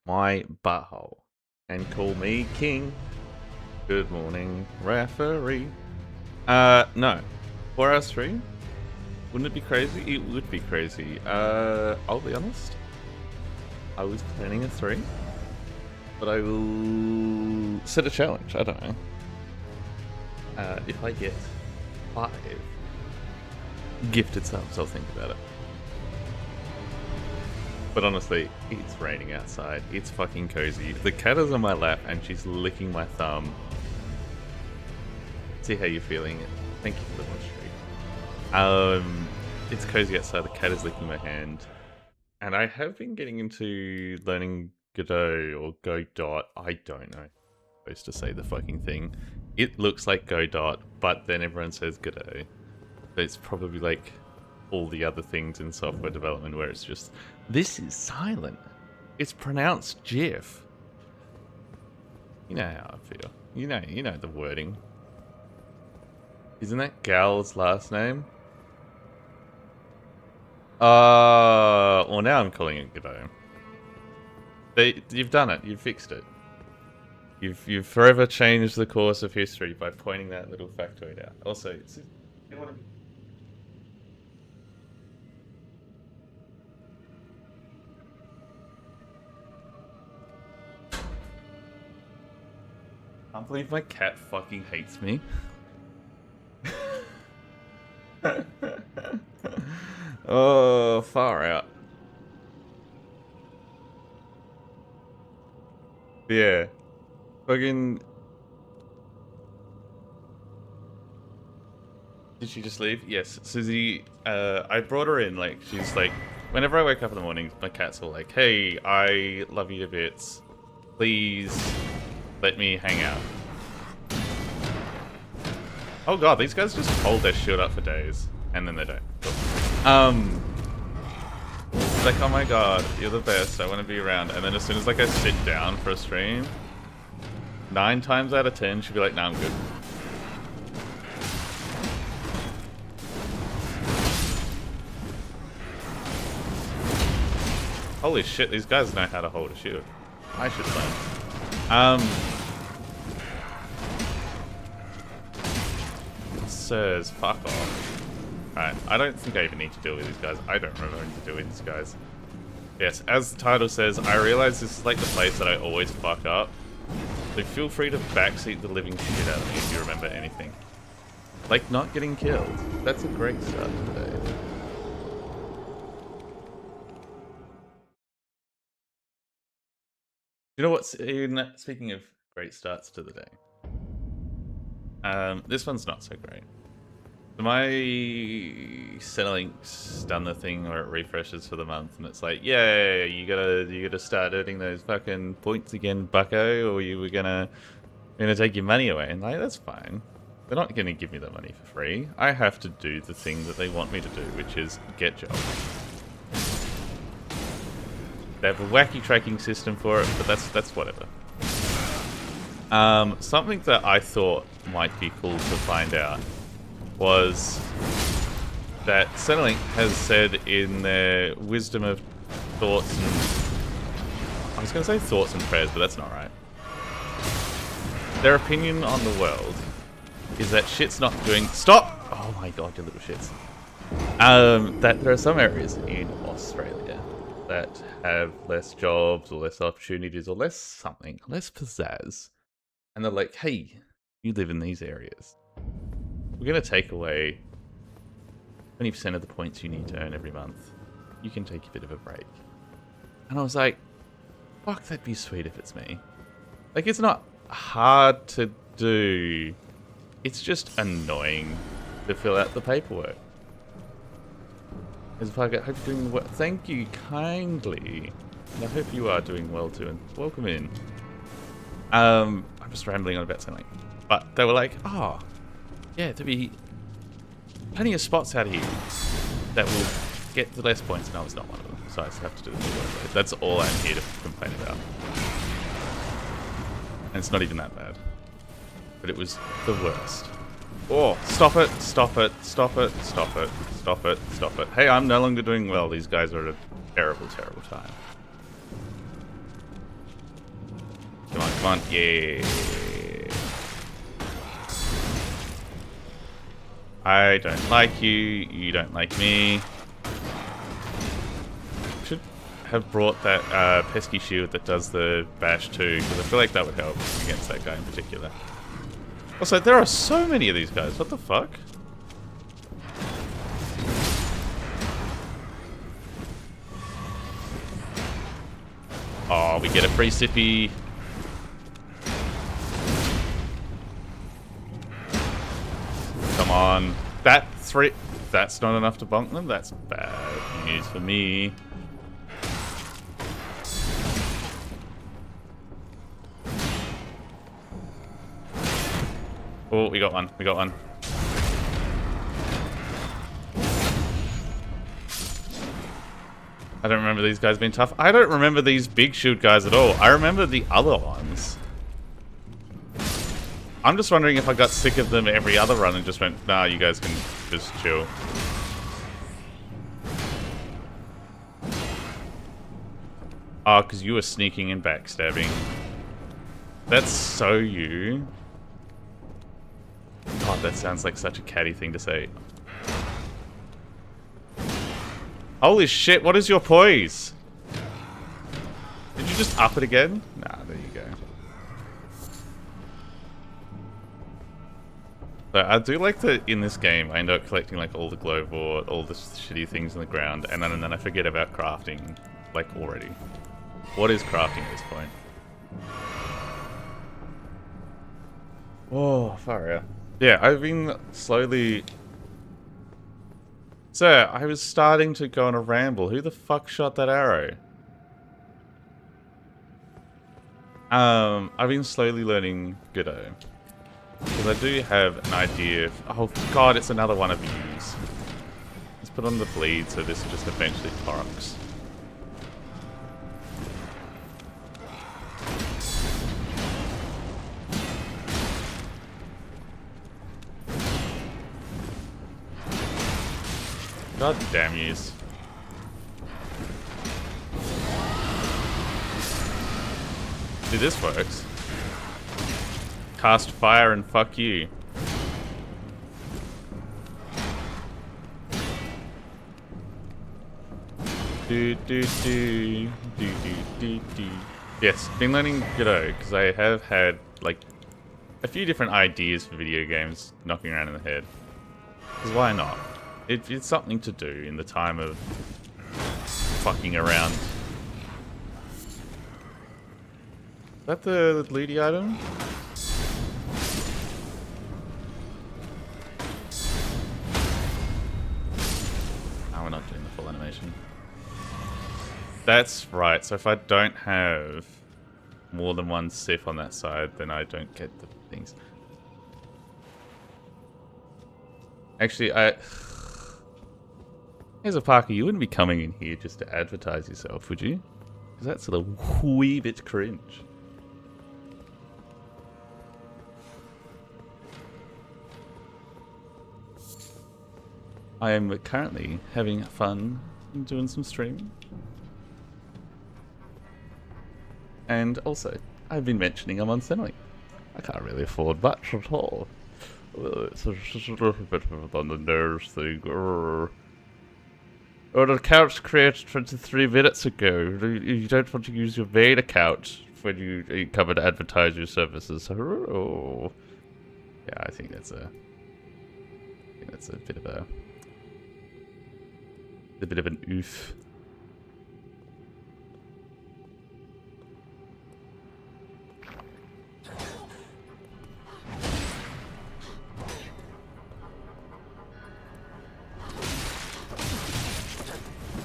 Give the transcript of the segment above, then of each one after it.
my butthole and call me king. Good morning, referee. No. 4 hours 3? Wouldn't it be crazy? It would be crazy. I'll be honest. I was planning a 3, but I will set a challenge. I don't know. If I get 5 gifted subs, I'll think about it. But honestly, it's raining outside. It's fucking cozy. The cat is on my lap and she's licking my thumb. See how you're feeling. Thank you for the watch streak. It's cozy outside. The cat is licking my hand. And I have been getting into learning Godot or Godot. I don't know. I'm supposed to say the fucking thing. It looks like Godot, but then everyone says Godot. So it's probably like all the other things in software development where it's just, this is silent. It's pronounced GIF. You know how I feel. You know the wording. Isn't that Gal's last name? Well now I'm calling it Godot. You've done it. You've fixed it. You've forever changed the course of history by pointing that little factoid out. Also, it's... I can't believe my cat fucking hates me. Oh, far out. Yeah. Fucking... Did she just leave? Yes. Susie, I brought her in, like, she's like... Whenever I wake up in the morning, my cat's all like, hey, I love you to bits. Please let me hang out. Oh god, these guys just hold their shield up for days. And then they don't. It's like, oh my god, you're the best, I want to be around. And then as soon as like I sit down for a stream, 9 times out of 10 she'll be like, nah, I'm good. Holy shit, these guys know how to hold a shield. I should learn. Sirs, fuck off. Alright, I don't think I even need to deal with these guys. I don't remember having to deal with these guys. Yes, as the title says, I realize this is like the place that I always fuck up. So feel free to backseat the living shit out of me if you remember anything. Like not getting killed. That's a great start to the day. You know what's speaking of great starts to the day? This one's not so great. My Centrelink's done the thing where it refreshes for the month, and it's like, yeah, you gotta start earning those fucking points again, bucko, or you were gonna take your money away. And like, that's fine. They're not gonna give me the money for free. I have to do the thing that they want me to do, which is get jobs. They have a wacky tracking system for it, but that's whatever. Something that I thought might be cool to find out was that Centrelink has said in their wisdom of thoughts and... I was going to say thoughts and prayers, but that's not right. Their opinion on the world is that shit's not doing... Stop! Oh my god, you little shits. That there are some areas in Australia that have less jobs or less opportunities or less something, less pizzazz. And they're like, hey, you live in these areas. We're going to take away 20% of the points you need to earn every month. You can take a bit of a break. And I was like, fuck, that'd be sweet if it's me. Like, it's not hard to do. It's just annoying to fill out the paperwork. As I hope you're doing well. Thank you kindly. And I hope you are doing well too. And welcome in. I'm just rambling on about something. But they were like, oh, yeah, there'll be plenty of spots out here that will get the less points. No, it's not one of them. So I just have to do the work. That's all I'm here to complain about. And it's not even that bad. But it was the worst. Oh, stop it, stop it, stop it, stop it, stop it, stop it. Hey, I'm no longer doing well. These guys are at a terrible, terrible time. Come on. Yeah. I don't like you. You don't like me. Should have brought that pesky shield that does the bash too, because I feel like that would help against that guy in particular. Also, there are so many of these guys. What the fuck? Oh, we get a free sippy. Come on. That's not enough to bonk them? That's bad news for me. Oh, we got one. We got one. I don't remember these guys being tough. I don't remember these big shield guys at all. I remember the other ones. I'm just wondering if I got sick of them every other run and just went, nah, you guys can just chill. Oh, because you were sneaking and backstabbing. That's so you. God, that sounds like such a catty thing to say. Holy shit, what is your poise? Did you just up it again? Nah, there you go. So I do like that in this game I end up collecting like all the glow or all the shitty things in the ground, and then I forget about crafting, like, already. What is crafting at this point? Oh, far out. Yeah, I've been slowly... Sir, I was starting to go on a ramble. Who the fuck shot that arrow? I've been slowly learning Godot. Because I do have an idea of... Oh god, it's another one of these. Let's put on the bleed so this just eventually torques. God damn yous. See, this works. Cast fire and fuck you. Yes, been learning Godot because I have had like a few different ideas for video games knocking around in the head. Because why not? It's something to do in the time of fucking around. Is that the leady item? No, we're not doing the full animation. That's right, so if I don't have more than one sip on that side, then I don't get the things. Actually, Here's a Parker, you wouldn't be coming in here just to advertise yourself, would you? Because that's a wee bit cringe. I am currently having fun doing some streaming. And also, I've been mentioning I'm on Centrelink. I can't really afford much at all. It's a little bit on the nerves thing. Or the account created 23 minutes ago. You don't want to use your main account when you come and advertise your services. Oh. Yeah, I think that's a bit of an oof.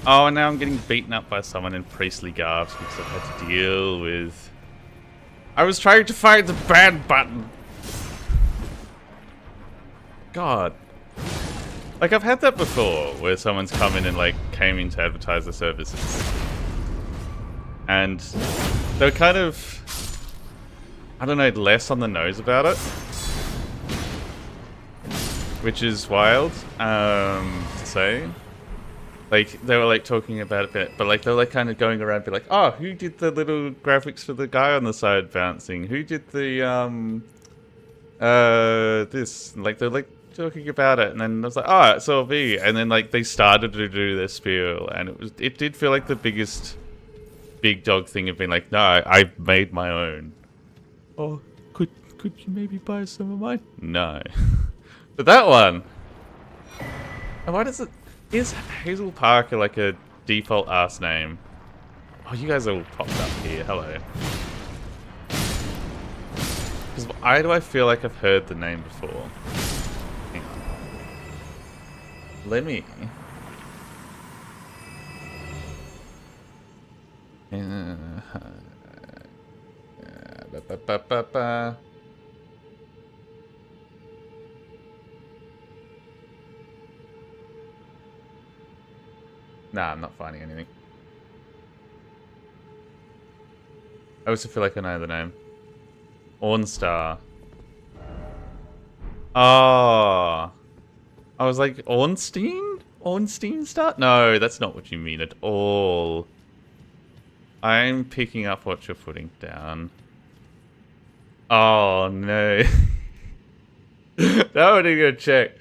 Oh, and now I'm getting beaten up by someone in priestly garbs because I've had to deal with... I was trying to find the ban button! God. Like, I've had that before, where someone's come in and, like, came in to advertise their services. And they're kind of... I don't know, less on the nose about it. Which is wild, to say. Like, they were, like, talking about it, but, like, they were, like, kind of going around, be like, oh, who did the little graphics for the guy on the side bouncing? Who did the, this? Like, they're, like, talking about it, and then I was like, oh, it's all me. And then, like, they started to do their spiel, and it did feel like the biggest big dog thing of being like, no, I made my own. Oh, could you maybe buy some of mine? No. But that one, and why does it... Is Hazel Parker like a default ass name? Oh, you guys all popped up here. Hello. Because why do I feel like I've heard the name before? Hang on. Let me... Nah, I'm not finding anything. I also feel like I know the name. Ornstar. Oh. I was like, Ornstein? Ornstein Star? No, that's not what you mean at all. I'm picking up what you're putting down. Oh, no. Now I need to go check.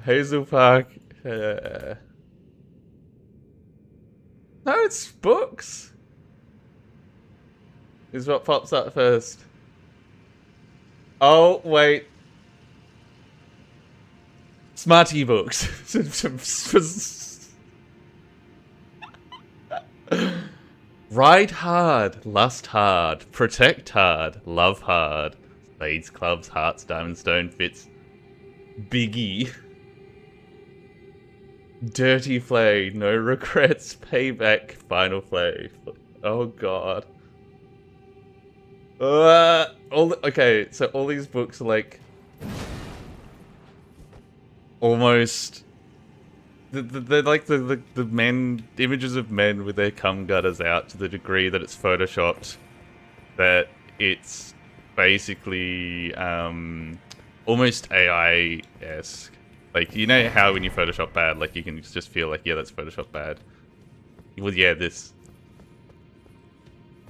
Hazel Park. No, it's books. Is what pops up first. Oh, wait. Smarty books. Ride hard, lust hard, protect hard, love hard. Spades, clubs, hearts, diamond, stone, fits. Biggie. Dirty play, no regrets, payback, final play. Oh god. Okay, so all these books are like almost they're like the men images of men with their cum gutters out to the degree that it's photoshopped, that it's basically almost AI-esque. Like, you know how when you Photoshop bad, like, you can just feel like, yeah, that's Photoshop bad. Well, yeah, this.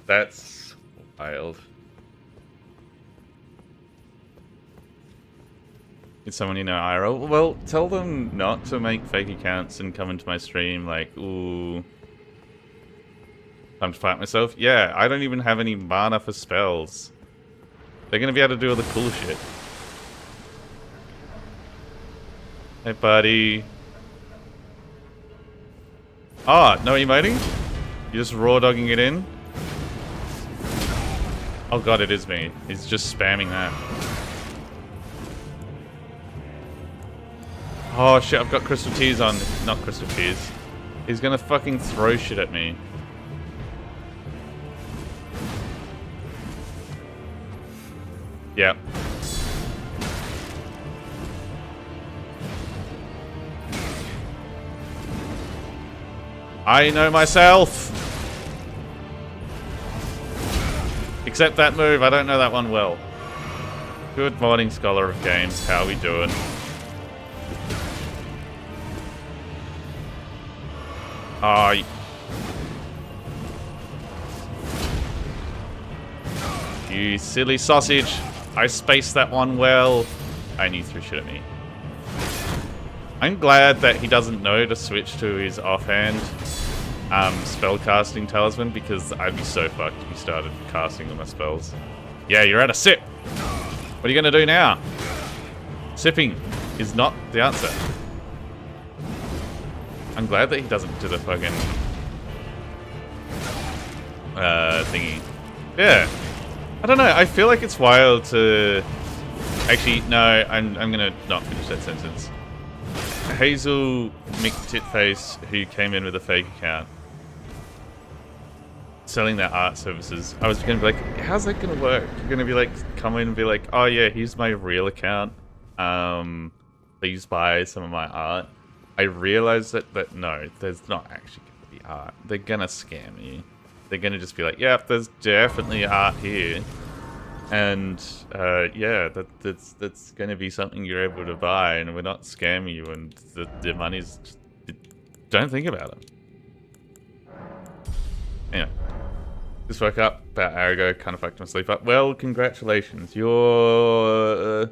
That's wild. Is someone you know IRL? Well, tell them not to make fake accounts and come into my stream like, ooh, time to fight myself. Yeah, I don't even have any mana for spells. They're gonna be able to do all the cool shit. Hey, buddy. Oh, no emoting? You're just raw dogging it in? Oh god, it is me. He's just spamming that. Oh shit, I've got crystal tears on. Not crystal tears. He's gonna fucking throw shit at me. Yep. I know myself! Except that move, I don't know that one well. Good morning, Scholar of Games. How we doing? Oh, you silly sausage. I spaced that one well. And you threw shit at me. I'm glad that he doesn't know to switch to his offhand spellcasting talisman, because I'd be so fucked if he started casting all my spells. Yeah, you're at a sip. What are you going to do now? Sipping is not the answer. I'm glad that he doesn't do the fucking thingy. Yeah. I don't know, I feel like it's wild to... Actually, no, I'm gonna not finish that sentence. Hazel McTitface, who came in with a fake account, selling their art services. I was gonna be like, how's that gonna work? You're gonna be like, come in and be like, oh yeah, here's my real account. Please buy some of my art. I realized that no, there's not actually gonna be art. They're gonna scam you. They're gonna just be like, yeah, there's definitely art here. And yeah, that's going to be something you're able to buy, and we're not scamming you, and the money's don't think about it. Anyway. Just woke up about an hour ago, kind of fucked my sleep up. Well, congratulations. You're...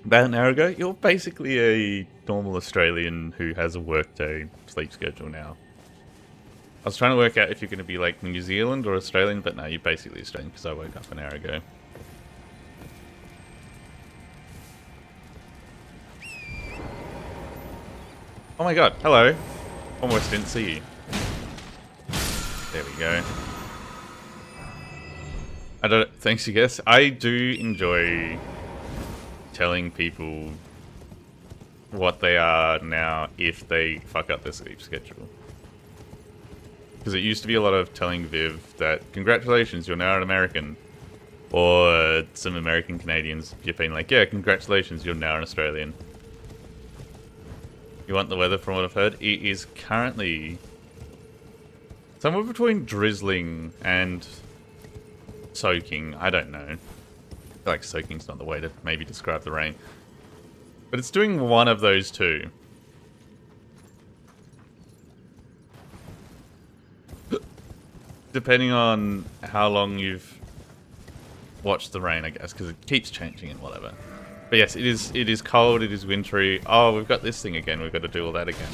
about an hour ago, you're basically a normal Australian who has a workday sleep schedule now. I was trying to work out if you're going to be like New Zealand or Australian, but no, you're basically Australian because I woke up an hour ago. Oh my god, hello. Almost didn't see you. There we go. Thanks, I guess. I do enjoy telling people what they are now if they fuck up their sleep schedule. Because it used to be a lot of telling Viv that, congratulations, you're now an American. Or some American Canadians, you've been like, yeah, congratulations, you're now an Australian. You want the weather from what I've heard? It is currently somewhere between drizzling and soaking. I don't know. I feel like soaking's not the way to maybe describe the rain. But it's doing one of those two. Depending on how long you've watched the rain, I guess, because it keeps changing and whatever. But yes, it is cold, it is wintry. Oh, we've got this thing again, we've got to do all that again.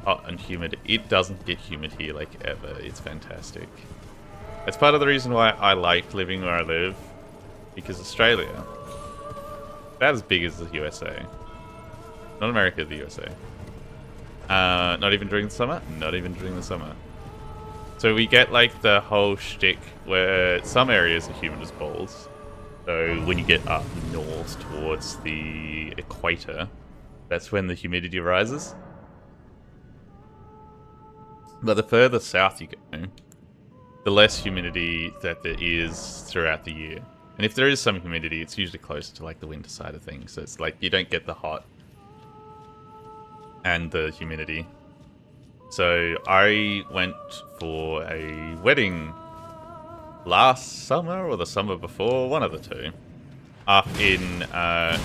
Oh, and humid. It doesn't get humid here, like, ever. It's fantastic. It's part of the reason why I like living where I live. Because Australia, about as big as the USA. Not America, the USA. Not even during the summer? Not even during the summer. So we get, like, the whole shtick where some areas are humid as balls. So when you get up north towards the equator, that's when the humidity rises. But the further south you go, the less humidity that there is throughout the year. And if there is some humidity, it's usually closer to like the winter side of things. So it's like you don't get the hot and the humidity. So I went for a wedding last summer or the summer before, one of the two, up in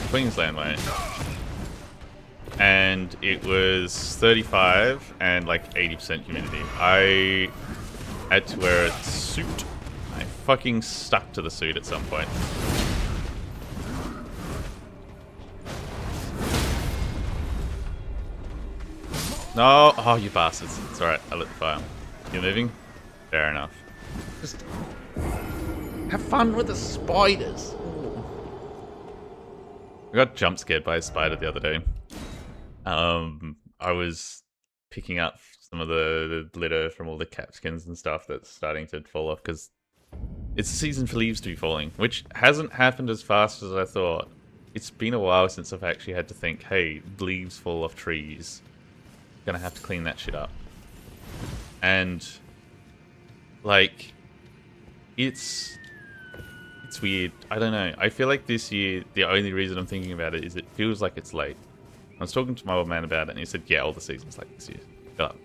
Queensland way. And it was 35 and like 80% humidity. I had to wear a suit. I fucking stuck to the suit at some point. No! Oh, you bastards. It's alright, I lit the fire. You're moving? Fair enough. Just have fun with the spiders. I got jump scared by a spider the other day. I was picking up some of the litter from all the capskins and stuff that's starting to fall off because it's the season for leaves to be falling, which hasn't happened as fast as I thought. It's been a while since I've actually had to think, hey, leaves fall off trees. Gonna have to clean that shit up. And like, it's weird. I don't know. I feel like this year, the only reason I'm thinking about it is it feels like it's late. I was talking to my old man about it, and he said, "Yeah, all the seasons like this year. Shut up.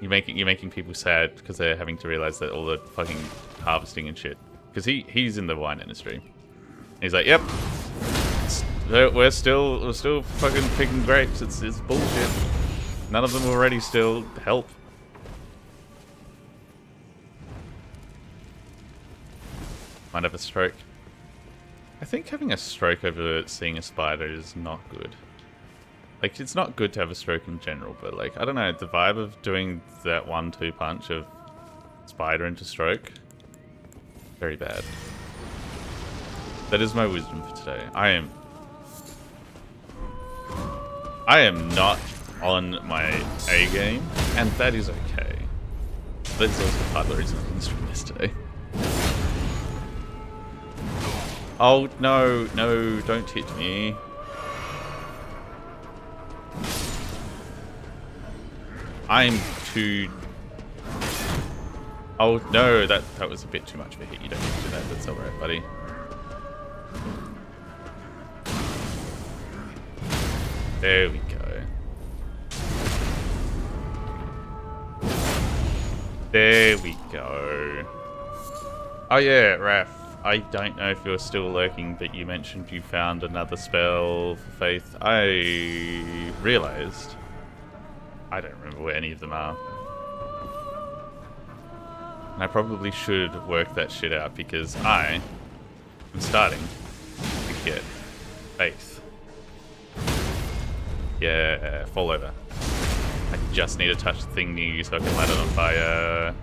You're making people sad because they're having to realize that all the fucking harvesting and shit. Because he's in the wine industry. And he's like, yep, we're still fucking picking grapes. It's bullshit. None of them already still help." Might have a stroke. I think having a stroke over seeing a spider is not good. Like, it's not good to have a stroke in general, but like, I don't know, the vibe of doing that 1-2 punch of spider into stroke, very bad. That is my wisdom for today. I am not on my A game, and that is okay. That's also part of the reason I didn't stream yesterday. Oh, no, don't hit me. I'm too... Oh, no, that was a bit too much of a hit. You don't need to do that. That's alright, buddy. There we go. There we go. Oh, yeah, Raph. I don't know if you're still lurking, but you mentioned you found another spell for Faith. I realized I don't remember where any of them are. And I probably should work that shit out because I am starting to get Faith. Yeah, fall over. I just need to touch the thing near you so I can light it on fire.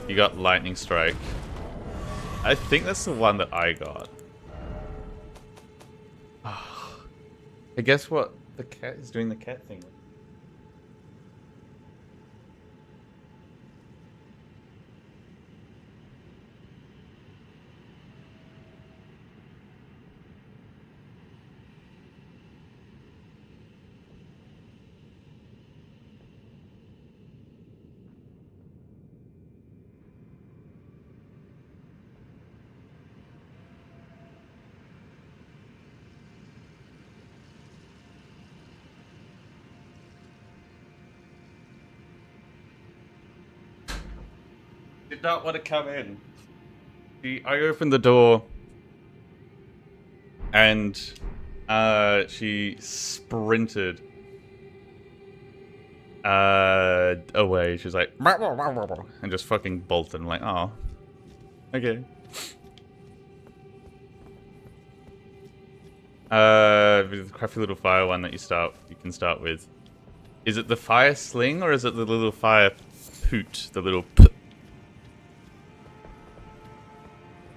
You got Lightning Strike. I think that's the one that I got. I guess what? The cat is doing the cat thing. Did not want to come in. I opened the door and she sprinted away. She was like, and just fucking bolted. I'm like, oh, okay. The crafty little fire one that you can start with. Is it the fire sling or is it the little fire poot? The little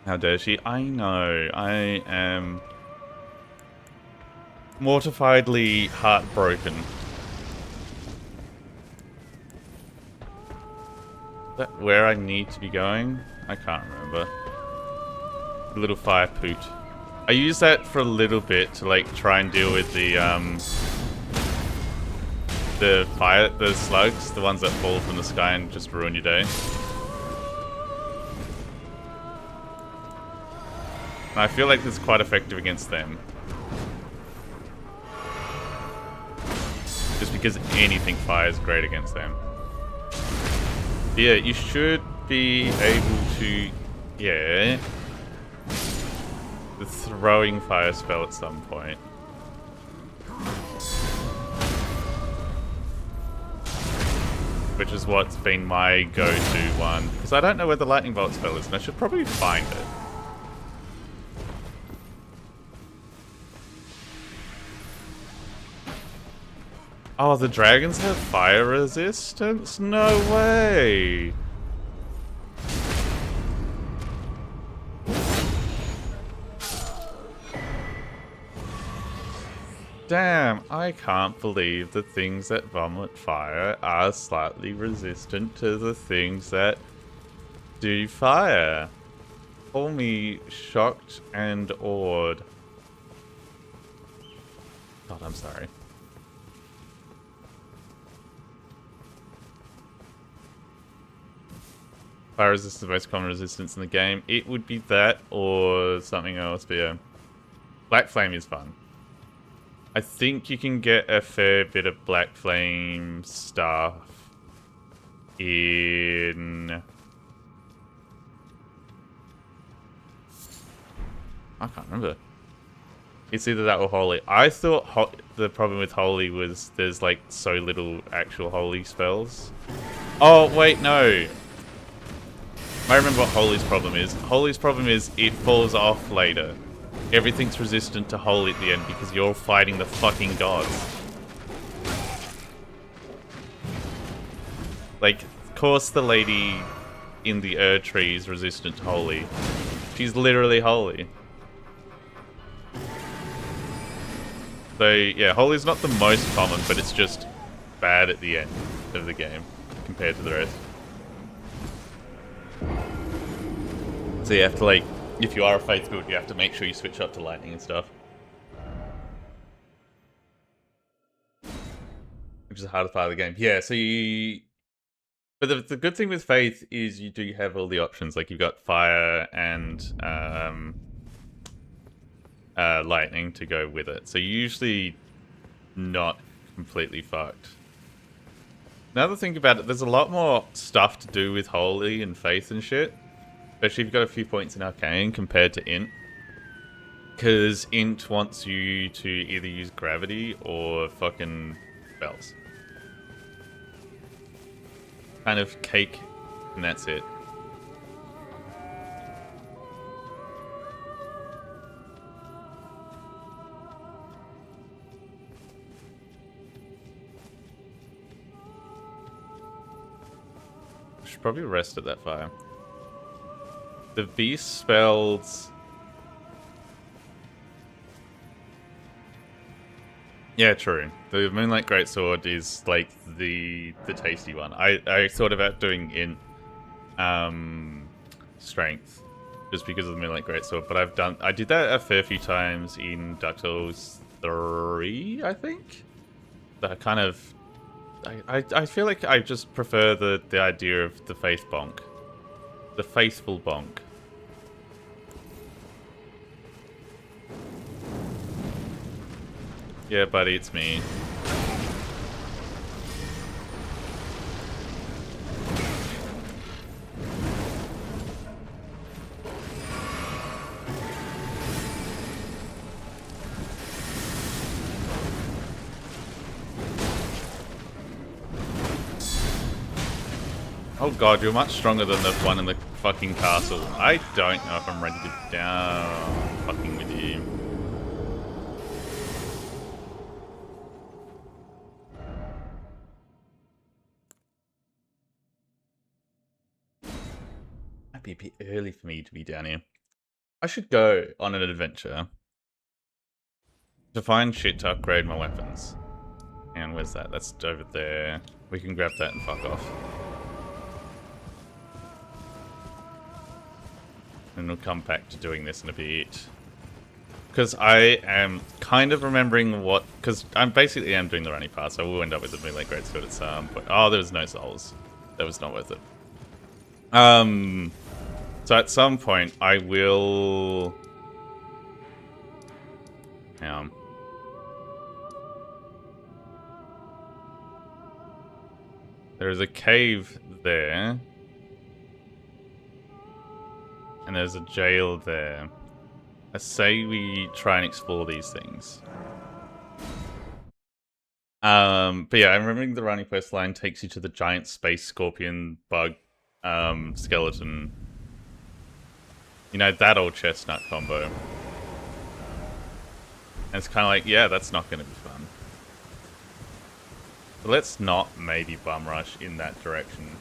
How dare she? I know. I am mortifiedly heartbroken. Is that where I need to be going? I can't remember. The little fire poot. I use that for a little bit to like try and deal with the slugs, the ones that fall from the sky and just ruin your day. I feel like it's quite effective against them. Just because anything fire is great against them. Yeah, you should be able to... Yeah. The throwing fire spell at some point. Which is what's been my go-to one. Because I don't know where the lightning bolt spell is, and I should probably find it. Oh, the dragons have fire resistance? No way! Damn, I can't believe the things that vomit fire are slightly resistant to the things that do fire. Call me shocked and awed. God, I'm sorry. Fire resistance is the most common resistance in the game. It would be that or something else, but yeah. Black Flame is fun. I think you can get a fair bit of Black Flame stuff in... I can't remember. It's either that or Holy. I thought the problem with Holy was there's like so little actual Holy spells. Oh, wait, no. I remember what Holy's problem is. Holy's problem is it falls off later. Everything's resistant to Holy at the end because you're fighting the fucking gods. Like, of course the lady in the tree is resistant to Holy. She's literally Holy. So, yeah, Holy's not the most common, but it's just bad at the end of the game compared to the rest. So you have to, like, if you are a Faith build, you have to make sure you switch up to Lightning and stuff. Which is the hardest part of the game. Yeah, so you... But the good thing with Faith is you do have all the options. Like, you've got Fire and Lightning to go with it. So you're usually not completely fucked. Now that I think about it, there's a lot more stuff to do with Holy and Faith and shit. Especially if you've got a few points in Arcane compared to Int. Because Int wants you to either use gravity or fucking spells. Kind of cake, and that's it. Should probably rest at that fire. The beast spells. Yeah, true. The Moonlight Greatsword is like the tasty one. I thought about doing in strength just because of the Moonlight Greatsword, but I did that a fair few times in DuckTales 3, I think. That kind of I feel like I just prefer the idea of the faith bonk. The faithful bonk. Yeah, buddy, it's me. Oh god, you're much stronger than the one in the fucking castle. I don't know if I'm ready to down fucking with you. Might be a bit early for me to be down here. I should go on an adventure to find shit to upgrade my weapons. And where's that? That's over there. We can grab that and fuck off. And we'll come back to doing this in a bit. Because I am kind of remembering what... Because I'm basically doing the running pass, so I will end up with the Moonlight Greatsword at some point. Oh, there was no souls. That was not worth it. So at some point, I will... Hang on. There is a cave there. And there's a jail there. I say we try and explore these things. But yeah, I'm remembering the running quest line takes you to the giant space scorpion bug skeleton. You know, that old chestnut combo. And it's kind of like, yeah, that's not going to be fun. But let's not maybe bum rush in that direction.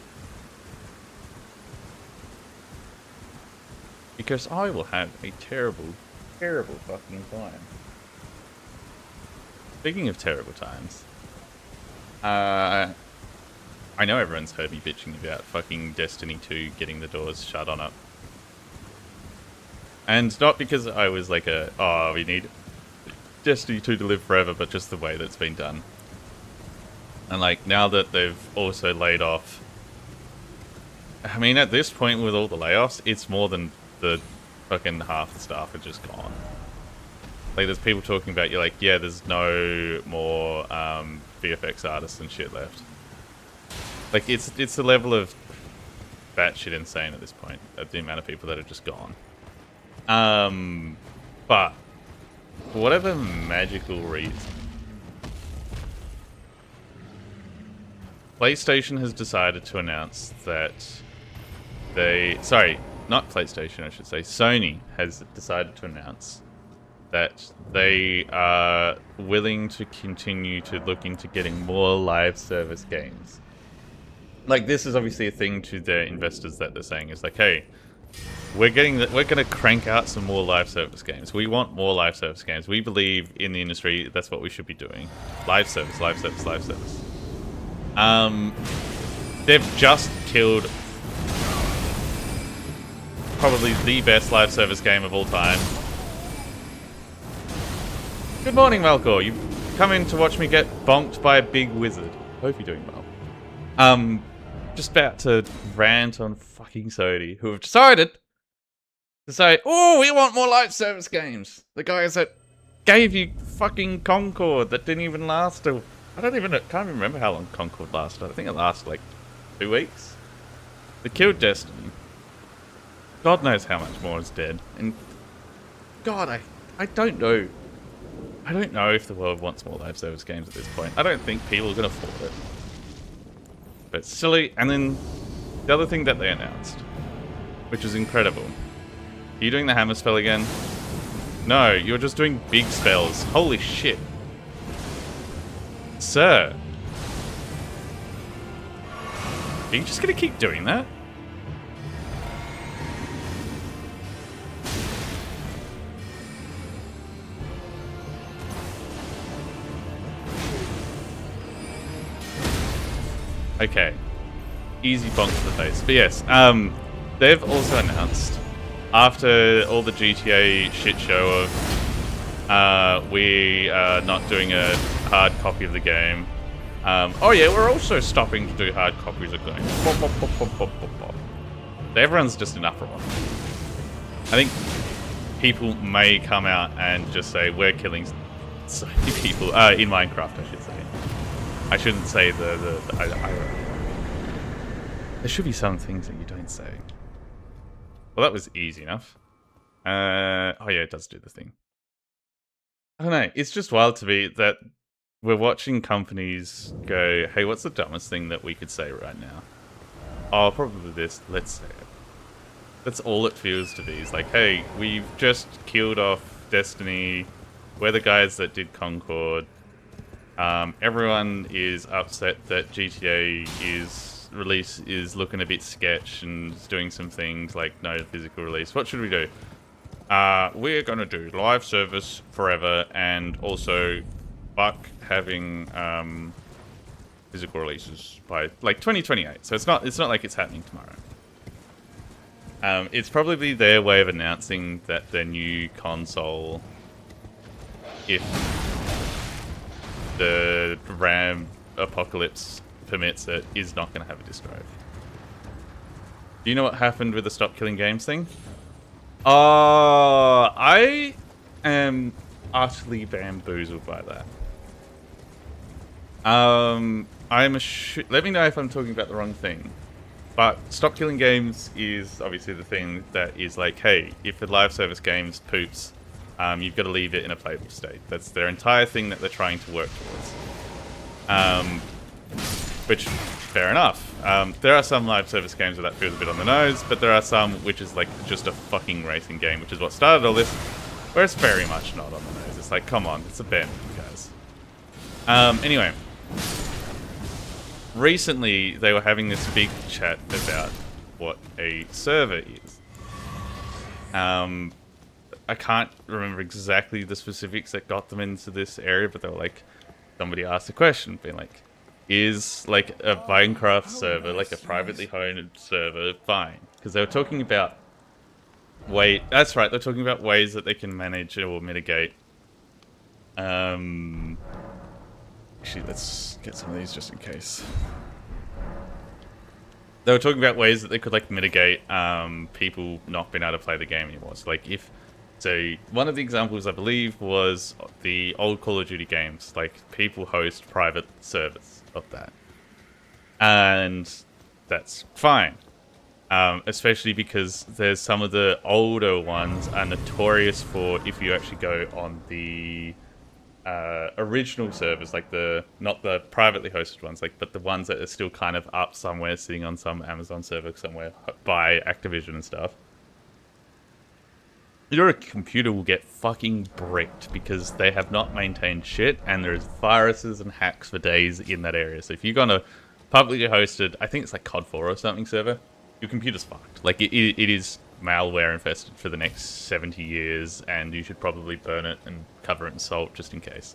Because I will have a terrible, terrible fucking time. Speaking of terrible times, I know everyone's heard me bitching about fucking Destiny 2 getting the doors shut on it. And not because I was like oh, we need Destiny 2 to live forever, but just the way that's been done. And like, now that they've also laid off... I mean, at this point with all the layoffs, it's more than... the fucking half the staff are just gone. Like, there's people talking about, you're like, yeah, there's no more VFX artists and shit left. Like, it's the level of batshit insane at this point, at the amount of people that are just gone. But for whatever magical reason, PlayStation has decided to announce that they... Sorry, not PlayStation, I should say. Sony has decided to announce that they are willing to continue to look into getting more live service games. Like, this is obviously a thing to their investors that they're saying is like, hey, we're going to crank out some more live service games. We want more live service games. We believe in the industry that's what we should be doing. Live service, live service, live service. They've just killed probably the best live service game of all time. Good morning, Malcor. You've come in to watch me get bonked by a big wizard. Hope you're doing well. Just about to rant on fucking Sony, who have decided to say, oh, we want more live service games. The guys that gave you fucking Concord that didn't even last a... can't even remember how long Concord lasted. I think it lasted like 2 weeks. They killed Destiny. God knows how much more is dead. And God, I don't know. I don't know if the world wants more live service games at this point. I don't think people are going to afford it. But it's silly. And then the other thing that they announced, which is incredible. Are you doing the hammer spell again? No, you're just doing big spells. Holy shit. Sir. Are you just going to keep doing that? Okay. Easy bonk to the face. But yes, they've also announced, after all the GTA shit show of we are not doing a hard copy of the game. Oh yeah, we're also stopping to do hard copies of games. Everyone's just in uproar. I think people may come out and just say, we're killing so many people. In Minecraft, I should say. I shouldn't say there should be some things that you don't say. Well, that was easy enough. Oh yeah, it does do the thing. I don't know. It's just wild to me that we're watching companies go, hey, what's the dumbest thing that we could say right now? Oh, probably this. Let's say it. That's all it feels to be. It's like, hey, we've just killed off Destiny. We're the guys that did Concord. Everyone is upset that GTA release is looking a bit sketch and is doing some things like no physical release. What should we do? We're gonna do live service forever and also fuck having physical releases by like 2028. So it's not like it's happening tomorrow. It's probably their way of announcing that their new console, if the RAM apocalypse permits it, is not going to have a disk drive. Do you know what happened with the Stop Killing Games thing? I am utterly bamboozled by that. Let me know if I'm talking about the wrong thing. But Stop Killing Games is obviously the thing that is like, hey, if the live service games poops, you've got to leave it in a playable state. That's their entire thing that they're trying to work towards. Which, fair enough. There are some live service games where that feels a bit on the nose, but there are some which is like just a fucking racing game, which is what started all this, where it's very much not on the nose. It's like, come on, it's a band, guys. Anyway. Recently, they were having this big chat about what a server is. I can't remember exactly the specifics that got them into this area, but they were like, somebody asked a question, being like, is like a Minecraft server, like a privately owned server, fine? Because they were talking about that's right, they're talking about ways that they can manage or mitigate. Actually, let's get some of these just in case. They were talking about ways that they could like mitigate people not being able to play the game anymore. So like so one of the examples I believe was the old Call of Duty games. Like people host private servers of that, and that's fine. Especially because there's some of the older ones are notorious for, if you actually go on the original servers, like not the privately hosted ones, but the ones that are still kind of up somewhere, sitting on some Amazon server somewhere by Activision and stuff. Your computer will get fucking bricked because they have not maintained shit, and there's viruses and hacks for days in that area. So if you go on a publicly hosted, I think it's like COD 4 or something server, your computer's fucked. Like it is malware infested for the next 70 years, and you should probably burn it and cover it in salt just in case.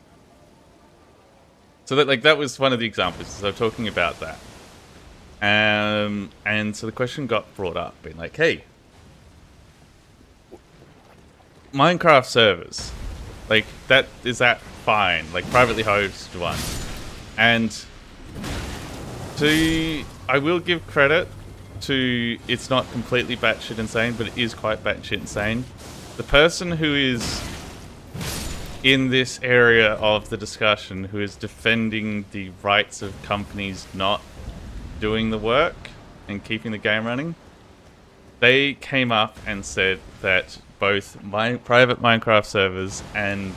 So that was one of the examples. So I'm talking about that. And so the question got brought up, being like, hey, Minecraft servers, like is that fine? Like privately hosted one. And I will give credit to, it's not completely batshit insane, but it is quite batshit insane. The person who is in this area of the discussion, who is defending the rights of companies not doing the work and keeping the game running, they came up and said that both my private Minecraft servers and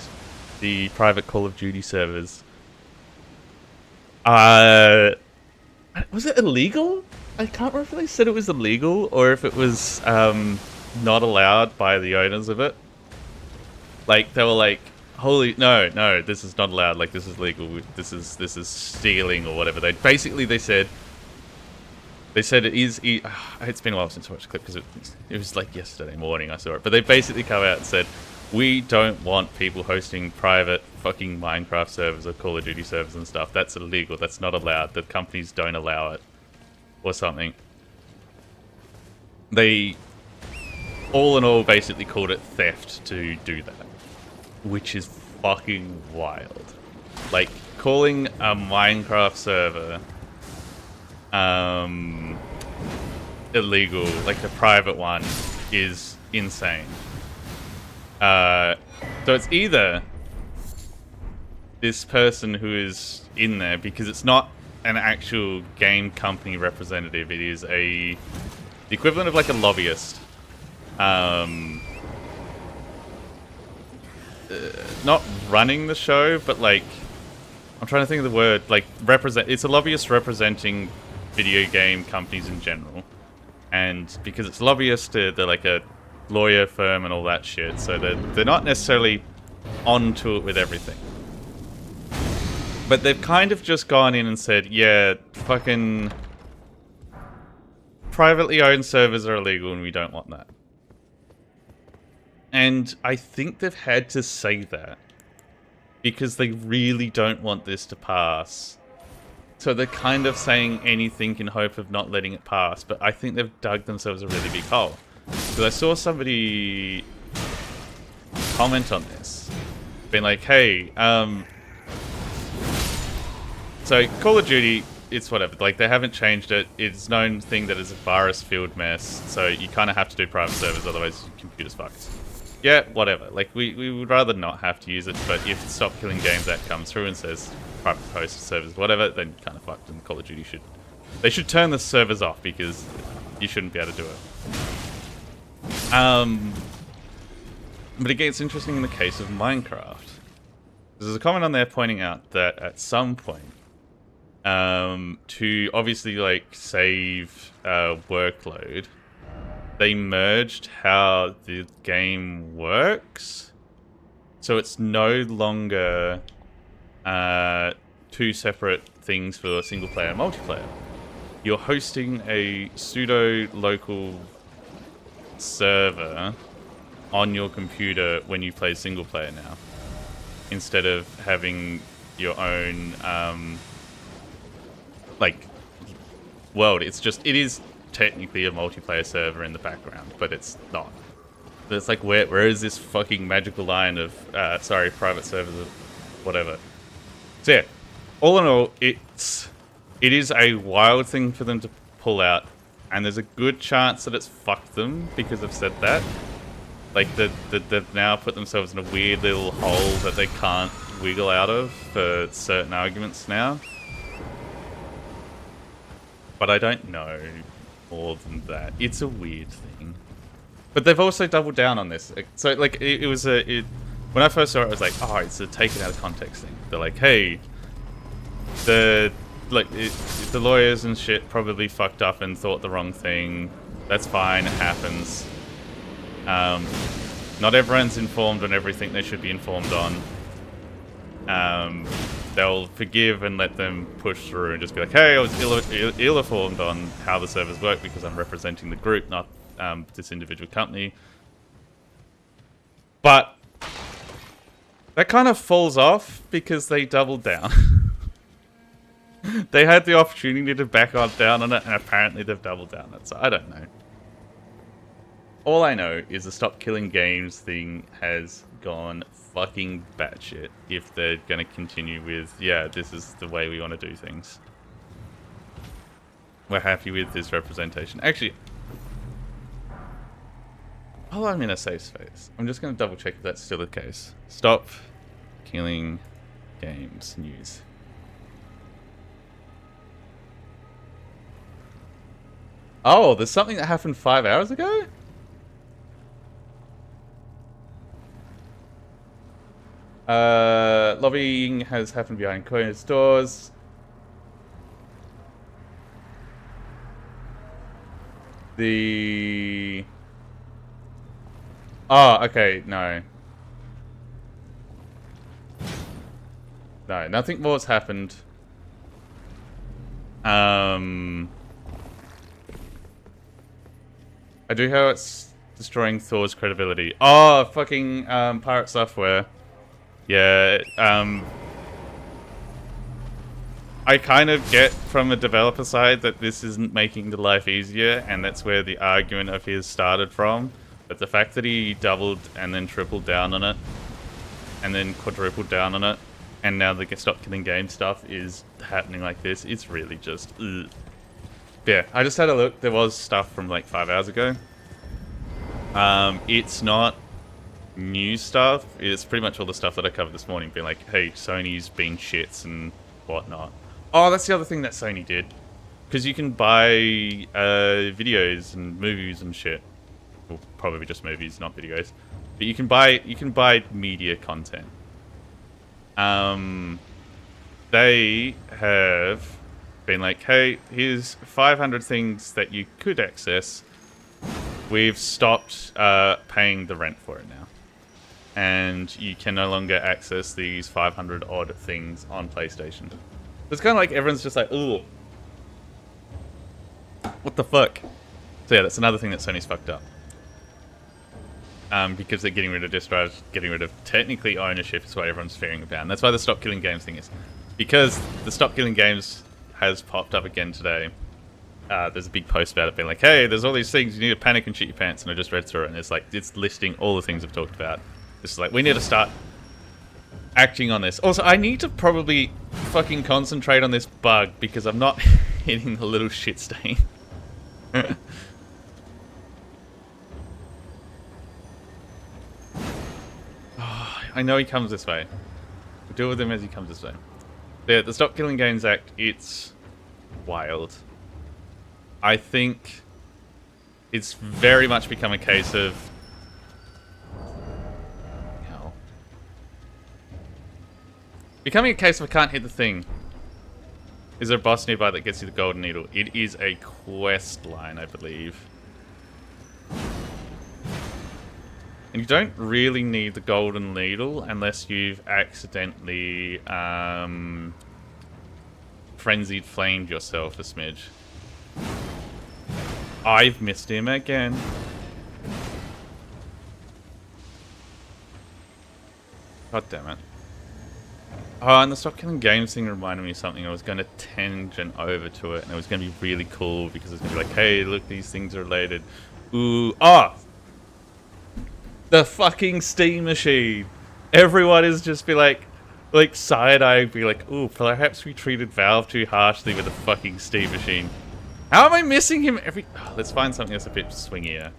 the private Call of Duty servers was it illegal? I can't remember if they said it was illegal or if it was not allowed by the owners of it. Like, they were like, holy, no, this is not allowed, like, this is legal, this is stealing or whatever. They said it is, it's been a while since I watched the clip because it was like yesterday morning I saw it, but they basically come out and said, we don't want people hosting private fucking Minecraft servers or Call of Duty servers and stuff. That's illegal, that's not allowed, the companies don't allow it, or something. They, all in all, basically called it theft to do that. Which is fucking wild. Like, calling a Minecraft server illegal, like the private one, is insane. So it's either this person who is in there, because it's not an actual game company representative, it is the equivalent of like a lobbyist. Not running the show, but like, I'm trying to think of the word, like, it's a lobbyist representing video game companies in general. And because it's lobbyist, they're like a lawyer firm and all that shit, so they're not necessarily onto it with everything. But they've kind of just gone in and said, yeah, fucking privately owned servers are illegal and we don't want that. And I think they've had to say that because they really don't want this to pass. So they're kind of saying anything in hope of not letting it pass, but I think they've dug themselves a really big hole. Because I saw somebody comment on this, being like, hey, so Call of Duty, it's whatever, like, they haven't changed it. It's known thing that it's a virus-filled mess, so you kind of have to do private servers, otherwise your computer's fucked. Yeah, whatever. Like, we would rather not have to use it, but if Stop Killing Games Act comes through and says private host servers, whatever, then kind of fucked, and Call of Duty they should turn the servers off, because you shouldn't be able to do it. But again, it's interesting in the case of Minecraft. There's a comment on there pointing out that at some point, to obviously, like, save workload, they merged how the game works, so it's no longer two separate things for single player and multiplayer. You're hosting a pseudo-local server on your computer when you play single player now, instead of having your own like world. It is technically a multiplayer server in the background, but it's not. But it's like, where is this fucking magical line of private servers of whatever. So yeah, all in all, it is a wild thing for them to pull out, and there's a good chance that it's fucked them because they've said that. Like, they've now put themselves in a weird little hole that they can't wiggle out of for certain arguments now. But I don't know more than that. It's a weird thing. But they've also doubled down on this. So, like, when I first saw it, I was like, oh, it's a taken out of context thing. They're like, hey, the lawyers and shit probably fucked up and thought the wrong thing. That's fine, it happens. Not everyone's informed on everything they should be informed on. They'll forgive and let them push through and just be like, hey, I was ill-informed on how the servers work because I'm representing the group, not this individual company. But that kind of falls off because they doubled down. They had the opportunity to back up down on it, and apparently they've doubled down on it, so I don't know. All I know is the Stop Killing Games thing has gone fucking batshit if they're going to continue with, yeah, this is the way we want to do things. We're happy with this representation. Actually, while I'm in a safe space, I'm just going to double check if that's still the case. Stop Killing Games news. Oh, there's something that happened 5 hours ago? Lobbying has happened behind closed doors. Oh, okay, no. No, nothing more has happened. I do how it's destroying Thor's credibility. Oh, fucking, Pirate Software. Yeah, I kind of get from a developer side that this isn't making the life easier, and that's where the argument of his started from. But the fact that he doubled and then tripled down on it, and then quadrupled down on it, and now the Stop Killing Game stuff is happening like this, it's really just... ugh. Yeah, I just had a look. There was stuff from like 5 hours ago. It's not new stuff. It's pretty much all the stuff that I covered this morning, being like, hey, Sony's been shits and whatnot. Oh, that's the other thing that Sony did. Because you can buy videos and movies and shit. Well, probably just movies, not videos. But you can buy media content. They have been like, hey, here's 500 things that you could access. We've stopped paying the rent for it now. And you can no longer access these 500 odd things on PlayStation. It's kind of like everyone's just like, ooh, what the fuck? So yeah, that's another thing that Sony's fucked up. Because they're getting rid of disk drives, getting rid of technically ownership is what everyone's fearing about. And that's why the Stop Killing Games thing is. Because the Stop Killing Games has popped up again today. There's a big post about it being like, hey, there's all these things, you need to panic and shit your pants. And I just read through it and it's like, it's listing all the things I've talked about. It's like, we need to start acting on this. Also, I need to probably fucking concentrate on this bug because I'm not hitting the little shit stain. Oh, I know he comes this way. We'll deal with him as he comes this way. The Stop Killing Games Act, it's wild. I think it's very much become a case of... hell. Becoming a case of I can't hit the thing. Is there a boss nearby that gets you the golden needle? It is a quest line, I believe. And you don't really need the golden needle unless you've accidentally frenzied flamed yourself a smidge. I've missed him again. God damn it. Oh, and the Stop Killing Games thing reminded me of something. I was going to tangent over to it, and it was going to be really cool because it was going to be like, hey, look, these things are related. Ooh, ah! The fucking Steam machine. Everyone is just be like side-eyeing, be like, ooh, perhaps we treated Valve too harshly with the fucking Steam machine. How am I missing him every... Oh, let's find something that's a bit swingier.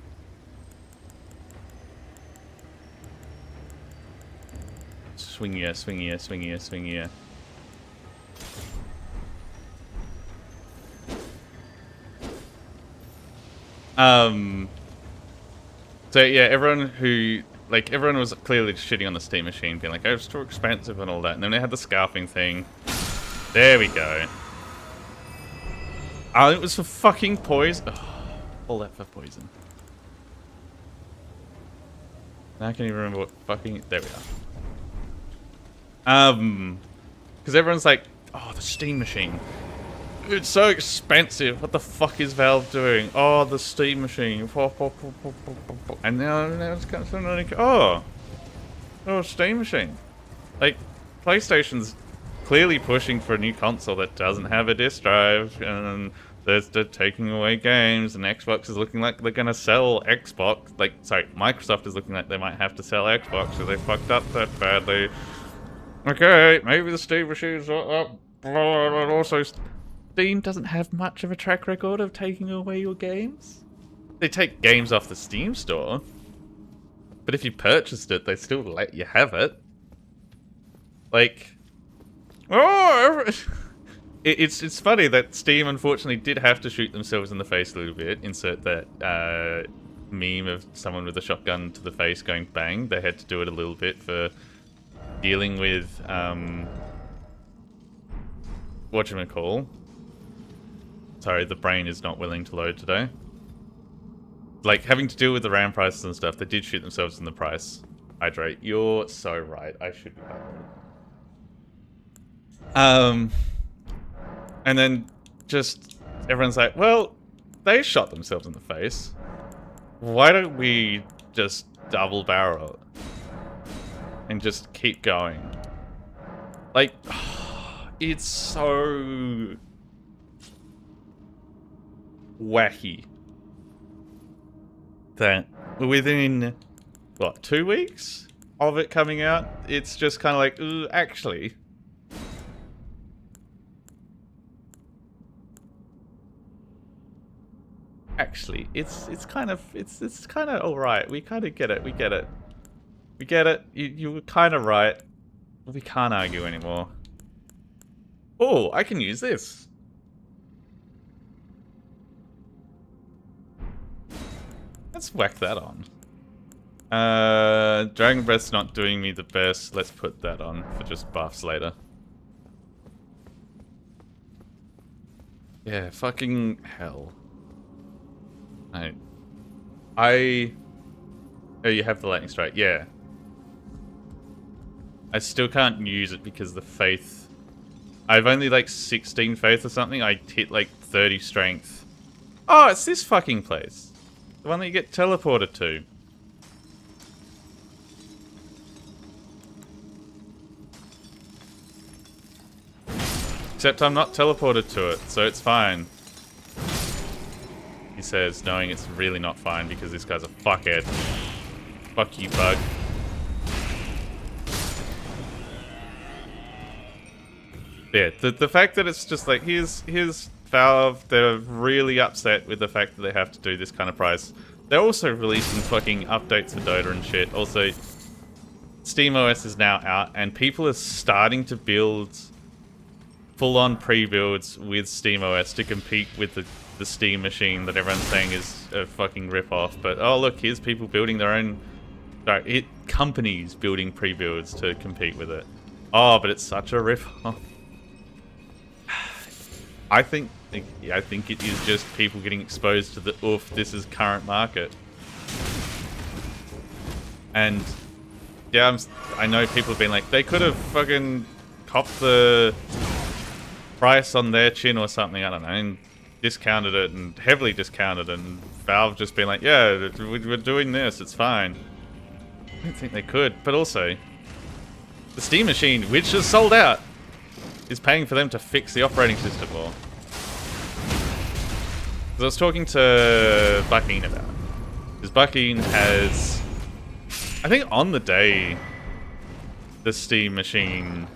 Swingier, swingier, swingier, swingier. So yeah, everyone was clearly just shitting on the Steam machine, being like, oh, it's too expensive and all that. And then they had the scalping thing. There we go. Oh, it was for fucking poison. Oh, all that for poison. Now I can't even remember what fucking... There we are. Because everyone's like, oh, the Steam machine. It's so expensive. What the fuck is Valve doing? Oh, the Steam machine. And now it's kind of like, oh, Steam machine. Like, PlayStation's clearly pushing for a new console that doesn't have a disc drive, and they're taking away games, and Xbox is looking like they're gonna sell Xbox. Microsoft is looking like they might have to sell Xbox, so they fucked up that badly. Okay, maybe the Steam machine's up. Also, Steam doesn't have much of a track record of taking away your games. They take games off the Steam store, but if you purchased it, they still let you have it. Like, oh, It's funny that Steam unfortunately did have to shoot themselves in the face a little bit. Insert that meme of someone with a shotgun to the face going bang. They had to do it a little bit for dealing with whatchamacall. Sorry, the brain is not willing to load today. Like, having to deal with the RAM prices and stuff, they did shoot themselves in the price. Hydrate. You're so right. I should be hydrated. And then just everyone's like, well, they shot themselves in the face. Why don't we just double barrel it and just keep going? Like, it's so wacky that within, what, 2 weeks of it coming out, it's just kind of like, actually, it's kind of all right. We kind of get it. We get it. You were kind of right. We can't argue anymore. Oh, I can use this. Let's whack that on. Dragon Breath's not doing me the best. Let's put that on for just buffs later. Yeah, fucking hell. Oh, you have the lightning strike. Yeah. I still can't use it because the faith... I've only like 16 faith or something. I hit like 30 strength. Oh, it's this fucking place. The one that you get teleported to. Except I'm not teleported to it, so it's fine. He says, knowing it's really not fine because this guy's a fuckhead. Fuck you, bug. Yeah, the fact that it's just like, here's Valve, they're really upset with the fact that they have to do this kind of price. They're also releasing fucking updates for Dota and shit. Also, SteamOS is now out, and people are starting to build full-on pre-builds with SteamOS to compete with the Steam machine that everyone's saying is a fucking rip-off. But, oh look, here's people building their own... Sorry, companies building pre-builds to compete with it. Oh, but it's such a rip-off. I think it is just people getting exposed to the oof, this is current market. And yeah, I know people have been like, they could have fucking copped the price on their chin or something, I don't know, and discounted it and heavily discounted it, and Valve just been like, yeah, we're doing this, it's fine. I don't think they could, but also, the Steam machine, which is sold out, is paying for them to fix the operating system more. Because I was talking to Buckeen about it. Because Buckeen has, I think on the day the Steam machine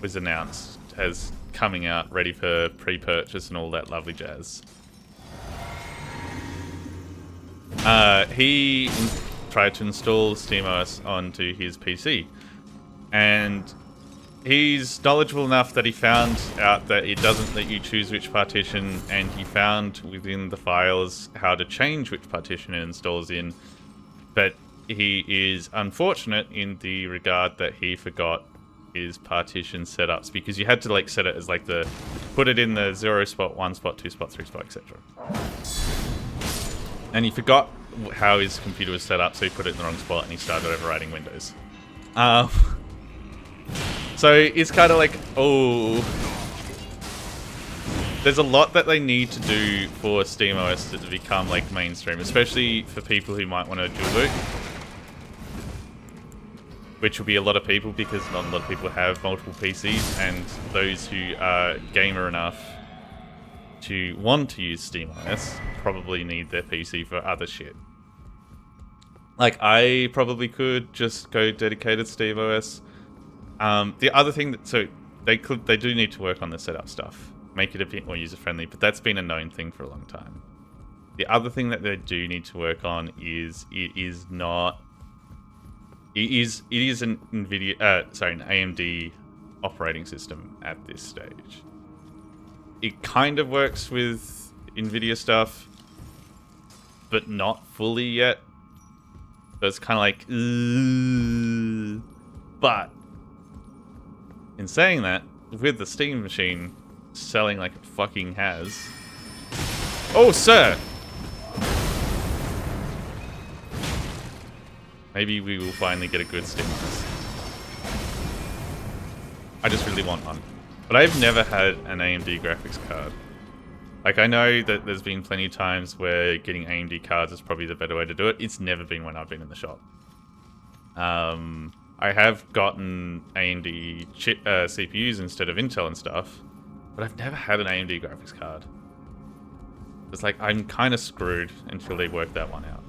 was announced as coming out, ready for pre-purchase and all that lovely jazz. He tried to install SteamOS onto his PC. And he's knowledgeable enough that he found out that it doesn't let you choose which partition, and he found within the files how to change which partition it installs in. But he is unfortunate in the regard that he forgot his partition setups, because you had to like set it as like the put it in the 0 spot, 1 spot, 2 spot, 3 spot, etc. And he forgot how his computer was set up, so he put it in the wrong spot and he started overwriting Windows. So it's kind of like, oh, there's a lot that they need to do for SteamOS to become like mainstream, especially for people who might want to dual boot, which will be a lot of people because not a lot of people have multiple PCs, and those who are gamer enough to want to use SteamOS probably need their PC for other shit. Like, I probably could just go dedicated SteamOS. The other thing that, so they do need to work on the setup stuff, make it a bit more user-friendly, but that's been a known thing for a long time. The other thing that they do need to work on is it is an NVIDIA, an AMD operating system at this stage. it kind of works with NVIDIA stuff, but not fully yet. So it's kind of like, but in saying that, with the Steam machine selling like it fucking has. Oh, sir! Maybe we will finally get a good Steam OS. I just really want one. But I've never had an AMD graphics card. Like, I know that there's been plenty of times where getting AMD cards is probably the better way to do it. It's never been when I've been in the shop. I have gotten AMD CPUs instead of Intel and stuff, but I've never had an AMD graphics card. It's like, I'm kind of screwed until they work that one out.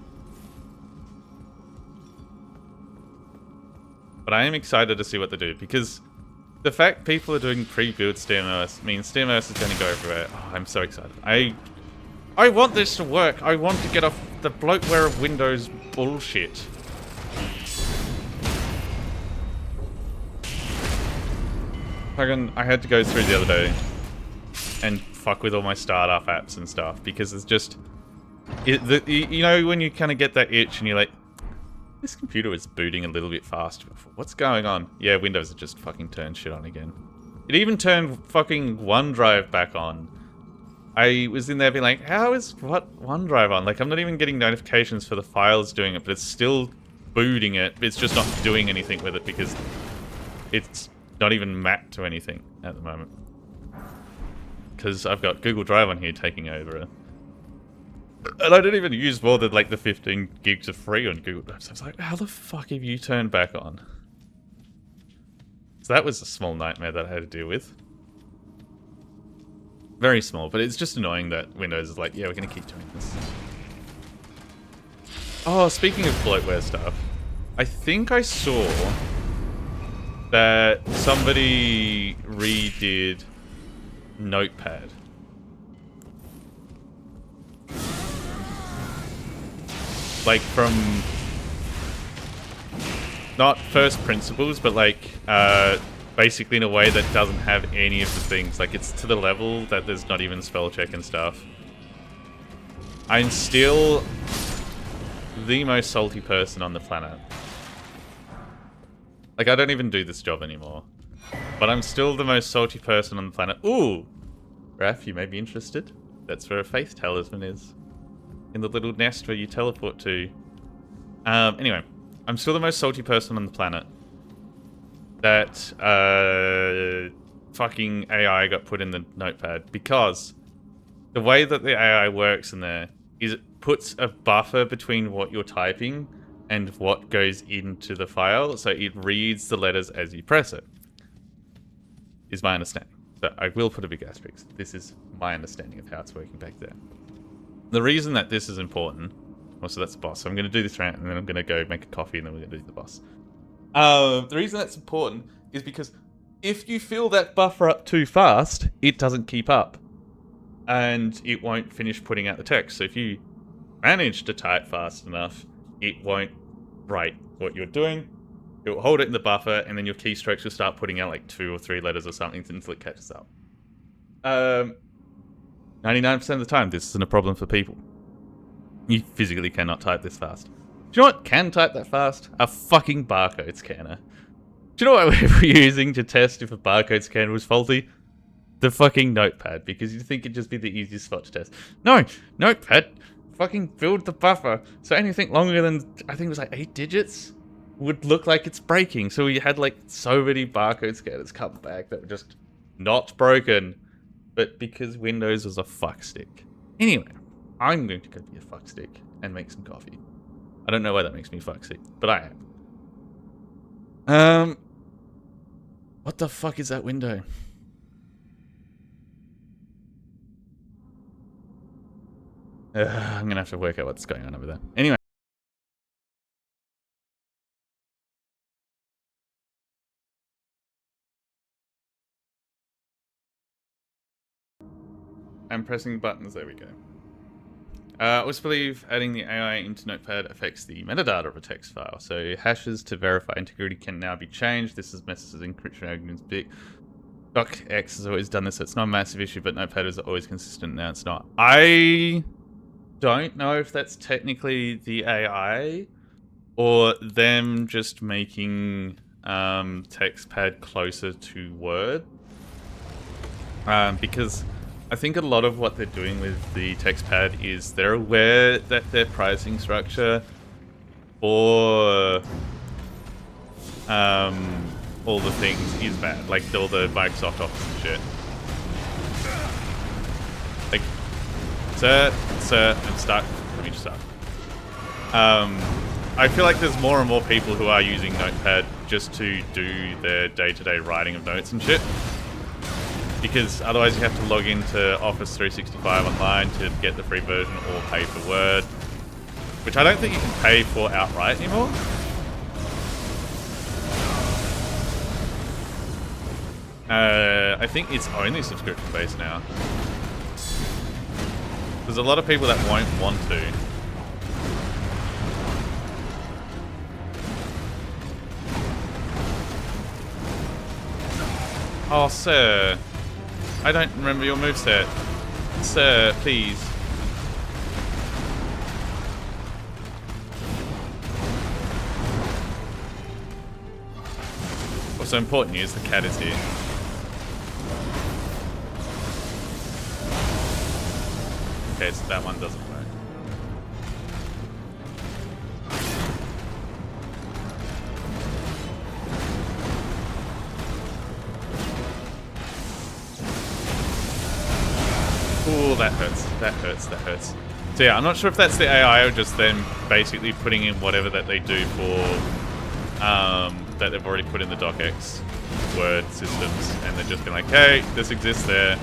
But I am excited to see what they do, because the fact people are doing pre-built SteamOS means SteamOS is going to go everywhere. Oh, I'm so excited. I want this to work. I want to get off the bloatware of Windows bullshit. I had to go through the other day and fuck with all my startup apps and stuff, because it's just... you know when you kind of get that itch and you're like, this computer was booting a little bit faster before. What's going on? Yeah, Windows has just fucking turned shit on again. It even turned fucking OneDrive back on. I was in there being like, how is OneDrive on? Like, I'm not even getting notifications for the files doing it, but it's still booting it. It's just not doing anything with it because it's not even mapped to anything at the moment. Because I've got Google Drive on here taking over it. And I didn't even use more than like the 15 gigs of free on Google Drive. So I was like, how the fuck have you turned back on? So that was a small nightmare that I had to deal with. Very small, but it's just annoying that Windows is like, yeah, we're going to keep doing this. Oh, speaking of bloatware stuff, I think I saw that somebody redid Notepad. Like from, not first principles, but like basically in a way that doesn't have any of the things. Like it's to the level that there's not even spell check and stuff. I'm still the most salty person on the planet. Like I don't even do this job anymore. But I'm still the most salty person on the planet. Ooh! Raph, you may be interested. That's where a faith talisman is. In the little nest where you teleport to. Anyway, I'm still the most salty person on the planet. That fucking AI got put in the notepad. Because the way that the AI works in there is it puts a buffer between what you're typing and what goes into the file. So it reads the letters as you press it. Is my understanding. So I will put a big asterisk. This is my understanding of how it's working back there. The reason that this is important... Also, that's the boss. So I'm going to do this round, and then I'm going to go make a coffee, and then we're going to do the boss. The reason that's important is because if you fill that buffer up too fast, it doesn't keep up. And it won't finish putting out the text. So if you manage to type fast enough, it won't write what you're doing. It will hold it in the buffer, and then your keystrokes will start putting out like 2 or 3 letters or something until it catches up. 99% of the time, this isn't a problem for people. You physically cannot type this fast. Do you know what can type that fast? A fucking barcode scanner. Do you know what we were using to test if a barcode scanner was faulty? The fucking notepad, because you'd think it'd just be the easiest spot to test. No! Notepad fucking filled the buffer, so anything longer than, I think it was like 8 digits, would look like it's breaking. So we had like so many barcode scanners come back that were just not broken. But because Windows was a fuckstick. Anyway, I'm going to go be a fuckstick and make some coffee. I don't know why that makes me fuckstick, but I am. What the fuck is that window? I'm gonna have to work out what's going on over there. Anyway. I'm pressing buttons, there we go. I also believe adding the AI into Notepad affects the metadata of a text file, so hashes to verify integrity can now be changed. This is messes with encryption arguments big. DocX has always done this. It's not a massive issue, but Notepad is always consistent. Now it's not. I don't know if that's technically the AI or them just making TextPad closer to Word. Because I think a lot of what they're doing with the TextPad is they're aware that their pricing structure for all the things is bad. Like all the Microsoft Office and shit. Like, sir, I'm stuck. Let me just stop. I feel like there's more and more people who are using Notepad just to do their day-to-day writing of notes and shit. Because otherwise you have to log into Office 365 online to get the free version or pay for Word. Which I don't think you can pay for outright anymore. I think it's only subscription-based now. There's a lot of people that won't want to. Oh, sir. I don't remember your moveset. Sir, please. What's so important is the cat is here. Okay, so that one doesn't work. Ooh, that hurts. That hurts. That hurts. So yeah, I'm not sure if that's the AI or just them basically putting in whatever that they do for that they've already put in the DocX Word systems, and they're just being like, hey, this exists there.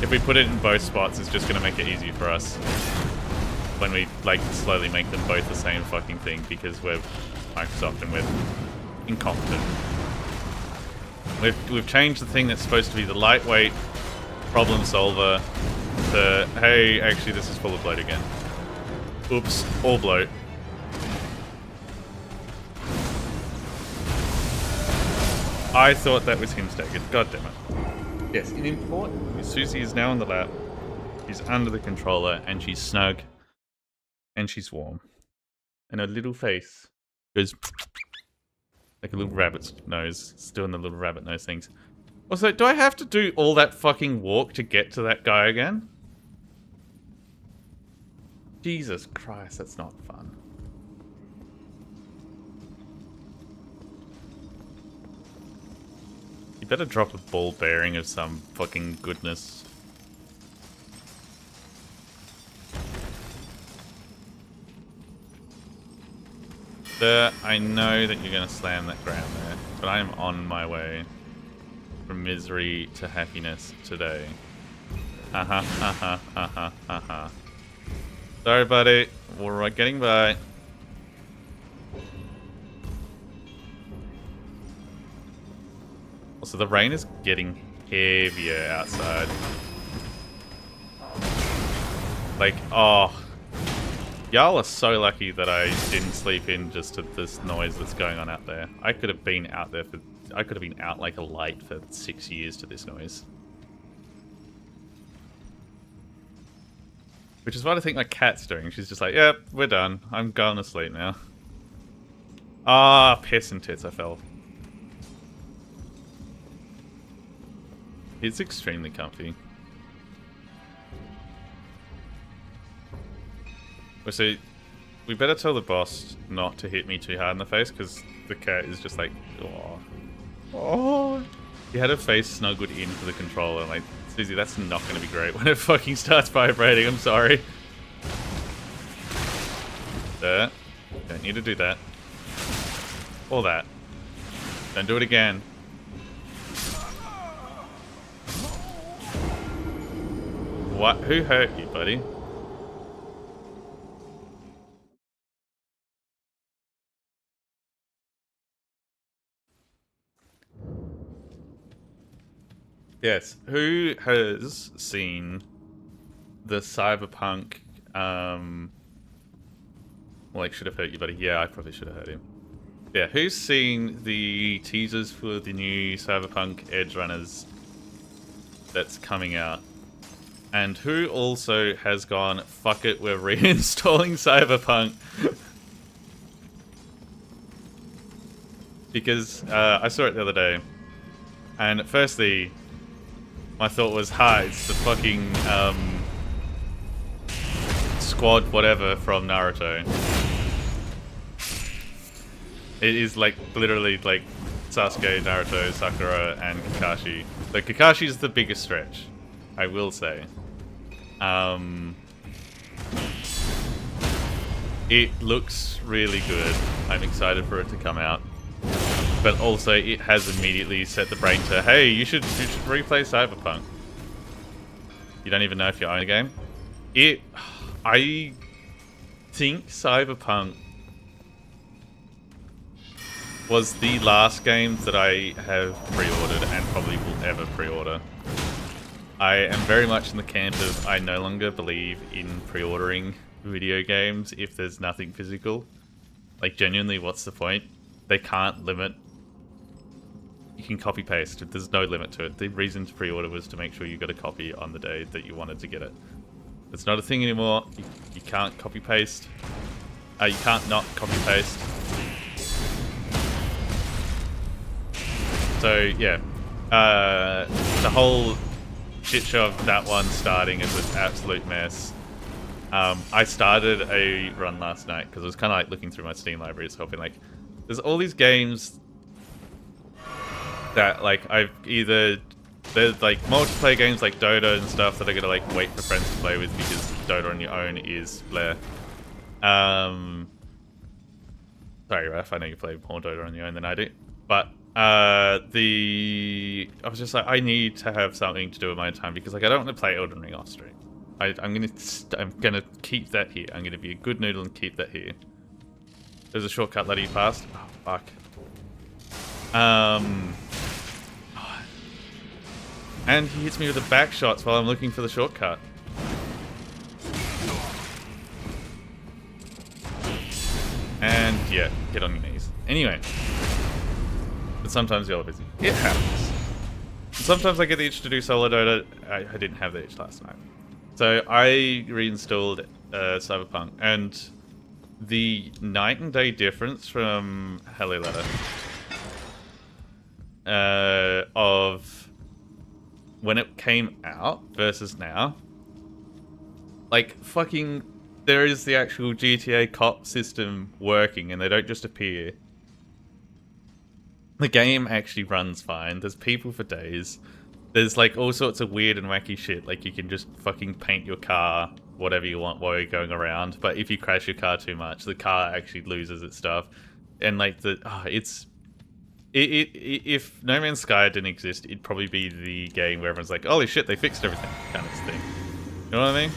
If we put it in both spots, it's just going to make it easier for us when we like slowly make them both the same fucking thing because we're Microsoft and we're incompetent. We've changed the thing that's supposed to be the lightweight problem solver to, hey, actually this is full of bloat again. Oops, all bloat. I thought that was him staggered. God damn it. Yes, in important, Susie is now on the lap. She's under the controller, and she's snug, and she's warm. And her little face goes like a little rabbit's nose. It's doing the little rabbit nose things. Also, do I have to do all that fucking walk to get to that guy again? Jesus Christ, that's not fun. You better drop a ball bearing of some fucking goodness. Sir, I know that you're going to slam that ground there, but I am on my way from misery to happiness today. Haha, haha, haha, haha. Sorry, buddy. We're getting by. Also, the rain is getting heavier outside. Like, oh. Y'all are so lucky that I didn't sleep in just to this noise that's going on out there. I could have been out there for... I could have been out like a light for 6 years to this noise. Which is what I think my cat's doing. She's just like, yep, we're done. I'm going to sleep now. Ah, piss and tits, I fell. It's extremely comfy. So, we better tell the boss not to hit me too hard in the face, because the cat is just like, oh. Oh. He had her face snuggled into the controller. I'm like, Susie, that's not going to be great when it fucking starts vibrating. I'm sorry. There. Don't need to do that. Or that. Don't do it again. What? Who hurt you, buddy? Yes. Who has seen the cyberpunk, like, should have hurt you, buddy? Yeah, I probably should have hurt him. Yeah, who's seen the teasers for the new Cyberpunk Edge Runners that's coming out? And who also has gone, fuck it, we're reinstalling Cyberpunk? Because I saw it the other day, and firstly, my thought was, hi, it's the fucking squad whatever from Naruto. It is like literally like Sasuke, Naruto, Sakura, and Kakashi. Like Kakashi's the biggest stretch, I will say. It looks really good. I'm excited for it to come out. But also, it has immediately set the brain to, hey, you should replay Cyberpunk. You don't even know if you own the game. I think Cyberpunk was the last game that I have pre-ordered and probably will ever pre-order. I am very much in the camp of I no longer believe in pre-ordering video games if there's nothing physical. Like, genuinely, what's the point? They can't limit. You can copy paste. There's no limit to it. The reason to pre-order was to make sure you got a copy on the day that you wanted to get it. It's not a thing anymore. You can't copy paste. You can't not copy paste. So yeah, the whole shit show of that one starting is an absolute mess. I started a run last night because I was kind of like looking through my Steam libraries, hoping like, there's all these games that like there's like multiplayer games like Dota and stuff that are gonna like wait for friends to play with because Dota on your own is Blair. Sorry, Raph, I know you play more Dota on your own than I do, but I was just like, I need to have something to do with my time because like I don't want to play Elden Ring off stream. I'm gonna keep that here. I'm gonna be a good noodle and keep that here. There's a shortcut that he passed. Oh fuck. And he hits me with the back shots while I'm looking for the shortcut. And yeah, get on your knees. Anyway. But sometimes you're busy. It happens. Sometimes I get the itch to do solo Dota. I didn't have the itch last night. So I reinstalled Cyberpunk, and the night and day difference from Hello Letter of when it came out versus now, like fucking, there is the actual GTA cop system working, and they don't just appear. The game actually runs fine. There's people for days. There's like all sorts of weird and wacky shit. Like you can just fucking paint your car whatever you want while you're going around. But if you crash your car too much, the car actually loses its stuff. And like if No Man's Sky didn't exist, it'd probably be the game where everyone's like, holy shit, they fixed everything, kind of thing. You know what I mean?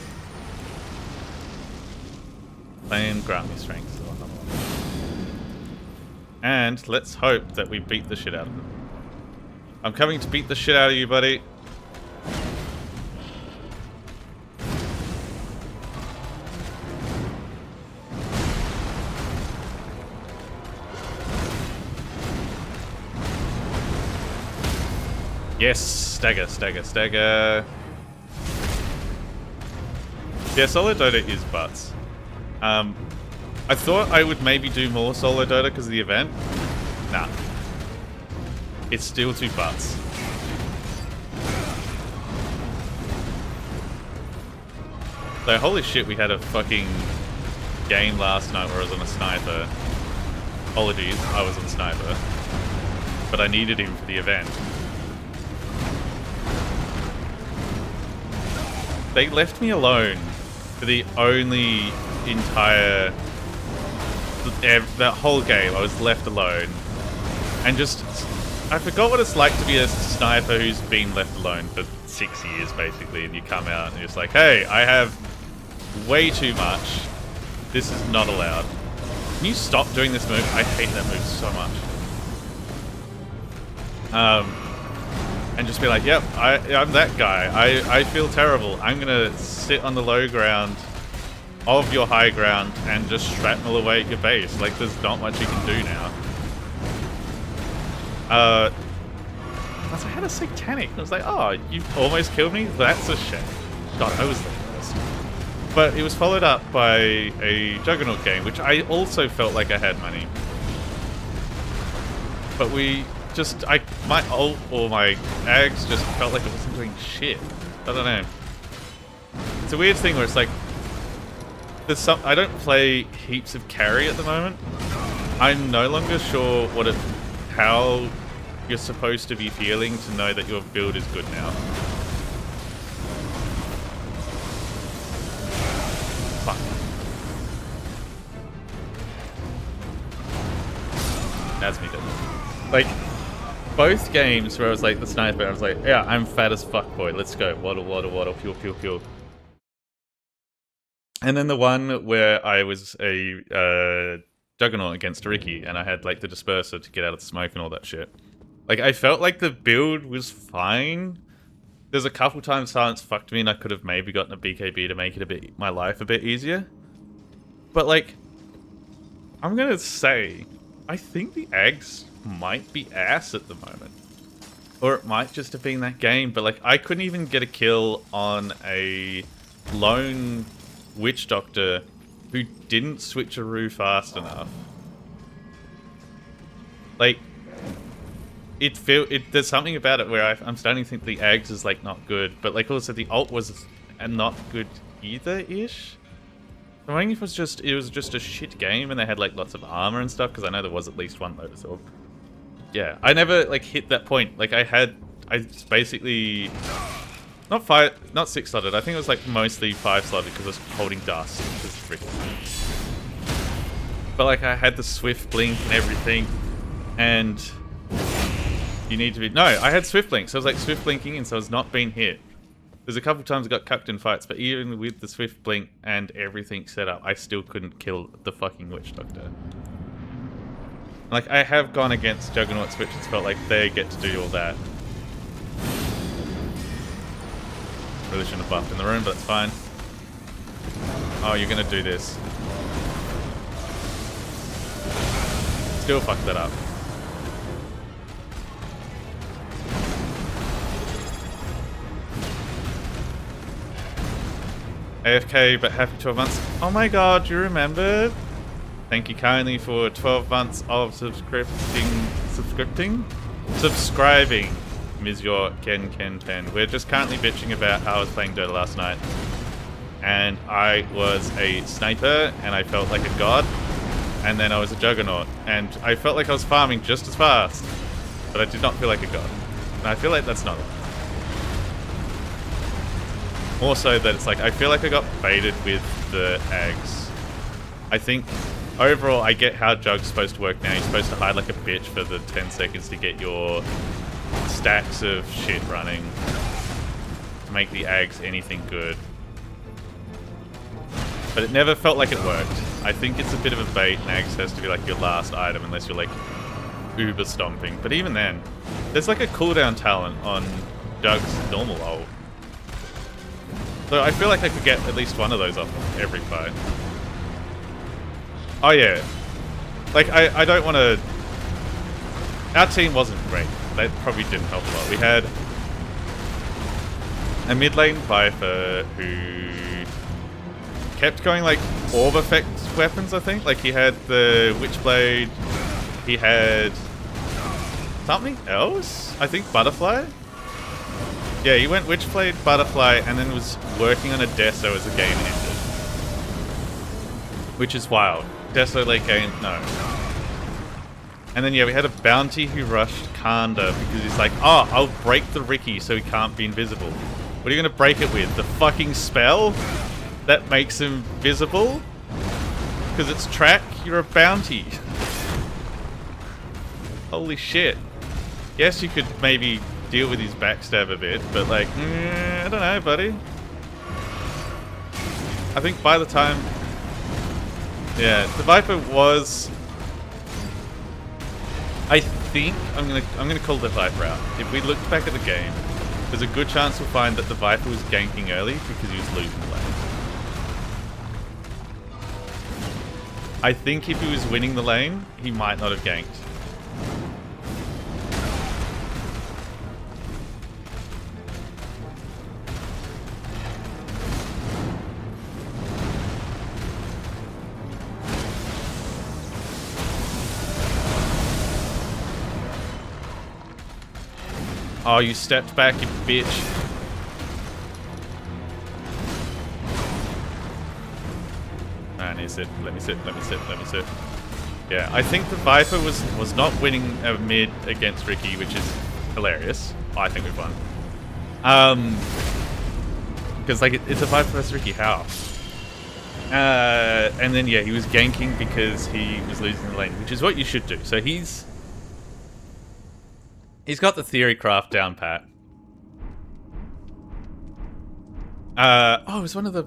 Playing grant me strength. And let's hope that we beat the shit out of them. I'm coming to beat the shit out of you, buddy. Yes, stagger, stagger, stagger. Yeah, solo Dota is butts. I thought I would maybe do more solo Dota because of the event. Nah. It's still too butts. So holy shit, we had a fucking game last night where I was on a sniper. Apologies, I was on sniper. But I needed him for the event. They left me alone for the only entire... that whole game, I was left alone. And just... I forgot what it's like to be a sniper who's been left alone for 6 years, basically, and you come out and you're just like, hey, I have way too much. This is not allowed. Can you stop doing this move? I hate that move so much. And just be like, yep, I'm that guy. I feel terrible. I'm gonna sit on the low ground of your high ground and just shrapnel away at your base. Like, there's not much you can do now. I was like, I had a satanic. I was like, oh, you almost killed me? That's a shame. God, I was the worst. But it was followed up by a Juggernaut game, which I also felt like I had money. But we just, my ult or my Ags just felt like it wasn't doing shit. I don't know. It's a weird thing where it's like, I don't play heaps of carry at the moment. I'm no longer sure how you're supposed to be feeling to know that your build is good now. Fuck. That's me dead. Like, both games where I was like the sniper, I was like, yeah, I'm fat as fuck, boy. Let's go. Waddle, waddle, waddle, pew, pew, pew. And then the one where I was a Juggernaut against Ricky, and I had like the disperser to get out of the smoke and all that shit. Like, I felt like the build was fine. There's a couple times Silence fucked me and I could have maybe gotten a BKB to make it my life a bit easier. But like, I'm gonna say, I think the Ags might be ass at the moment. Or it might just have been that game, but like, I couldn't even get a kill on a lone Witch Doctor who didn't switcheroo fast enough. Like, there's something about it where I'm starting to think the Ags is like not good, but like also the ult was not good either-ish. I'm wondering if it was just a shit game and they had like lots of armor and stuff, because I know there was at least one Lotus Orb. Yeah, I never like hit that point. Like I basically not 6-slotted. I think it was like mostly 5-slotted because I was holding dust. But like I had the swift blink and everything, and you need to be... No, I had swift blink, so I was like swift blinking and so I was not being hit. There's a couple times I got cucked in fights, but even with the swift blink and everything set up, I still couldn't kill the fucking Witch Doctor. Like, I have gone against Juggernauts, which it's felt like they get to do all that. Really shouldn't have buffed in the room, but it's fine. Oh, you're gonna do this. Still fucked that up. AFK, but happy 12 months. Oh my god, you remembered? Thank you kindly for 12 months of subscribing, Ms. Your Ken. We're just currently bitching about how I was playing Dota last night. And I was a sniper, and I felt like a god. And then I was a Juggernaut, and I felt like I was farming just as fast. But I did not feel like a god. And I feel like that's not it. Also that it's like, I feel like I got baited with the Ags. I think, overall, I get how Jug's supposed to work now. You're supposed to hide like a bitch for the 10 seconds to get your stacks of shit running. To make the Ags anything good. But it never felt like it worked. I think it's a bit of a bait, and Ags has to be like your last item unless you're like uber stomping. But even then, there's like a cooldown talent on Jug's normal ult. So I feel like I could get at least one of those off every fight. Oh yeah. Like, I don't want to... Our team wasn't great. That probably didn't help a lot. We had a mid lane Viper who kept going like orb effect weapons, I think. Like he had the Witchblade, he had something else? I think Butterfly? Yeah, he went Witchblade, Butterfly, and then was working on a Deso as the game ended. Which is wild. Deso late game, no. And then yeah, we had a Bounty who rushed Kanda because he's like, oh, I'll break the Ricky so he can't be invisible. What are you going to break it with? The fucking spell that makes him visible? Because it's track, you're a Bounty. Holy shit. Yes, you could maybe deal with his backstab a bit, but like, I don't know, buddy. I think by the time... Yeah, the Viper was... I think I'm gonna call the Viper out. If we looked back at the game, there's a good chance we'll find that the Viper was ganking early because he was losing the lane. I think if he was winning the lane, he might not have ganked. Oh, you stepped back, you bitch. And he said, let me sit, let me sit, let me sit. Yeah, I think the Viper was not winning a mid against Ricky, which is hilarious. I think we've won. Because like it's a Viper versus Ricky, how? And then yeah, he was ganking because he was losing the lane, which is what you should do. So he's got the theory craft down pat. Oh, it was one of the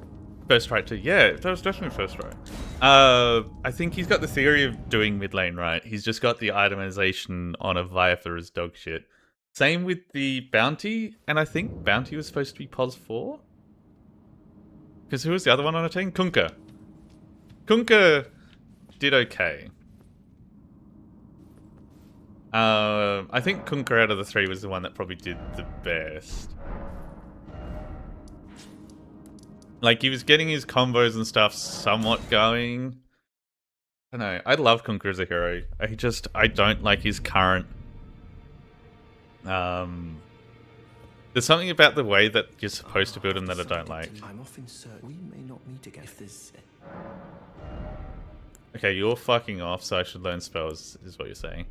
first right too. Yeah, that was definitely first right. I think he's got the theory of doing mid lane right. He's just got the itemization on a Viper as dog shit. Same with the bounty, and I think bounty was supposed to be pos 4. Because who was the other one on a team? Kunkka. Kunkka did okay. I think Kunkka out of the 3 was the one that probably did the best. Like, he was getting his combos and stuff somewhat going. I don't know. I love Kunkka as a hero. I don't like his current... There's something about the way that you're supposed to build him that I don't like. I'm often certain we may not meet again if there's... Okay, you're fucking off, so I should learn spells, is what you're saying.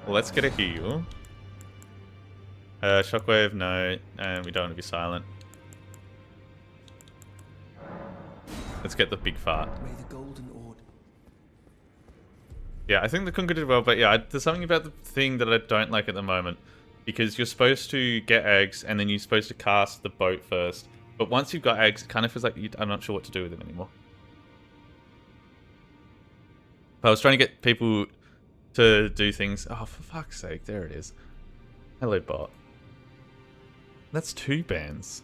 Well, let's get a heal. Shockwave, no, and we don't want to be silent. Let's get the big fart. May the golden order... Yeah, I think the Kunkka did well, but yeah, there's something about the thing that I don't like at the moment. Because you're supposed to get eggs, and then you're supposed to cast the boat first. But once you've got eggs, it kind of feels like I'm not sure what to do with them anymore. But I was trying to get people to do things... Oh, for fuck's sake, there it is. Hello, bot. That's 2 bans.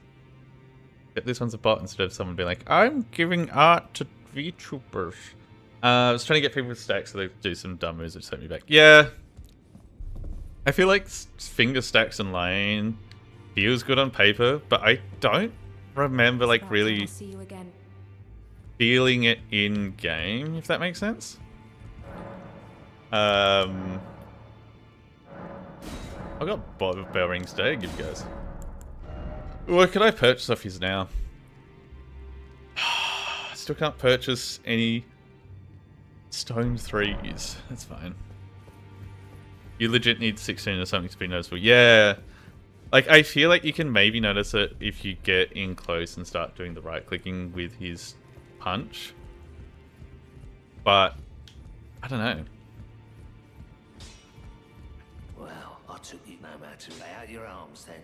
But this one's a bot instead of someone being like, I'm giving art to VTubers. I was trying to get people with stacks so they do some dumb moves that set me back. Yeah. I feel like finger stacks in lane feels good on paper, but I don't remember like really feeling it in game, if that makes sense. I got bell rings today, give you guys. What can I purchase off his now? Still can't purchase any stone 3s. That's fine. You legit need 16 or something to be noticeable. Yeah. Like, I feel like you can maybe notice it if you get in close and start doing the right-clicking with his punch. But, I don't know. Well, I took it no matter to lay out your arms then.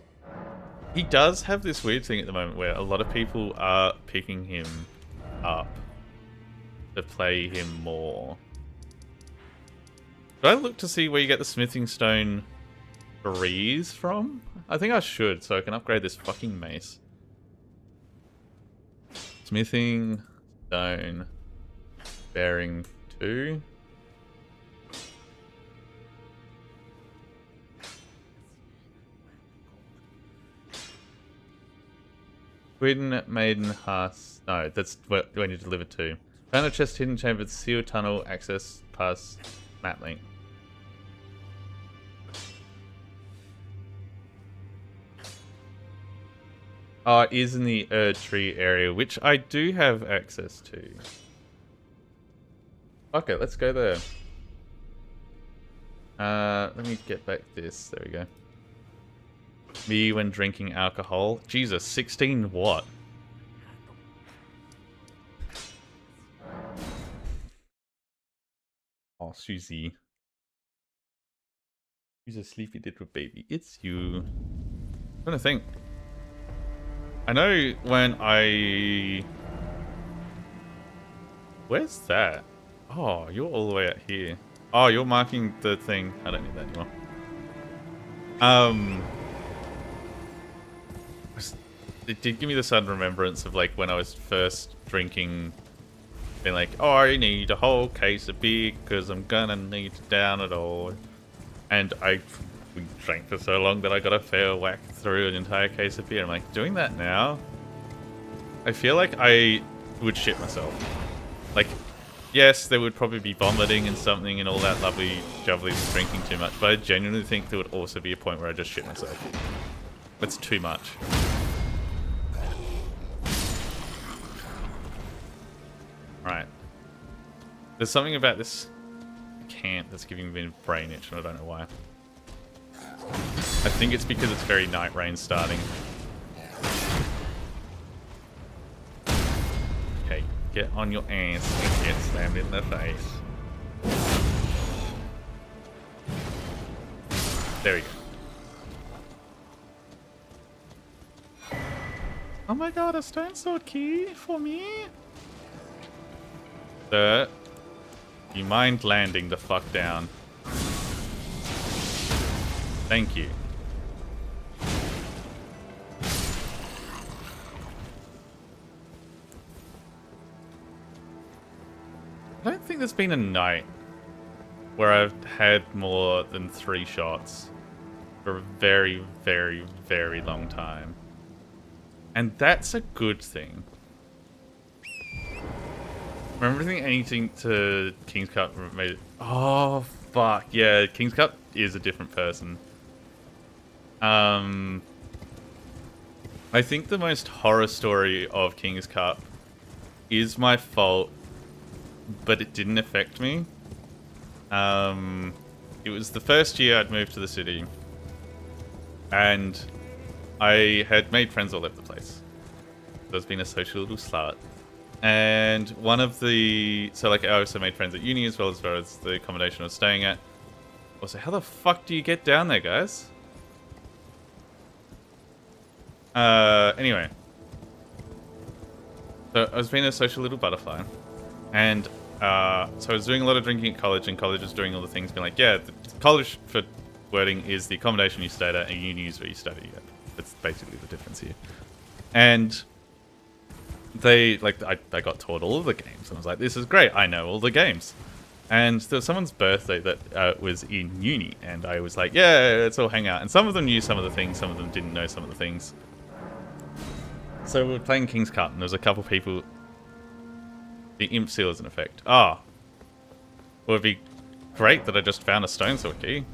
He does have this weird thing at the moment where a lot of people are picking him up to play him more. Should I look to see where you get the smithing stone 3s from? I think I should, so I can upgrade this fucking mace. Smithing stone bearing 2. Sweden Maiden Hearth. No, that's what when you deliver to. Found a chest, hidden chamber, sealed tunnel, access past map link. Oh, it is in the tree area, which I do have access to. Okay, let's go there. Let me get back this. There we go. Me when drinking alcohol. Jesus, 16 what? Oh, Susie. Who's a sleepy little baby? It's you. I'm trying to think. I know when I... Where's that? Oh, you're all the way out here. Oh, you're marking the thing. I don't need that anymore. It did give me the sudden remembrance of like when I was first drinking, being like, oh, I need a whole case of beer because I'm gonna need to down it all. And we drank for so long that I got a fair whack through an entire case of beer. I'm like, doing that now? I feel like I would shit myself. Like, yes, there would probably be vomiting and something and all that lovely jubbly with drinking too much, but I genuinely think there would also be a point where I just shit myself. That's too much. Right. There's something about this camp that's giving me a brain itch, and I don't know why. I think it's because it's very night rain starting. Okay, get on your ass and get slammed in the face. There we go. Oh my god, a stone sword key for me? Sir, you mind landing the fuck down? Thank you. I don't think there's been a night where I've had more than 3 shots for a very, very, very long time. And that's a good thing. Remember anything to King's Cup made it... Oh, fuck. Yeah, King's Cup is a different person. I think the most horror story of King's Cup is my fault, but it didn't affect me. It was the first year I'd moved to the city, and I had made friends all over the place. So I've been a social little slut. And one of the... So, like, I also made friends at uni as well as the accommodation I was staying at. Also, how the fuck do you get down there, guys? Anyway. So, I was being a social little butterfly. And, so I was doing a lot of drinking at college, and college was doing all the things, being like, yeah, the college for wording is the accommodation you stayed at, and uni is where you study at. That's basically the difference here. And... they, like, I got taught all of the games, and I was like, this is great, I know all the games. And there was someone's birthday that was in uni, and I was like, yeah, let's all hang out. And some of them knew some of the things, some of them didn't know some of the things. So we were playing King's Cup, and there was a couple people... The imp seal is in effect. Ah. Well, it'd be great that I just found a stone sword key.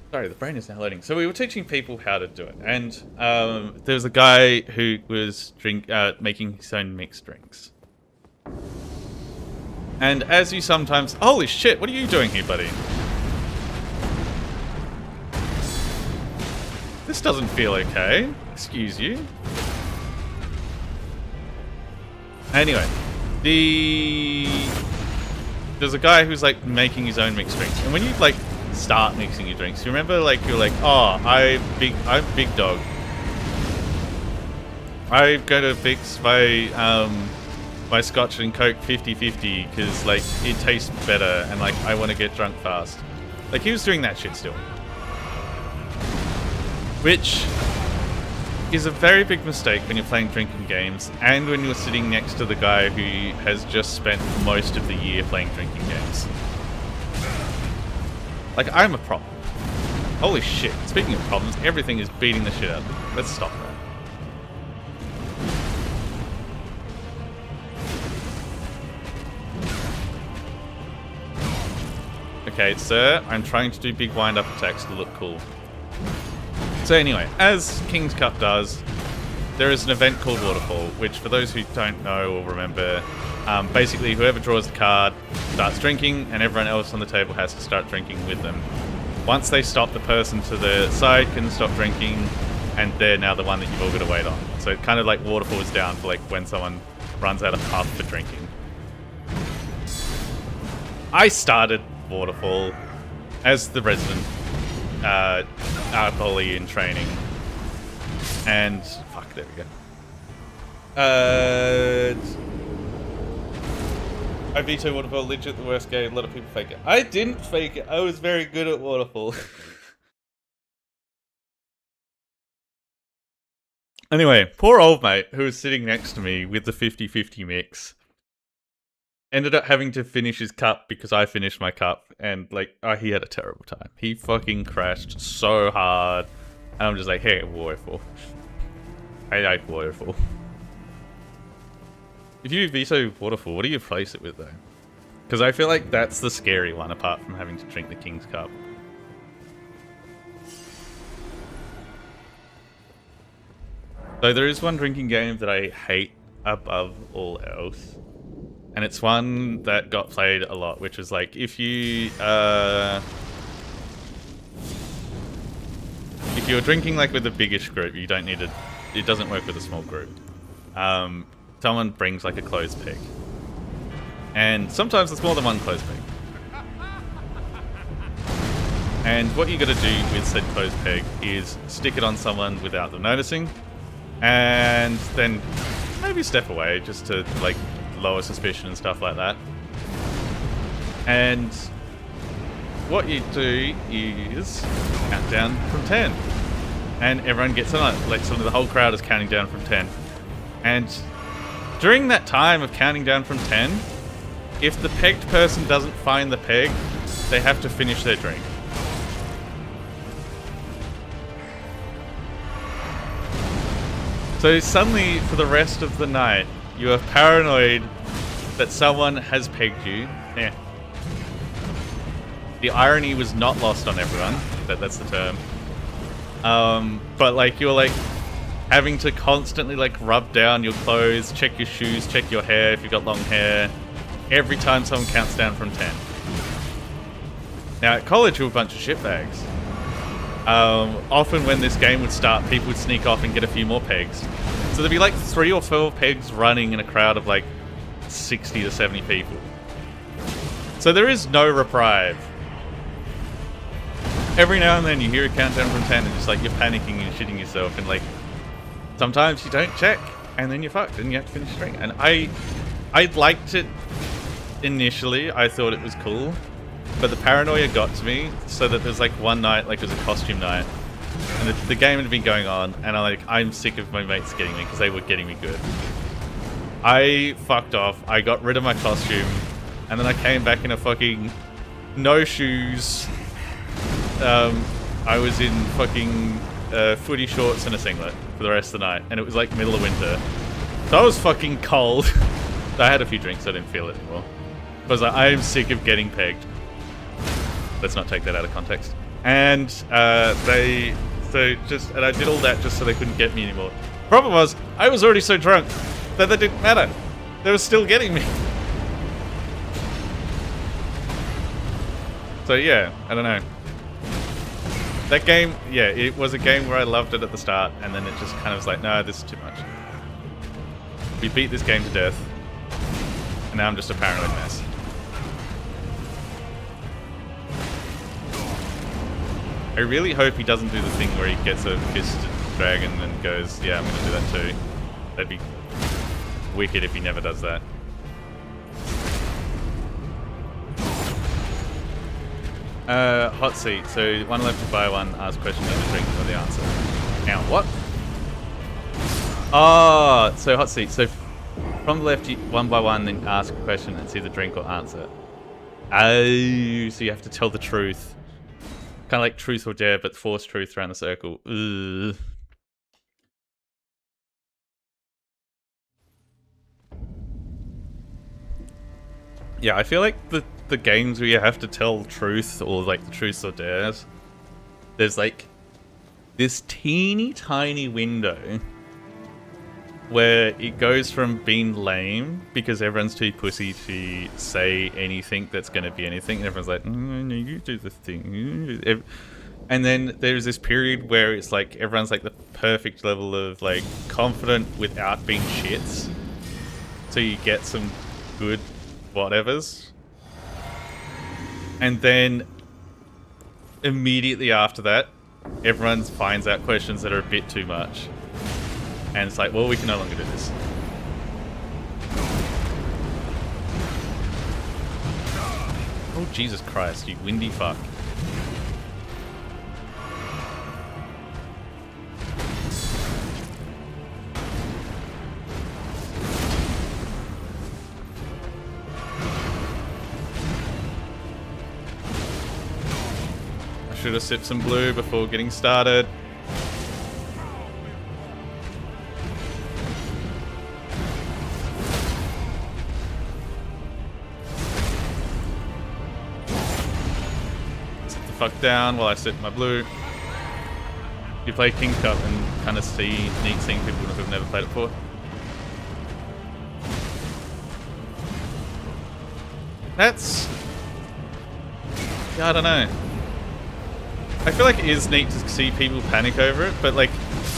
Sorry, the brain is now loading. So we were teaching people how to do it, and there was a guy who was making his own mixed drinks. And as you sometimes... Holy shit, what are you doing here, buddy? This doesn't feel okay. Excuse you. Anyway, there's a guy who's like making his own mixed drinks, and when you like start mixing your drinks, you remember like you're like, oh, I'm big dog. I'm going to fix my my Scotch and Coke 50-50 because like it tastes better, and like I want to get drunk fast. Like he was doing that shit still, which is a very big mistake when you're playing drinking games and when you're sitting next to the guy who has just spent most of the year playing drinking games. Like, I'm a problem. Holy shit. Speaking of problems, everything is beating the shit out of me. Let's stop that. Okay, sir, I'm trying to do big wind-up attacks to look cool. So anyway, as King's Cup does, there is an event called Waterfall, which for those who don't know or remember, basically whoever draws the card starts drinking, and everyone else on the table has to start drinking with them. Once they stop, the person to the side can stop drinking, and they're now the one that you've all got to wait on. So it kind of like Waterfall is down for like when someone runs out of pub for drinking. I started Waterfall as the resident alcoholic in training, and fuck, there we go. I veto Waterfall, legit the worst game. A lot of people fake it. I didn't fake it. I was very good at Waterfall. Anyway, poor old mate who was sitting next to me with the 50-50 mix ended up having to finish his cup because I finished my cup, and like, he had a terrible time. He fucking crashed so hard. And I'm just like, hey, waterfall. I like waterfall. If you veto waterfall, what do you replace it with though? Because I feel like that's the scary one, apart from having to drink the King's Cup. So there is one drinking game that I hate above all else. And it's one that got played a lot, which is like, if you're drinking like with a biggish group, you don't need it doesn't work with a small group. Someone brings like a clothes peg. And sometimes it's more than one clothes peg. And what you gotta do with said clothes peg is stick it on someone without them noticing, and then maybe step away just to like lower suspicion and stuff like that. And what you do is count down from 10. And everyone gets on it. Like, sort of the whole crowd is counting down from 10. And during that time of counting down from 10, if the pegged person doesn't find the peg, they have to finish their drink. So suddenly, for the rest of the night, you are paranoid that someone has pegged you. Yeah. The irony was not lost on everyone. That's the term. But like, you're like having to constantly like rub down your clothes, check your shoes, check your hair if you've got long hair, every time someone counts down from 10. Now at college, we were a bunch of shitbags. Often when this game would start, people would sneak off and get a few more pegs. So there'd be like 3 or 4 pegs running in a crowd of like 60 to 70 people. So there is no reprieve. Every now and then you hear a countdown from 10 and just like you're panicking and shitting yourself, and like sometimes you don't check and then you're fucked and you have to finish the drink. And I liked it initially. I thought it was cool, but the paranoia got to me, so that there's like one night, like it was a costume night, and the game had been going on, and I'm sick of my mates getting me because they were getting me good. I fucked off. I got rid of my costume, and then I came back in a fucking no shoes. I was in fucking footy shorts and a singlet for the rest of the night, and it was like middle of winter. So I was fucking cold. I had a few drinks, so I didn't feel it anymore. I was like, I am sick of getting pegged. Let's not take that out of context. And I did all that just so they couldn't get me anymore. Problem was, I was already so drunk that didn't matter. They were still getting me. So yeah, I don't know. That game, yeah, it was a game where I loved it at the start, and then it just kind of was like, no, this is too much. We beat this game to death, and now I'm just a paranoid mess. I really hope he doesn't do the thing where he gets a fisted dragon and goes, yeah, I'm gonna do that too. That'd be wicked if he never does that. Hot seat. So one left to buy one, ask question, either drink or the answer. Now, what? Oh, so hot seat. So from the left, you, one by one, then ask a question and see the drink or answer. Oh, so you have to tell the truth. Kind of like truth or dare, but force truth around the circle. Ugh. Yeah, I feel like the games where you have to tell truth, or like the truths or dares, there's like this teeny tiny window where it goes from being lame because everyone's too pussy to say anything that's going to be anything, and everyone's like, no, you do the thing. And then there's this period where it's like everyone's like the perfect level of like confident without being shits, so you get some good whatevers. And then immediately after that, everyone finds out questions that are a bit too much. And it's like, well, we can no longer do this. Oh, Jesus Christ, you windy fuck. I should have sipped some blue before getting started. fuck down while I sit my blue. You play King Cup and kind of see neat seeing people who've never played it before. That's... yeah, I don't know. I feel like it is neat to see people panic over it, but like,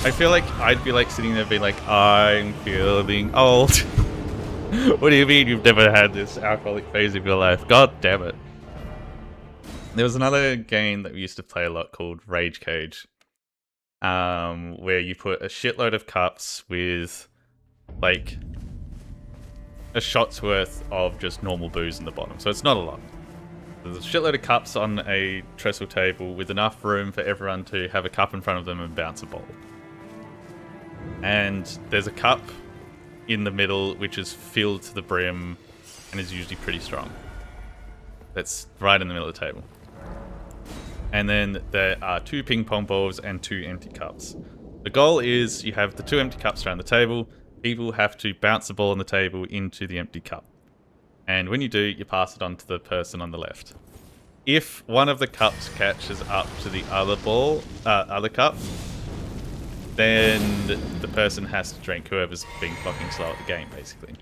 I feel like I'd be like sitting there being like, I'm feeling old. What do you mean you've never had this alcoholic phase of your life? God damn it. There was another game that we used to play a lot called Rage Cage, where you put a shitload of cups with like a shot's worth of just normal booze in the bottom. So it's not a lot. There's a shitload of cups on a trestle table with enough room for everyone to have a cup in front of them and bounce a ball. And there's a cup in the middle which is filled to the brim and is usually pretty strong. That's right in the middle of the table. And then there are 2 ping pong balls and 2 empty cups. The goal is you have the 2 empty cups around the table. People have to bounce the ball on the table into the empty cup. And when you do, you pass it on to the person on the left. If one of the cups catches up to the other ball, other cup, then the person has to drink, whoever's being fucking slow at the game, basically.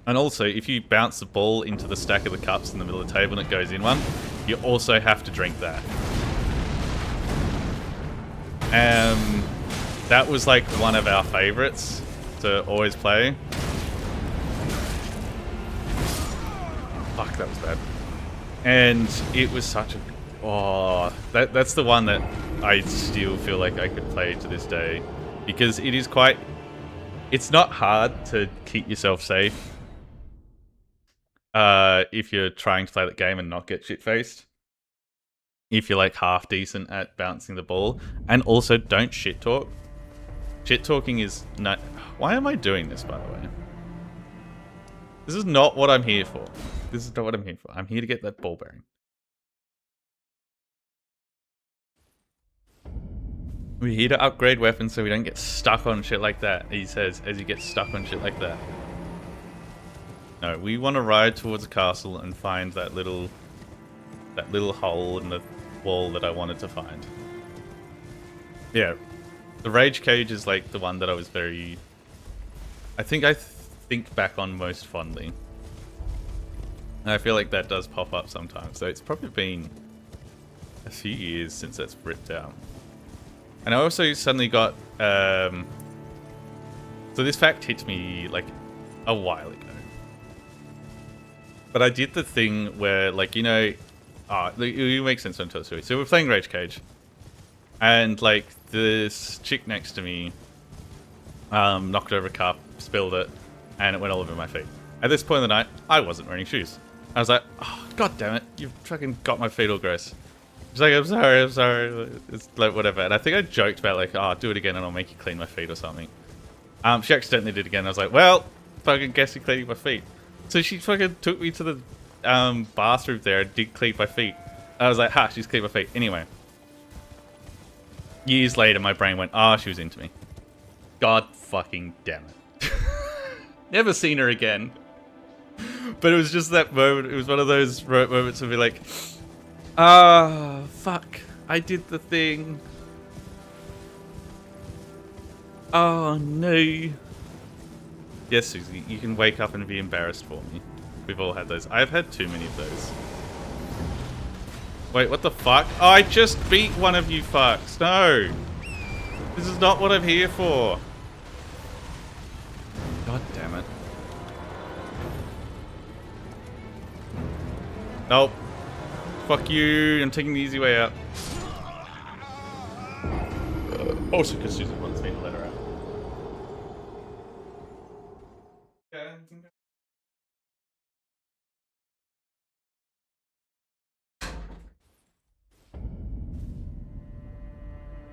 And also, if you bounce the ball into the stack of the cups in the middle of the table and it goes in one, you also have to drink that. That was like one of our favorites to always play. Fuck, that was bad. And it was such a... oh, that's the one that I still feel like I could play to this day. Because it is quite... it's not hard to keep yourself safe if you're trying to play that game and not get shit-faced. If you're like half decent at bouncing the ball. And also don't shit-talk. Shit-talking is not... why am I doing this, by the way? This is not what I'm here for. This is not what I'm here for. I'm here to get that ball bearing. We're here to upgrade weapons so we don't get stuck on shit like that, he says, as you get stuck on shit like that. No, we want to ride towards a castle and find that little hole in the wall that I wanted to find. Yeah, the Rage Cage is like the one that I was very... I think back on most fondly. And I feel like that does pop up sometimes, so it's probably been a few years since that's ripped out. And I also suddenly got... so this fact hit me like a while ago. But I did the thing where, like, you know... it makes sense when I tell the story. So we're playing Rage Cage. And, like, this chick next to me knocked over a cup, spilled it, and it went all over my feet. At this point in the night, I wasn't wearing shoes. I was like, oh, god damn it, you've fucking got my feet all gross. She's like, I'm sorry. It's like, whatever. And I think I joked about, like, oh, do it again and I'll make you clean my feet or something. She accidentally did it again. I was like, well, fucking guess you're cleaning my feet. So she fucking took me to the bathroom there and did clean my feet. I was like, ha, she's cleaned my feet. Anyway. Years later, my brain went, oh, she was into me. God fucking damn it. Never seen her again. But it was just that moment. It was one of those moments where be like, ah, fuck. I did the thing. Oh, no. Yes, Susie, you can wake up and be embarrassed for me. We've all had those. I've had too many of those. Wait, what the fuck? Oh, I just beat one of you fucks. No. This is not what I'm here for. God damn it. Nope. Fuck you. I'm taking the easy way out. Also, because Susan wants me to let her out.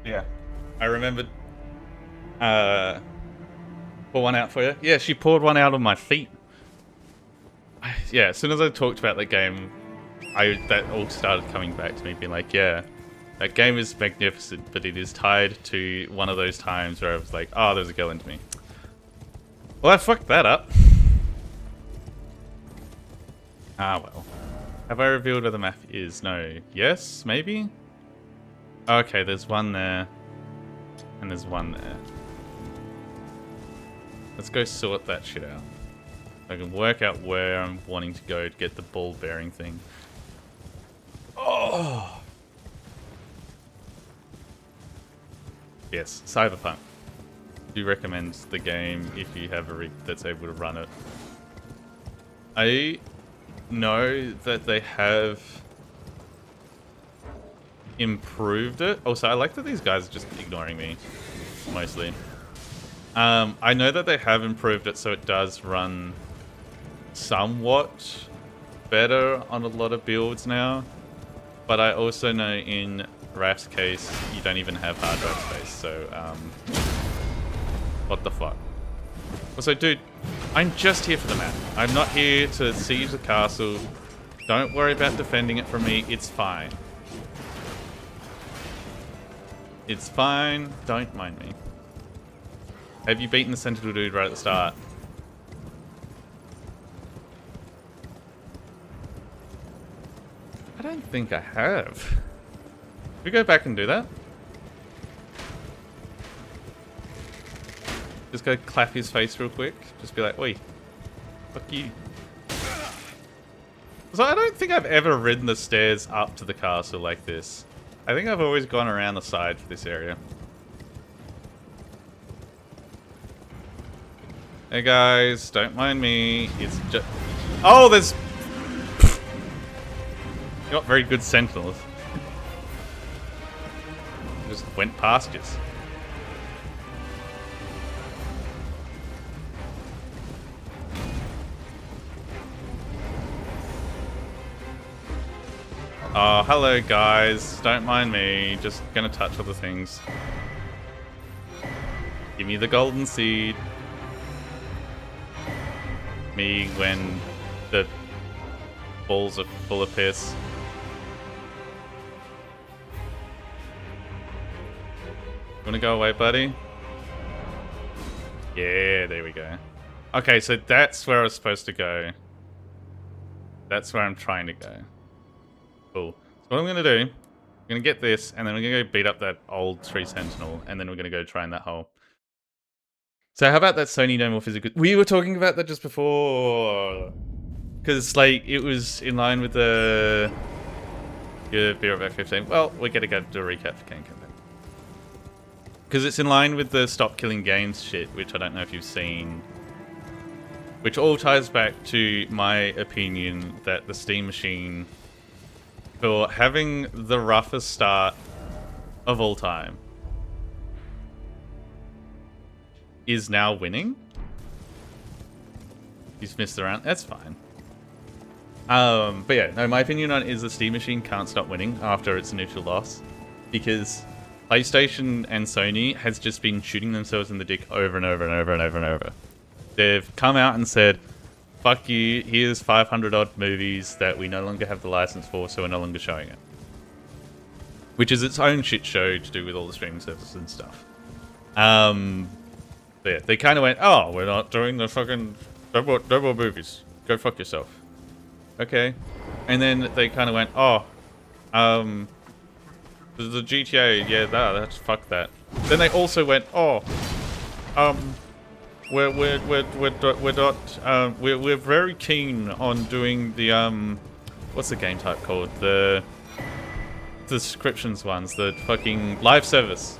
Yeah. I remembered. Pour one out for you. Yeah, she poured one out on my feet. Yeah, as soon as I talked about that game, that all started coming back to me, being like, yeah, that game is magnificent, but it is tied to one of those times where I was like, oh, there's a girl into me. Well, I fucked that up. Ah, well. Have I revealed where the map is? No. Yes? Maybe? Okay, there's one there. And there's one there. Let's go sort that shit out. I can work out where I'm wanting to go to get the ball bearing thing. Oh! Yes, Cyberpunk. Do recommend the game if you have a rig that's able to run it. I know that they have improved it. Also, I like that these guys are just ignoring me, mostly. I know that they have improved it so it does run somewhat better on a lot of builds now. But I also know in Raf's case, you don't even have hard drive space, so, what the fuck? Also, dude, I'm just here for the map. I'm not here to siege the castle. Don't worry about defending it from me. It's fine. It's fine. Don't mind me. Have you beaten the Sentinel dude right at the start? I don't think I have. Can we go back and do that? Just go clap his face real quick. Just be like, oi, fuck you. So I don't think I've ever ridden the stairs up to the castle like this. I think I've always gone around the side for this area. Hey guys, don't mind me. It's just... Oh, there's... Not very good sentinels. Just went past us. Oh, hello guys. Don't mind me. Just gonna touch other things. Give me the golden seed. Me when the balls are full of piss. Wanna go away, buddy? Yeah, there we go. Okay, so that's where I was supposed to go. That's where I'm trying to go. Cool. So what I'm gonna do, I'm gonna get this, and then we're gonna go beat up that old tree sentinel, and then we're gonna go try in that hole. So how about that Sony No More Physical? We were talking about that just before. Because, like, it was in line with the... Be right back 15. Well, we're gonna go do a recap for Ken Campaign. Because it's in line with the Stop Killing Games shit, which I don't know if you've seen. Which all ties back to my opinion that the Steam Machine, for having the roughest start of all time, is now winning. He's missed the round. That's fine. But yeah, no, my opinion on it is the Steam Machine can't stop winning after its initial loss, because PlayStation and Sony has just been shooting themselves in the dick over and over and over and over and over. They've come out and said, fuck you, here's 500 odd movies that we no longer have the license for, so we're no longer showing it. Which is its own shit show to do with all the streaming services and stuff. But yeah, they kind of went, oh, we're not doing the fucking no more movies. Go fuck yourself. Okay. And then they kind of went, oh, the GTA, yeah, that's fuck that. Then they also went, oh, we're very keen on doing the what's the game type called? The subscriptions ones, the fucking live service.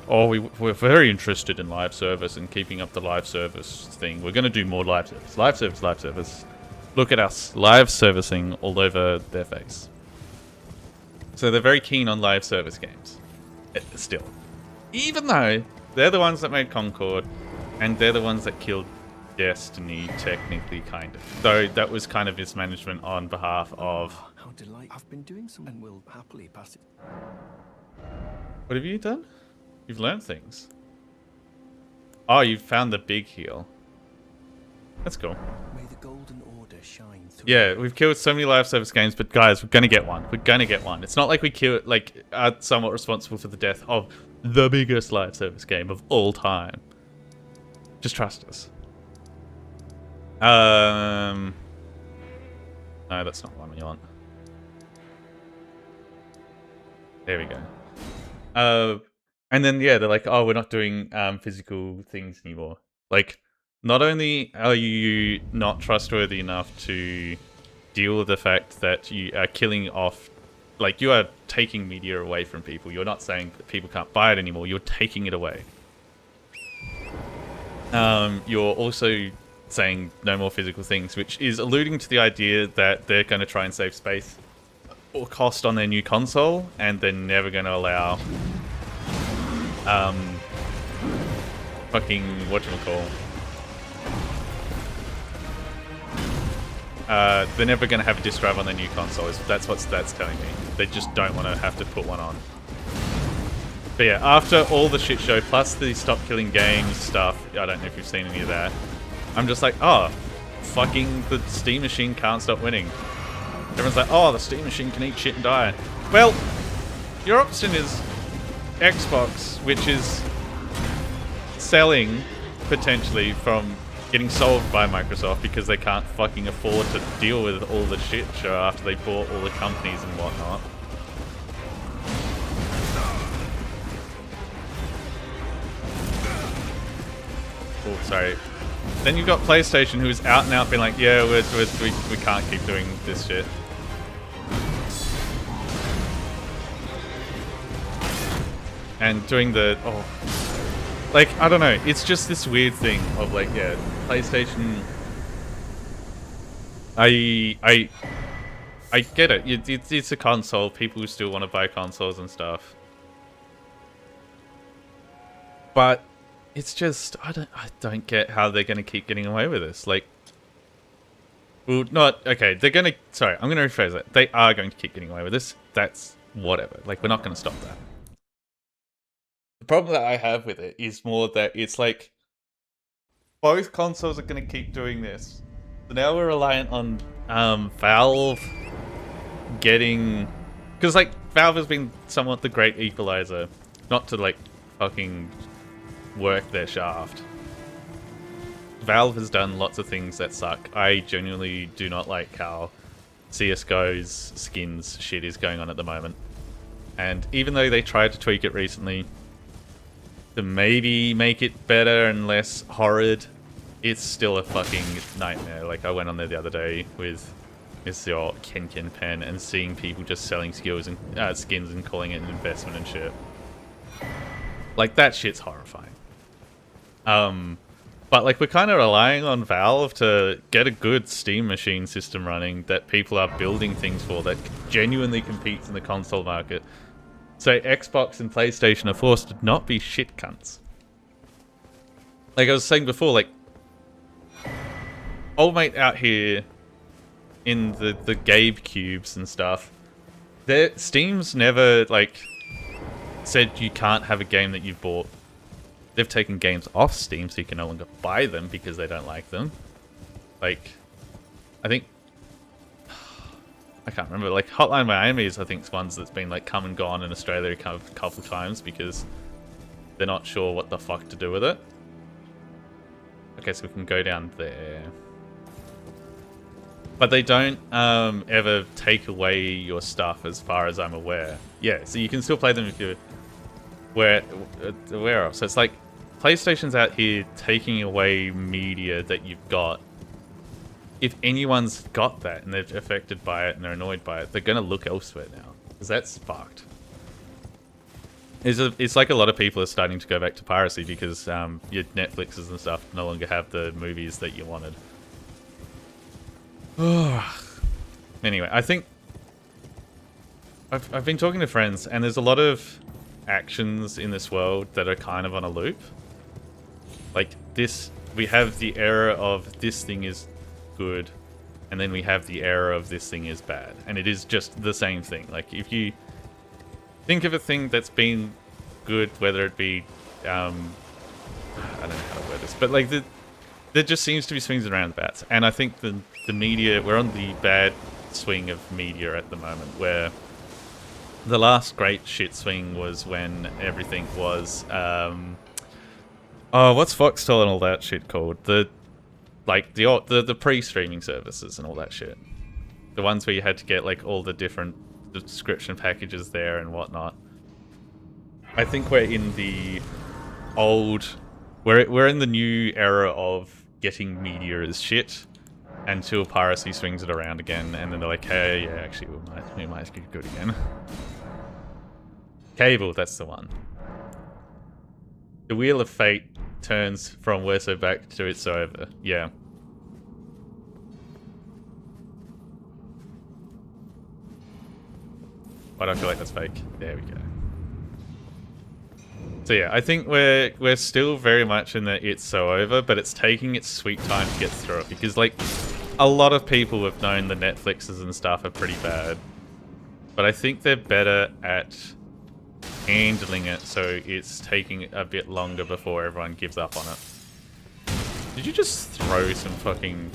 Oh, we're very interested in live service and keeping up the live service thing. We're gonna do more live service. Live service, live service. Look at us, live servicing all over their face. So they're very keen on live service games. Still. Even though they're the ones that made Concord, and they're the ones that killed Destiny, technically, kind of. Though that was kind of mismanagement on behalf of... How delightful. I've been doing some and will happily pass it. What have you done? You've learned things. Oh, you've found the big heal. That's cool. May the golden order shine through. Yeah, we've killed so many live service games, but guys, we're gonna get one. We're gonna get one. It's not like we are somewhat responsible for the death of the biggest live service game of all time. Just trust us. No, that's not the one we want. There we go. And then yeah, they're like, oh, we're not doing physical things anymore. Like, not only are you not trustworthy enough to deal with the fact that you are killing off, like you are taking media away from people. You're not saying that people can't buy it anymore. You're taking it away. You're also saying no more physical things, which is alluding to the idea that they're going to try and save space or cost on their new console, and they're never going to allow fucking whatchamacall. They're never going to have a disk drive on their new consoles. That's what that's telling me. They just don't want to have to put one on. But yeah, after all the shit show, plus the stop killing games stuff, I don't know if you've seen any of that, I'm just like, oh, fucking the Steam machine can't stop winning. Everyone's like, oh, the Steam machine can eat shit and die. Well, your option is Xbox, which is selling, potentially, from getting solved by Microsoft because they can't fucking afford to deal with all the shit show after they bought all the companies and whatnot. Oh, sorry. Then you've got PlayStation, who's out and out being like, yeah, we can't keep doing this shit. And doing the, like, I don't know, it's just this weird thing of like, yeah, PlayStation, I get it, it's a console, people who still want to buy consoles and stuff. But it's just, I don't get how they're going to keep getting away with this. Like, well, not, okay, they're going to, sorry, I'm going to rephrase it. They are going to keep getting away with this. That's whatever. Like, we're not going to stop that. The problem that I have with it is more that it's like, both consoles are going to keep doing this. So now we're reliant on Valve getting, because like, Valve has been somewhat the great equalizer. Not to like, fucking work their shaft. Valve has done lots of things that suck. I genuinely do not like how CSGO's skins shit is going on at the moment. And even though they tried to tweak it recently to maybe make it better and less horrid, it's still a fucking nightmare. Like, I went on there the other day with your Ken pen and seeing people just selling skins and calling it an investment and shit. Like, that shit's horrifying. But like, we're kind of relying on Valve to get a good Steam machine system running that people are building things for that genuinely competes in the console market. So Xbox and PlayStation are forced to not be shit cunts. Like I was saying before, like, old mate out here in the Gabe cubes and stuff, Steam's never like said you can't have a game that you've bought. They've taken games off Steam so you can no longer buy them because they don't like them. Like, I think, I can't remember, like Hotline Miami is, I think, ones that's been like come and gone in Australia a couple times because they're not sure what the fuck to do with it. Okay, so we can go down there. But they don't ever take away your stuff as far as I'm aware. Yeah, so you can still play them if you're aware of. So it's like, PlayStation's out here taking away media that you've got. If anyone's got that and they're affected by it and they're annoyed by it, they're going to look elsewhere now. Because that's fucked. It's like a lot of people are starting to go back to piracy because your Netflixes and stuff no longer have the movies that you wanted. Anyway, I think I've been talking to friends and there's a lot of actions in this world that are kind of on a loop. Like this, we have the era of this thing is good, and then we have the era of this thing is bad, and it is just the same thing. Like if you think of a thing that's been good, whether it be I don't know how to word this, but like there just seems to be swings and roundabouts, and I think the media, we're on the bad swing of media at the moment, where the last great shit swing was when everything was what's Foxtel and all that shit called? The pre-streaming services and all that shit. The ones where you had to get like all the different subscription packages there and whatnot. I think we're in the old... We're in the new era of getting media as shit until piracy swings it around again, and then they're like, hey, yeah, actually, we might get good again. Cable, that's the one. The Wheel of Fate turns from we're so back to it's so over. Yeah. Why do I feel like that's fake? There we go. So yeah, I think we're still very much in the it's so over, but it's taking its sweet time to get through it, because like a lot of people have known the Netflixes and stuff are pretty bad, but I think they're better at handling it, so it's taking a bit longer before everyone gives up on it. Did you just throw some fucking...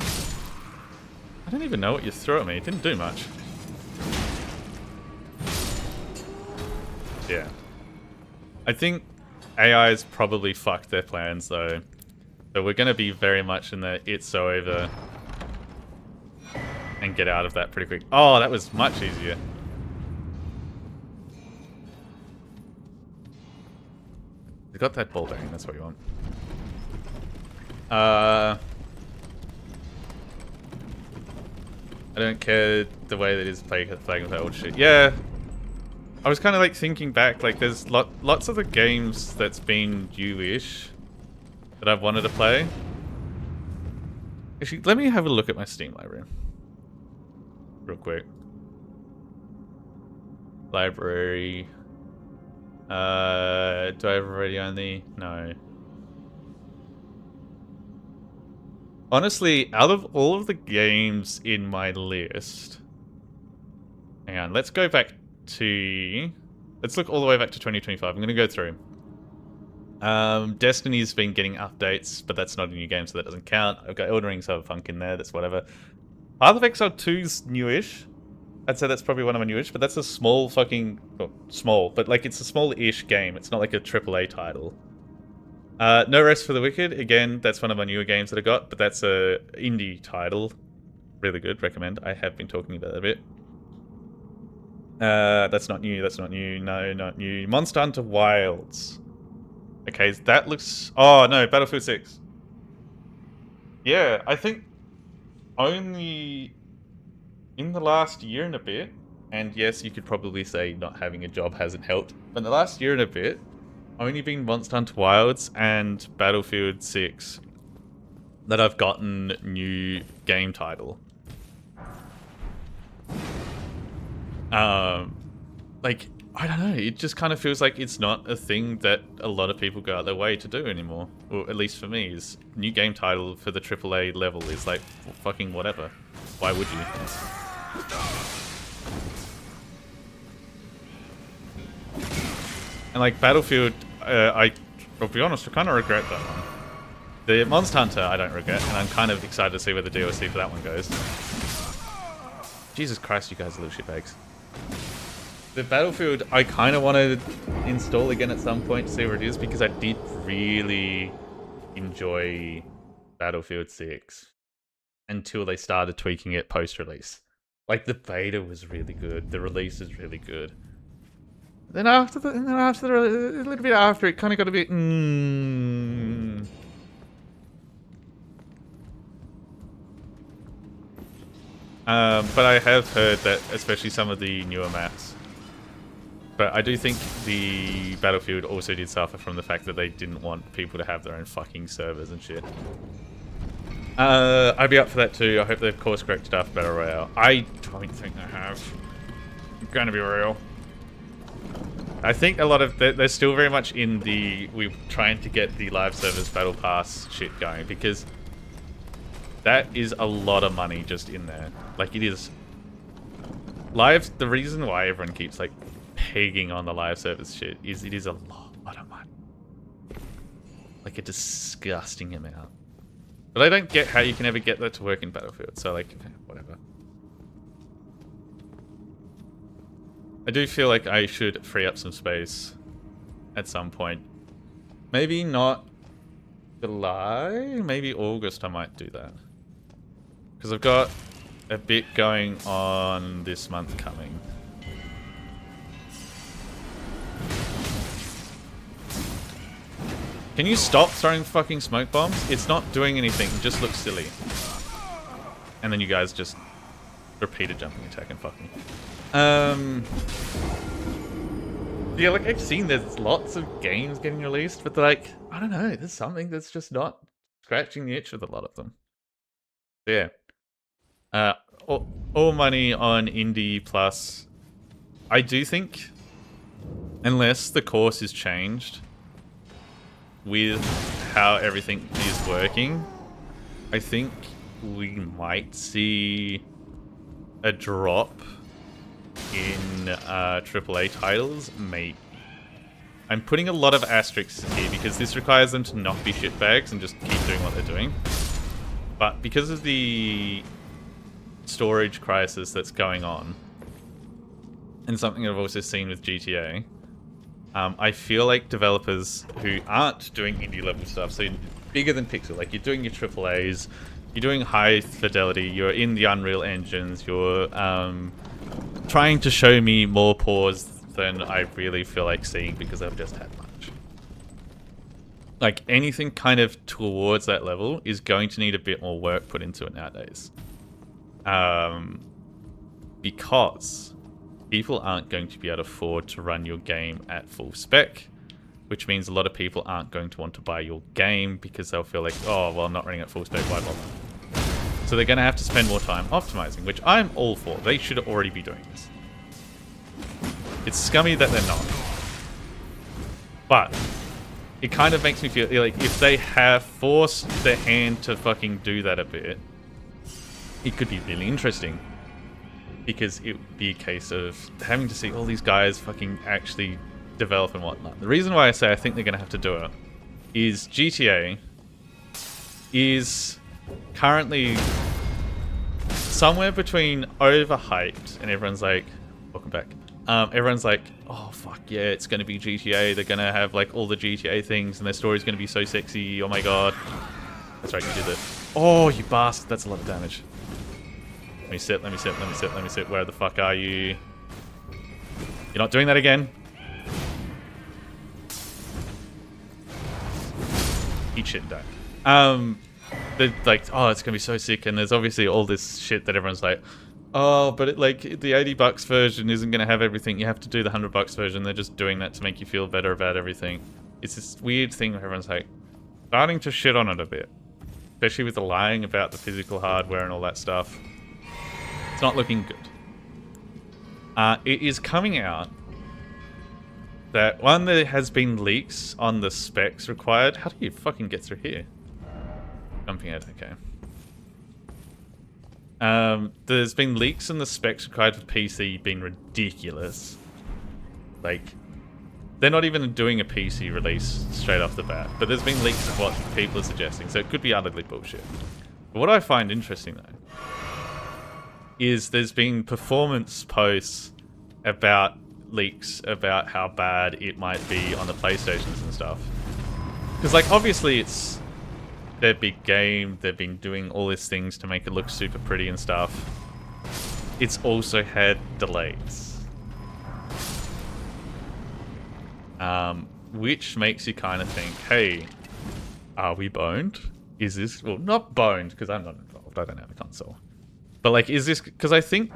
I don't even know what you threw at me. It didn't do much. Yeah. I think AI's probably fucked their plans though. So we're going to be very much in the it's so over and get out of that pretty quick. Oh, that was much easier. You got that ball bearing, that's what you want. I don't care the way that it's playing with that old shit. Yeah. I was kind of like thinking back, like there's lots of the games that's been new-ish that I've wanted to play. Actually, let me have a look at my Steam library. Real quick. Library. Do I have already on the... No. Honestly, out of all of the games in my list... Hang on, let's go back to... Let's look all the way back to 2025. I'm going to go through. Destiny's been getting updates, but that's not a new game, so that doesn't count. I've got Elden Ring Cyberpunk in there, that's whatever. Path of Exile 2's newish. I'd say that's probably one of my newish, but that's a small fucking... Well, small, but like it's a small-ish game. It's not like a AAA title. No Rest for the Wicked. Again, that's one of my newer games that I got, but that's a indie title. Really good, recommend. I have been talking about it a bit. That's not new, that's not new. No, not new. Monster Hunter Wilds. Okay, that looks... Oh, no, Battlefield 6. Yeah, I think only in the last year and a bit, and yes, you could probably say not having a job hasn't helped, but in the last year and a bit, only been Monster Hunter Wilds and Battlefield 6 that I've gotten new game title. Like, I don't know, it just kind of feels like it's not a thing that a lot of people go out their way to do anymore. Or at least for me, is new game title for the AAA level is like, fucking whatever. Why would you? And like Battlefield, I'll be honest, I kind of regret that one. The Monster Hunter, I don't regret, and I'm kind of excited to see where the DLC for that one goes. Jesus Christ, you guys are little shitbags. The Battlefield, I kind of want to install again at some point to see where it is, because I did really enjoy Battlefield 6 until they started tweaking it post-release. Like, the beta was really good, the release is really good. Then a little bit after, it kind of got a bit... But I have heard that, especially some of the newer maps. But I do think the Battlefield also did suffer from the fact that they didn't want people to have their own fucking servers and shit. I'd be up for that too. I hope they've course corrected after Battle Royale. I don't think they have. I'm gonna be real. I think a lot of... They're still very much in the... We're trying to get the live service Battle Pass shit going, because that is a lot of money just in there. Like, it is... Live... The reason why everyone keeps, like, pegging on the live service shit is it is a lot of money. Like, a disgusting amount. But I don't get how you can ever get that to work in Battlefield, so, like, whatever. I do feel like I should free up some space at some point. Maybe not July, maybe August I might do that. Because I've got a bit going on this month coming. Can you stop throwing fucking smoke bombs? It's not doing anything, it just looks silly. And then you guys just repeat a jumping attack and fuck me. Yeah, like I've seen there's lots of games getting released, but like, I don't know, there's something that's just not scratching the itch with a lot of them. Yeah. All money on Indie Plus. I do think, unless the course is changed with how everything is working, I think we might see a drop in AAA titles, maybe. I'm putting a lot of asterisks here because this requires them to not be shitbags and just keep doing what they're doing. But because of the storage crisis that's going on, and something I've also seen with GTA, I feel like developers who aren't doing indie level stuff, so bigger than Pixel, like you're doing your AAAs, you're doing high fidelity, you're in the Unreal engines, you're trying to show me more pause than I really feel like seeing because I've just had much. Like anything kind of towards that level is going to need a bit more work put into it nowadays. Because people aren't going to be able to afford to run your game at full spec, which means a lot of people aren't going to want to buy your game because they'll feel like, oh, well, I'm not running at full spec, why bother? So they're going to have to spend more time optimizing, which I'm all for. They should already be doing this. It's scummy that they're not. But it kind of makes me feel like if they have forced their hand to fucking do that a bit, it could be really interesting. Because it would be a case of having to see all these guys fucking actually develop and whatnot. The reason why I say I think they're going to have to do it is GTA is currently somewhere between overhyped and everyone's like, welcome back. Everyone's like, oh fuck yeah, it's going to be GTA. They're going to have like all the GTA things and their story's going to be so sexy. Oh my god. That's right, you did it. Oh, you bastard. That's a lot of damage. Let me sit, let me sit, let me sit, let me sit. Where the fuck are you? You're not doing that again. Eat shit and die. They're like, oh, it's gonna be so sick, and there's obviously all this shit that everyone's like, oh, but it, like the $80 version isn't gonna have everything. You have to do the $100 version. They're just doing that to make you feel better about everything. It's this weird thing where everyone's like starting to shit on it a bit, especially with the lying about the physical hardware and all that stuff. It's not looking good. It is coming out that, one, there has been leaks on the specs required. How do you fucking get through here? Jumping out, okay. There's been leaks in the specs required for PC being ridiculous. Like, they're not even doing a PC release straight off the bat, but there's been leaks of what people are suggesting, so it could be utterly bullshit. But what I find interesting, though, is there's been performance posts about leaks about how bad it might be on the PlayStations and stuff. Because, like, obviously it's their big game. They've been doing all these things to make it look super pretty and stuff. It's also had delays. Which makes you kind of think, hey, are we boned? Is this... Well, not boned, because I'm not involved. I don't have a console. But, like, is this... Because I think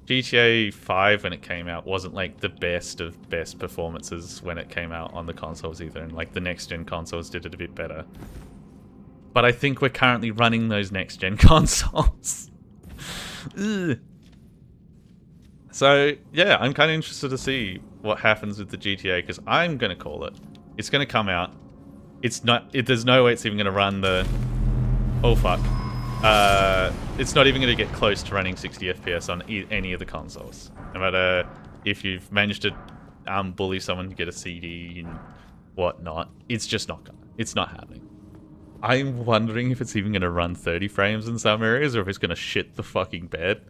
GTA 5, when it came out, wasn't, like, the best of best performances when it came out on the consoles either. And, like, the next-gen consoles did it a bit better. But I think we're currently running those next-gen consoles. So, yeah, I'm kind of interested to see what happens with the GTA, because I'm going to call it. It's going to come out. It's not... there's no way it's even going to run the... Oh, fuck. It's not even going to get close to running 60 FPS on any of the consoles. No matter if you've managed to bully someone to get a CD and whatnot, it's just not going to. It's not happening. I'm wondering if it's even going to run 30 frames in some areas, or if it's going to shit the fucking bed.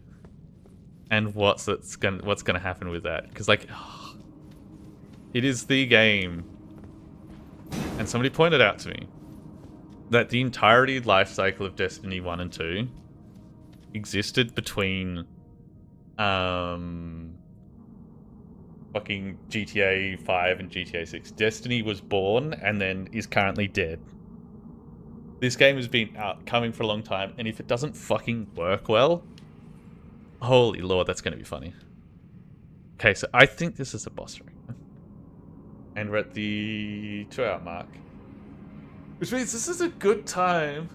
And what's going to happen with that? Because, like, it is the game. And somebody pointed out to me that the entirety life cycle of Destiny 1 and 2 existed between, what fucking GTA 5 and GTA 6. Destiny was born and then is currently dead. This game has been out coming for a long time, and if it doesn't fucking work well, holy lord, that's going to be funny. Okay, so I think this is a boss ring. And we're at the 2-hour mark. Which means this is a good time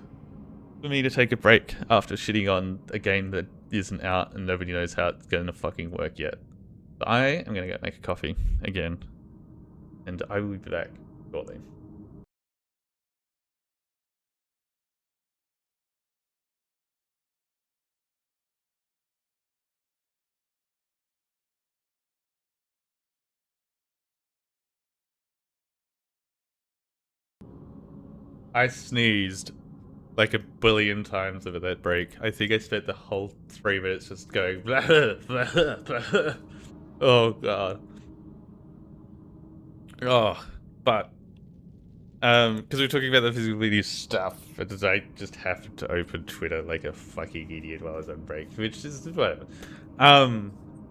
for me to take a break after shitting on a game that isn't out and nobody knows how it's going to fucking work yet. So I am going to go make a coffee again. And I will be back shortly. I sneezed like a billion times over that break. I think I spent the whole 3 minutes just going blah, blah, blah. Oh god. Oh, but because we're talking about the physical media stuff, but I just happened to open Twitter like a fucking idiot while I was on break, which is whatever.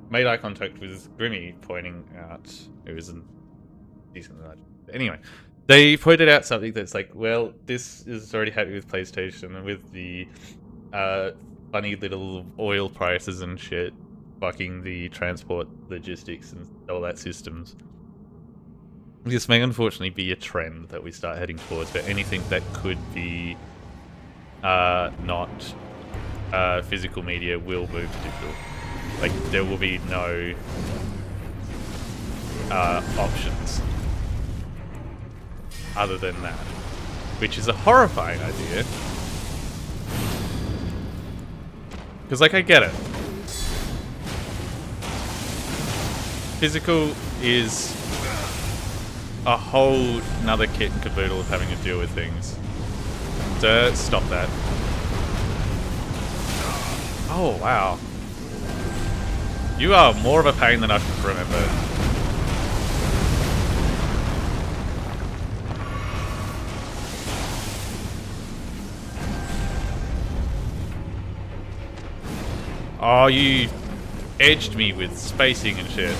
Made eye contact with Grimmy, pointing out it was a decent large. Anyway. They pointed out something that's like, well, this is already happening with PlayStation and with the funny little oil prices and shit, fucking the transport logistics and all that systems. This may unfortunately be a trend that we start heading towards, but anything that could be not physical media will move to digital. Like, there will be no options other than that, which is a horrifying idea. Because, like, I get it. Physical is a whole nother kit and caboodle of having to deal with things. Stop that. Oh, wow. You are more of a pain than I can remember. Oh, you edged me with spacing and shit.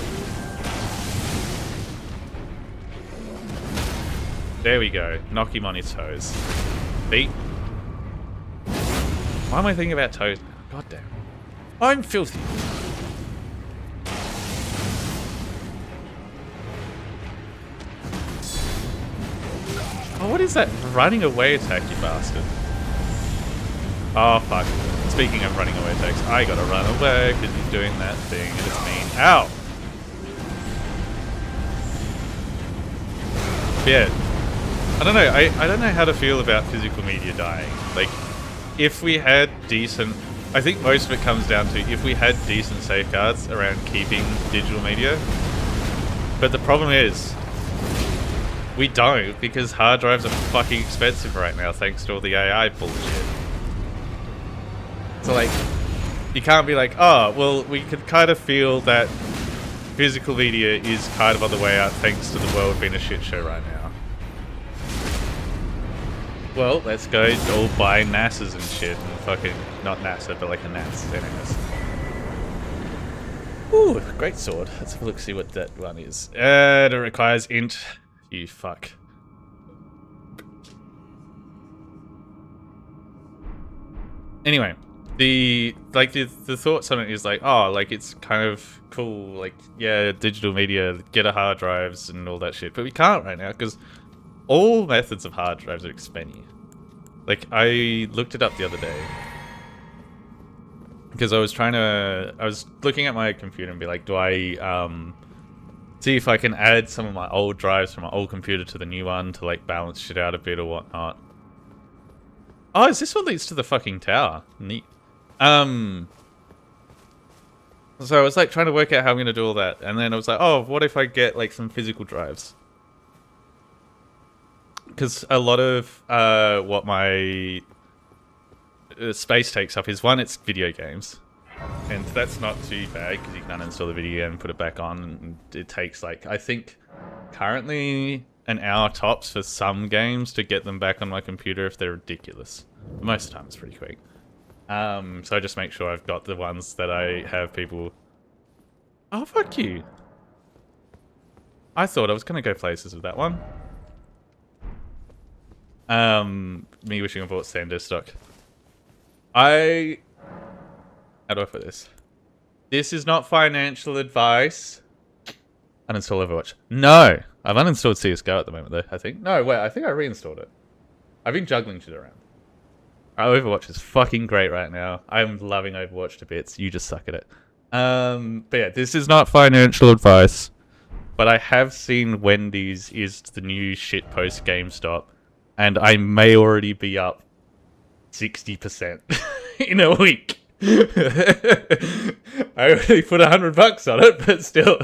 There we go. Knock him on his toes. Feet. Why am I thinking about toes? God damn. I'm filthy. Oh, what is that running away attack, you bastard? Oh, fuck. Speaking of running away attacks, I gotta run away because he's doing that thing and it's mean. Ow! Yeah. I don't know. I don't know how to feel about physical media dying. Like, if we had decent... I think most of it comes down to if we had decent safeguards around keeping digital media. But the problem is, we don't, because hard drives are fucking expensive right now thanks to all the AI bullshit. So, like, you can't be like, oh, well, we could kind of feel that physical media is kind of on the way out thanks to the world being a shit show right now. Well, let's go all buy NASA's and shit and fucking, not NASA, but like a NAS. Anyways. Ooh, great sword. Let's have a look, see what that one is. It requires int. You fuck. Anyway. The thoughts on it is like, oh, like, it's kind of cool, like, yeah, digital media, get a hard drives and all that shit, but we can't right now because all methods of hard drives are expensive. Like, I looked it up the other day because I was looking at my computer and be like, do I see if I can add some of my old drives from my old computer to the new one to, like, balance shit out a bit or whatnot. Oh, is this what leads to the fucking tower? Neat. So I was like trying to work out how I'm gonna do all that, and then I was like, oh, what if I get like some physical drives? Because a lot of what my space takes up is, one, it's video games, and that's not too bad because you can't install the video game and put it back on, and it takes like, I think currently an hour tops for some games to get them back on my computer if they're ridiculous. Most of the time it's pretty quick. So I just make sure I've got the ones that I have people... Oh, fuck you. I thought I was going to go places with that one. Me wishing I bought Sanders stock. How do I put this? This is not financial advice. Uninstall Overwatch. No! I've uninstalled CSGO at the moment, though, I think. No, wait, I think I reinstalled it. I've been juggling shit around. Overwatch is fucking great right now. I'm loving Overwatch to bits. You just suck at it. But yeah, this is not financial advice. But I have seen Wendy's is the new shit post GameStop. And I may already be up 60% in a week. I already put $100 on it, but still,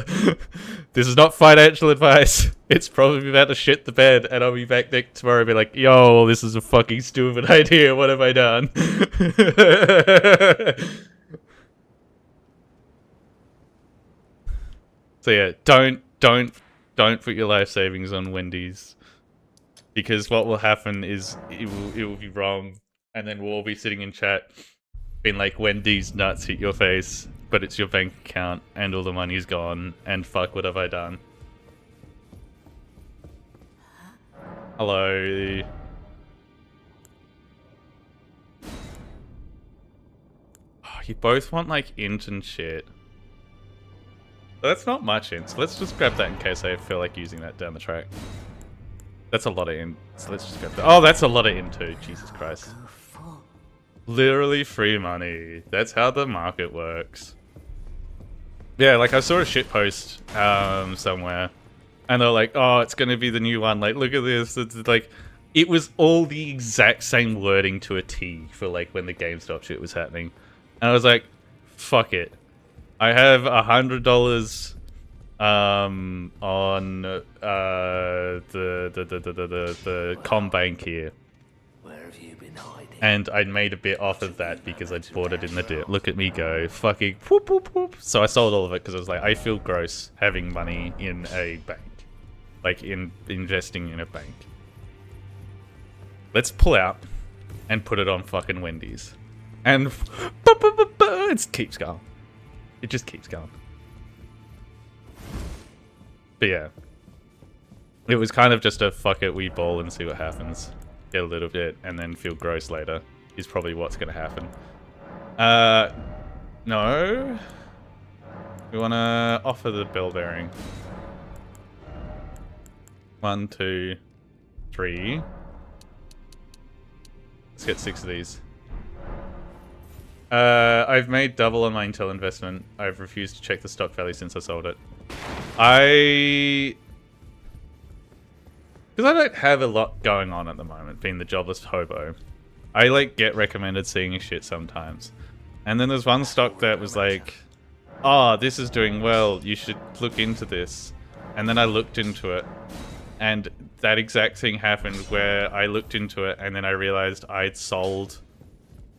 this is not financial advice. It's probably about to shit the bed, and I'll be back next tomorrow and be like, yo, this is a fucking stupid idea. What have I done? So yeah, don't put your life savings on Wendy's, because what will happen is it will be wrong, and then we'll all be sitting in chat being like, Wendy's nuts hit your face, but it's your bank account and all the money's gone, and fuck, what have I done? Hello. Oh, you both want like int and shit. That's not much int, so let's just grab that in case I feel like using that down the track. That's a lot of int, so let's just grab that. Oh, that's a lot of int too, Jesus Christ. Literally free money. That's how the market works. Yeah, like I saw a shit post somewhere, and they're like, "Oh, it's gonna be the new one. Like, look at this." It's like, it was all the exact same wording to a T for like when the GameStop shit was happening, and I was like, "Fuck it." I have $100 on the Combank here. Where have you been hiding? And I made a bit off of that because I bought it in the dip. Look at me go. Fucking whoop, whoop, whoop. So I sold all of it because I was like, I feel gross having money in a bank. Like, investing in a bank. Let's pull out and put it on fucking Wendy's. And it keeps going. It just keeps going. But yeah. It was kind of just a fuck it, we ball and see what happens. Get a little bit and then feel gross later is probably what's going to happen. No. We want to offer the bell bearing. 1, 2, 3. Let's get 6 of these. I've made double on my Intel investment. I've refused to check the stock value since I sold it. Because I don't have a lot going on at the moment, being the jobless hobo. I, like, get recommended seeing shit sometimes. And then there's one stock that was like, oh, this is doing well, you should look into this. And then I looked into it, and that exact thing happened where I looked into it, and then I realized I'd sold...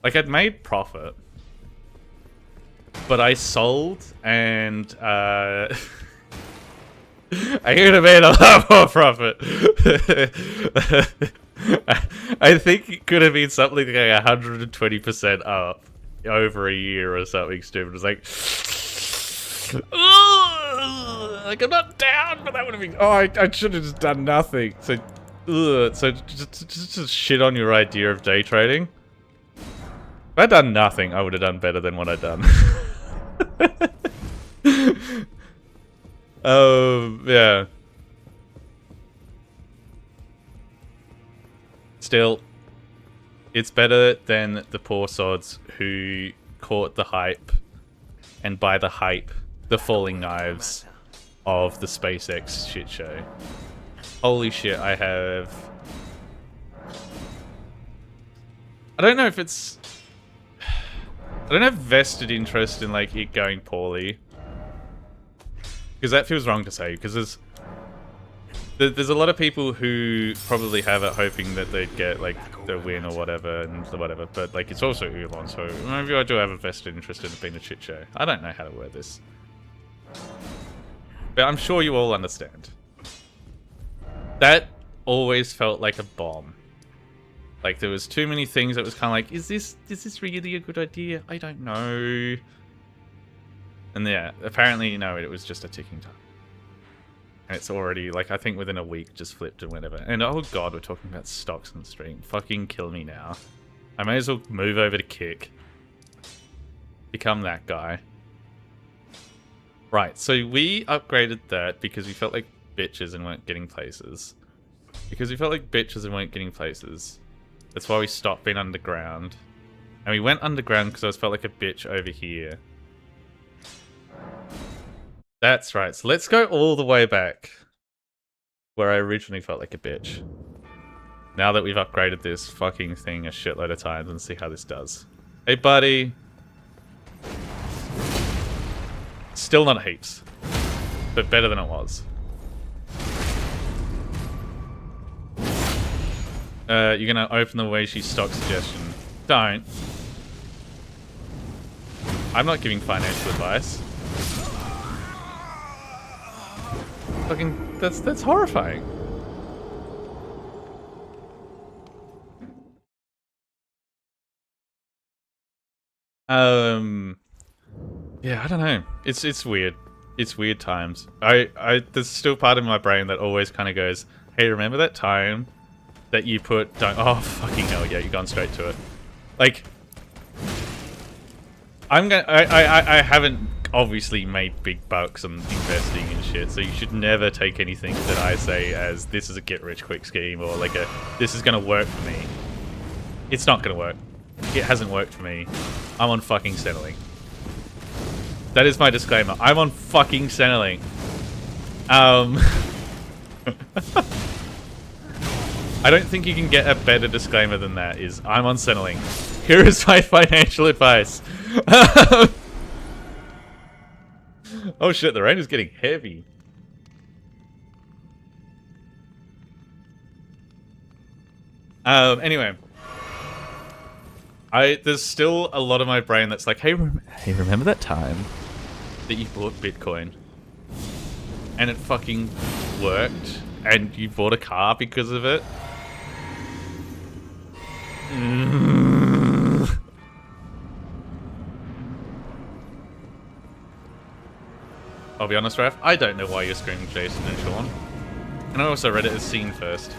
Like, I'd made profit. But I sold, and, I could have made a lot more profit. I think it could have been something like 120% up over a year or something stupid. It was like, like I'm not down, but that would have been. Oh, I should have just done nothing. So just shit on your idea of day trading. If I'd done nothing, I would have done better than what I'd done. Yeah. Still, it's better than the poor sods who caught the hype, and by the hype, the falling knives of the SpaceX shit show. Holy shit, I don't know if it's... I don't have vested interest in, like, it going poorly. Because that feels wrong to say, because there's a lot of people who probably have it hoping that they'd get, like, the win or whatever, and whatever, but, like, it's also Elon, so maybe I do have a vested interest in it being a shit show. I don't know how to word this. But I'm sure you all understand. That always felt like a bomb. Like, there was too many things that was kind of like, is this really a good idea? I don't know. And yeah, apparently, no, it was just a ticking time. And it's already, like, I think within a week just flipped and whatever. And oh god, we're talking about stocks on the stream. Fucking kill me now. I may as well move over to kick. Become that guy. Right, so we upgraded that because we felt like bitches and weren't getting places. Because we felt like bitches and weren't getting places. That's why we stopped being underground. And we went underground because I felt like a bitch over here. That's right, so let's go all the way back. Where I originally felt like a bitch. Now that we've upgraded this fucking thing a shitload of times and see how this does. Hey buddy! Still not heaps. But better than it was. You're gonna open the way she stock suggestion. Don't. I'm not giving financial advice. Fucking, that's horrifying. Yeah, I don't know. It's weird. It's weird times. There's still part of my brain that always kind of goes, hey, remember that time that you put, oh, fucking hell, yeah, you've gone straight to it. Like, I haven't obviously made big bucks on investing and shit, so you should never take anything that I say as this is a get-rich-quick scheme or like this is gonna work for me. It's not gonna work. It hasn't worked for me. I'm on fucking Centrelink. That is my disclaimer. I'm on fucking Centrelink. I don't think you can get a better disclaimer than that. Is I'm on Centrelink. Here is my financial advice. Oh shit, the rain is getting heavy. Anyway. There's still a lot of my brain that's like, hey, remember that time that you bought Bitcoin? And it fucking worked? And you bought a car because of it? I'll be honest, Raph, I don't know why you're screaming Jason and Sean. And I also read it as seen first.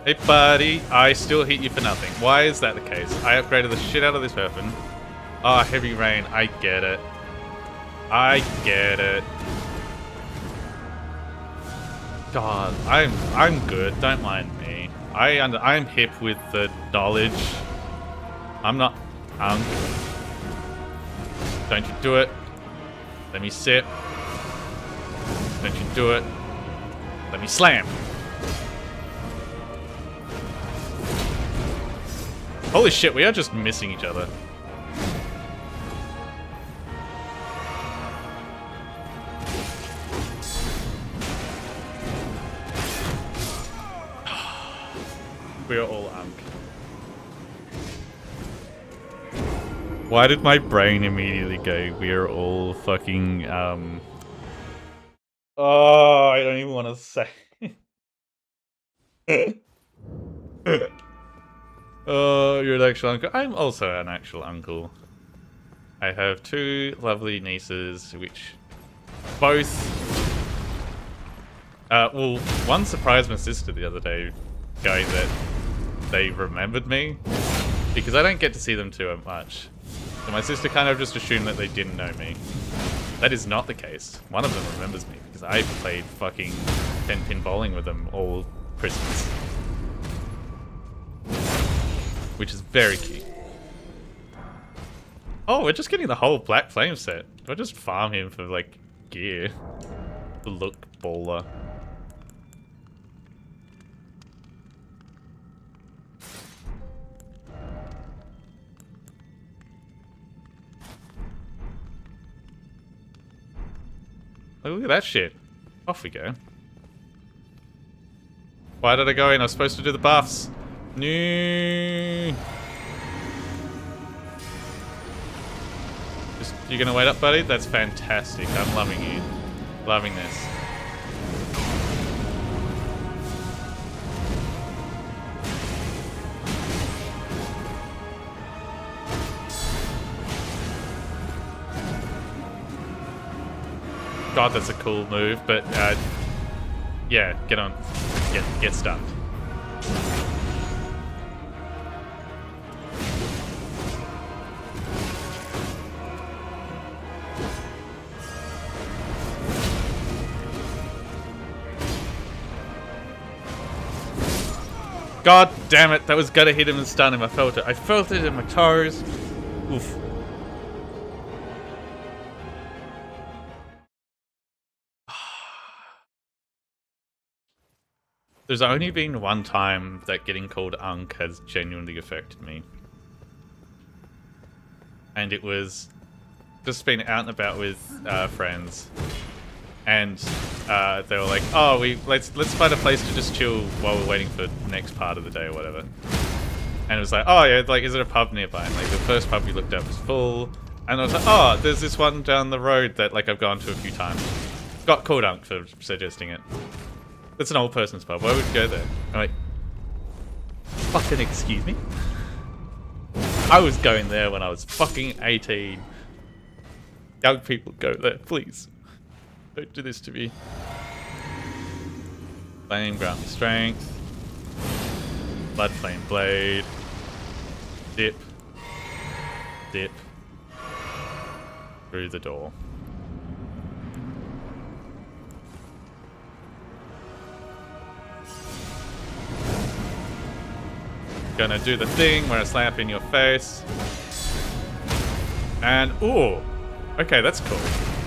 Hey buddy, I still hit you for nothing. Why is that the case? I upgraded the shit out of this weapon. Oh, heavy rain, I get it. I get it. God, I'm good, don't mind me. I'm hip with the knowledge. I'm not Don't you do it. Let me sit. Don't you do it. Let me slam. Holy shit, we are just missing each other. We are all unk. Why did my brain immediately go, we are all fucking, Oh, I don't even want to say. Oh, you're an actual uncle. I'm also an actual uncle. I have two lovely nieces, which both... well, one surprised my sister the other day, going that they remembered me, because I don't get to see them too much. So my sister kind of just assumed that they didn't know me. That is not the case. One of them remembers me, because I played fucking 10-pin bowling with them all Christmas. Which is very cute. Oh, we're just getting the whole Black Flame set. Do I just farm him for, like, gear? The look baller. Oh, look at that shit. Off we go. Why did I go in? I was supposed to do the buffs. No. You gonna wait up, buddy? That's fantastic. I'm loving you. Loving this. God, that's a cool move, but yeah, get on. Get stunned. God damn it, that was gonna hit him and stun him. I felt it. I felt it in my toes. Oof. There's only been one time that getting called Unk has genuinely affected me. And it was just being out and about with friends. And they were like, "Oh, let's find a place to just chill while we're waiting for the next part of the day or whatever." And it was like, "Oh yeah, like is it a pub nearby?" And like the first pub we looked at was full, and I was like, "Oh, there's this one down the road that like I've gone to a few times." Got called Unk for suggesting it. It's an old person's pub. Why would you go there? I'm like, fucking excuse me? I was going there when I was fucking 18. Young people go there, please. Don't do this to me. Flame, grant me strength. Blood flame blade. Dip. Dip. Through the door. Gonna do the thing where I slap in your face. And, ooh. Okay, that's cool.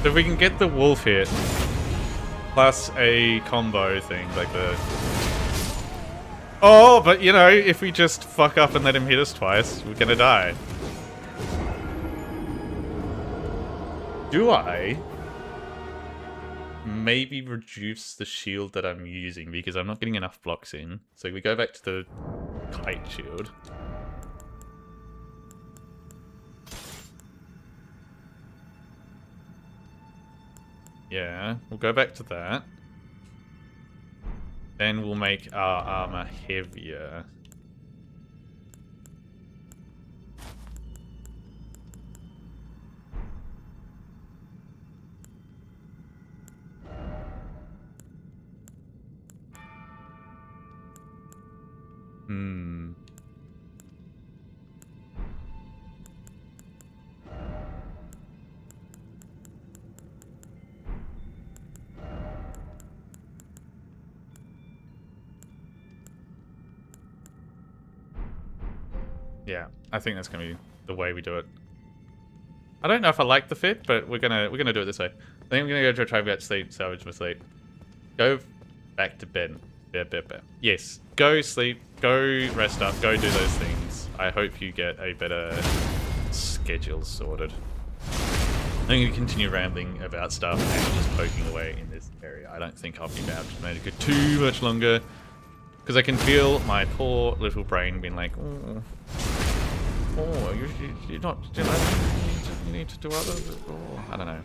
So if we can get the wolf hit, plus a combo thing, like the... Oh, but you know, if we just fuck up and let him hit us twice, we're gonna die. Do I maybe reduce the shield that I'm using because I'm not getting enough blocks in? So we go back to the kite shield. Yeah, we'll go back to that. Then we'll make our armor heavier. Yeah, I think that's gonna be the way we do it. I don't know if I like the fit, but we're gonna do it this way. I think I'm gonna go try to get sleep, salvage my sleep. Go back to bed. Bed. Yes, go sleep, go rest up, go do those things. I hope you get a better schedule sorted. I'm going to continue rambling about stuff and just poking away in this area. I don't think I'll be able to make it too much longer. Because I can feel my poor little brain being like, oh, you're not, you need to do other, oh, I don't know.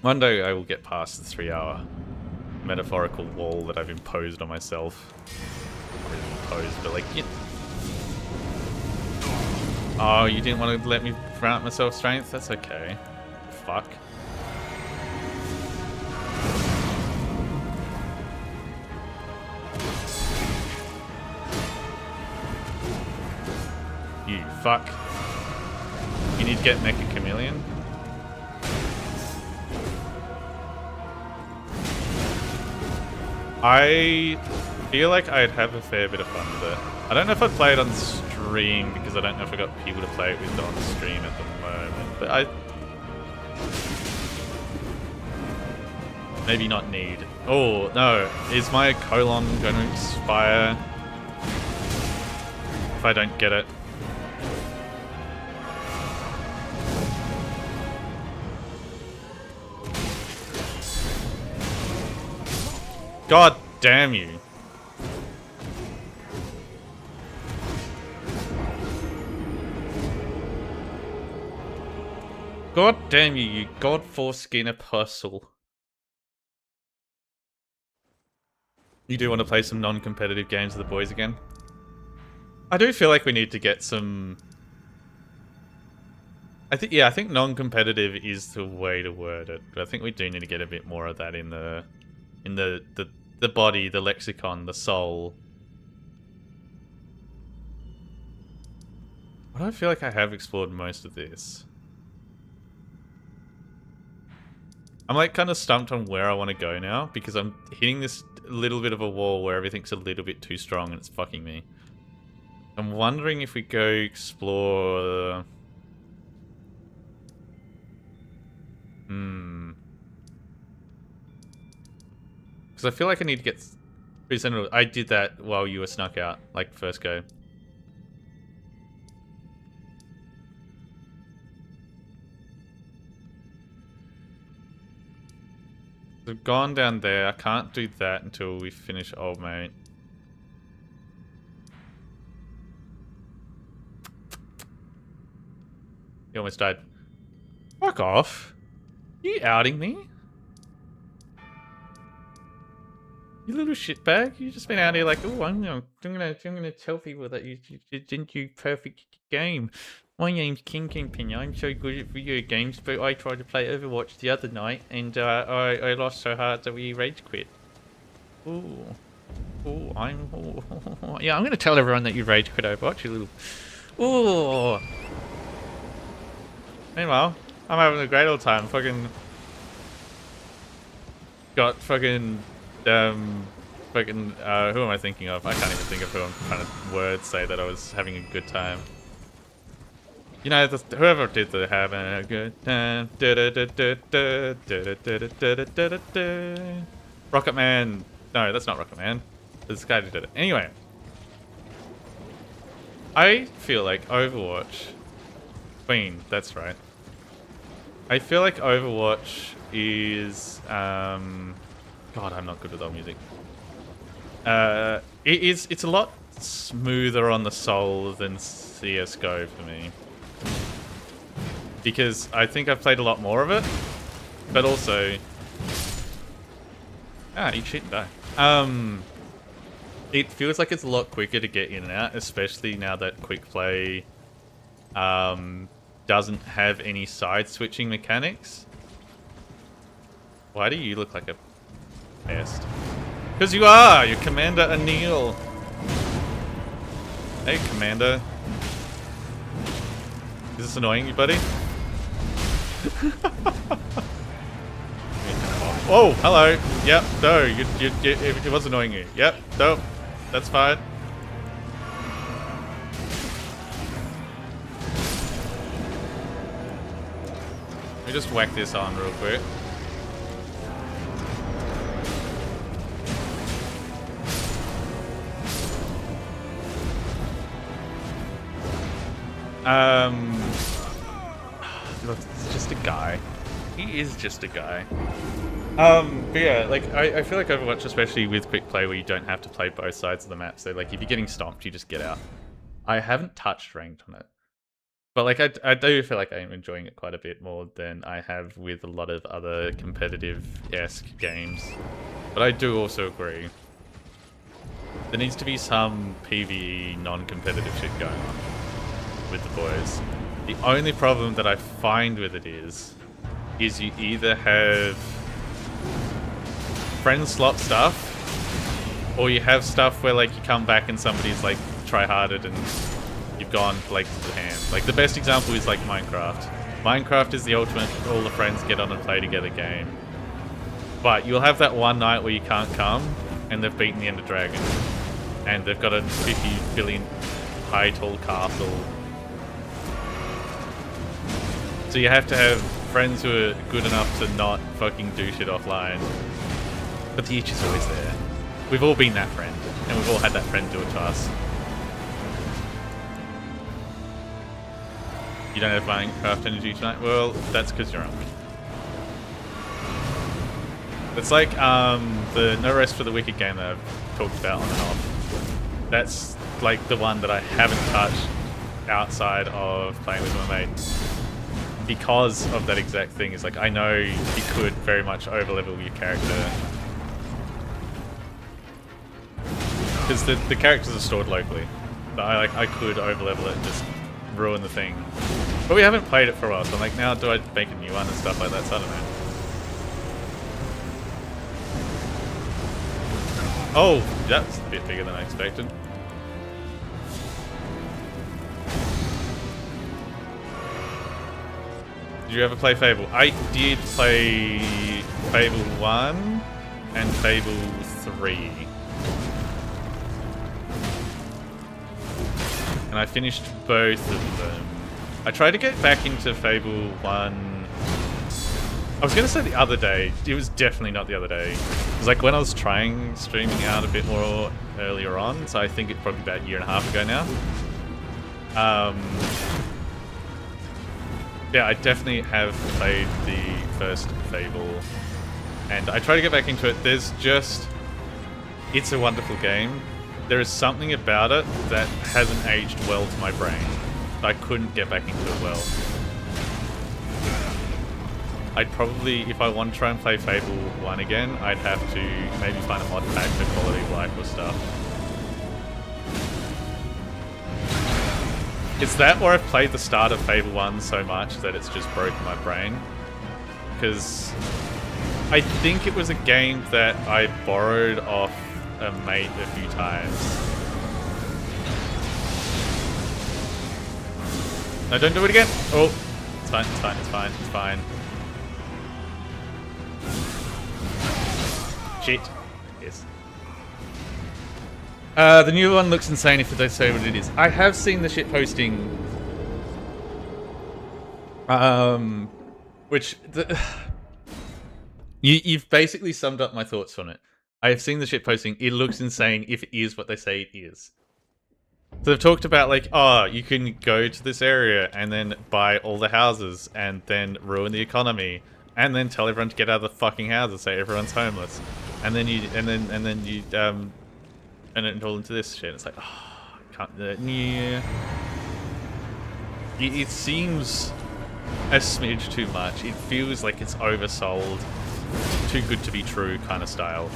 One day I will get past the 3-hour metaphorical wall that I've imposed on myself. But like, oh, you didn't want to let me grant myself strength? That's okay. Fuck. You fuck. You need to get Mecha Chameleon. I feel like I'd have a fair bit of fun with it. I don't know if I'd play it on stream because I don't know if I got people to play it with on stream at the moment. But I... maybe not need. Oh, no. Is my colon going to expire if I don't get it? God damn you. God damn you, you god foreskin apostle. You do want to play some non-competitive games with the boys again? I do feel like we need to get some I think non-competitive is the way to word it. But I think we do need to get a bit more of that in the body, the lexicon, the soul. Why do I feel like I have explored most of this? I'm like kind of stumped on where I want to go now because I'm hitting this little bit of a wall where everything's a little bit too strong and it's fucking me. I'm wondering if we go explore... Because I feel like I need to get... I did that while you were snuck out, like first go. We've gone down there. I can't do that until we finish Old Mate. He almost died. Fuck off. You outing me? You little shitbag. You just been out here like, oh, I'm gonna tell people that you didn't do perfect game. My name's Kingpin. I'm so good at video games, but I tried to play Overwatch the other night, and I lost so hard that we rage quit. Ooh. Ooh, yeah, I'm gonna tell everyone that you rage quit Overwatch, you little... Ooh. Meanwhile, I'm having a great old time. Fucking... Got fucking... who am I thinking of? I can't even think of who I'm trying to say that I was having a good time. You know, whoever did the having a good time. Rocket Man. No, that's not Rocket Man. This guy who did it. Anyway. I feel like Overwatch... Queen, that's right. I feel like Overwatch is... God, I'm not good with old music. It's a lot smoother on the soul than CSGO for me. Because I think I've played a lot more of it, but also... eat shit and die. It feels like it's a lot quicker to get in and out, especially now that quick play doesn't have any side switching mechanics. Why do you look like a pest? Because you are! You're Commander Anil. Hey, Commander. Is this annoying you, buddy? Oh, hello. Yep, no, it was annoying you. Yep, no, that's fine. Let me just whack this on real quick. Look, it's just a guy. He is just a guy. But yeah, like, I feel like Overwatch, especially with quick play where you don't have to play both sides of the map, so like, if you're getting stomped, you just get out. I haven't touched ranked on it. But like, I do feel like I'm enjoying it quite a bit more than I have with a lot of other competitive-esque games. But I do also agree. There needs to be some PvE non-competitive shit going on with the boys. The only problem that I find with it is you either have friend slot stuff, or you have stuff where like you come back and somebody's like try-harded and you've gone like to the hand. Like the best example is like Minecraft. Minecraft is the ultimate all the friends get on and play together game. But you'll have that one night where you can't come and they've beaten the Ender Dragon. And they've got a 50 billion high tall castle. So you have to have friends who are good enough to not fucking do shit offline. But the itch is always there. We've all been that friend, and we've all had that friend do it to us. You don't have Minecraft energy tonight? Well, that's because you're drunk. It's like the No Rest for the Wicked game that I've talked about on and off. That's like the one that I haven't touched outside of playing with my mate. Because of that exact thing, is like I know you could very much overlevel your character. Because the characters are stored locally. But I could overlevel it and just ruin the thing. But we haven't played it for a while, so I'm like, now do I make a new one and stuff like that? So I don't know. Oh, that's a bit bigger than I expected. Did you ever play Fable? I did play Fable 1 and Fable 3. And I finished both of them. I tried to get back into Fable 1. I was going to say the other day. It was definitely not the other day. It was like when I was trying streaming out a bit more earlier on. So I think it's probably about a year and a half ago now. Yeah, I definitely have played the first Fable. And I try to get back into it. There's just... It's a wonderful game. There is something about it that hasn't aged well to my brain. I couldn't get back into it well. I'd probably, if I want to try and play Fable 1 again, I'd have to maybe find a mod pack for quality of life or stuff. It's that, or I've played the start of Fable 1 so much that it's just broken my brain. Because I think it was a game that I borrowed off a mate a few times. No, don't do it again! Oh, it's fine, it's fine, it's fine, it's fine. Shit. Yes. The new one looks insane if they say what it is. I have seen the shit posting. You've basically summed up my thoughts on it. I have seen the shit posting. It looks insane if it is what they say it is. So they've talked about like, oh, you can go to this area and then buy all the houses and then ruin the economy and then tell everyone to get out of the fucking houses so everyone's homeless. And then you turn it all into this shit. It's like, oh, can't. Yeah. It seems a smidge too much. It feels like it's oversold, too good to be true kind of style.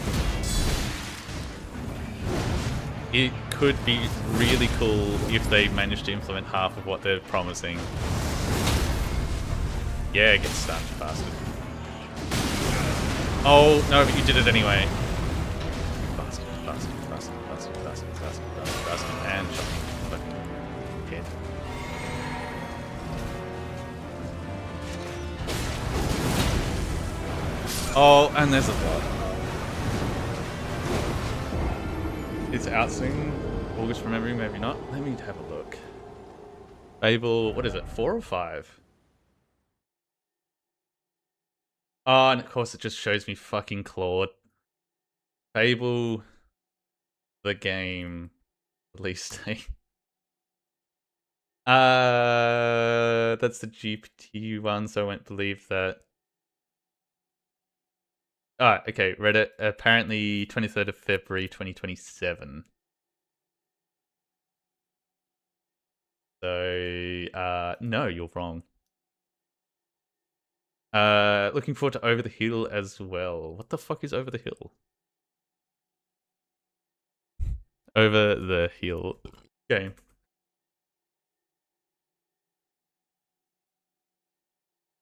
It could be really cool if they managed to implement half of what they're promising. Yeah, get stunned, bastard. Oh, no, but you did it anyway. Bastard, bastard, bastard, bastard, bastard, bastard, bastard, bastard, and shot me. Fucking head. Oh, and there's a bot. It's out soon. August remembering, maybe not. Let me have a look. Fable, what is it, 4 or 5? Oh, and of course it just shows me fucking Claude. Fable, the game, release date. That's the GPT one, so I won't believe that. Ah, okay, Reddit, apparently 23rd of February 2027. So, no, you're wrong. Looking forward to Over the Hill as well. What the fuck is Over the Hill? Over the Hill game.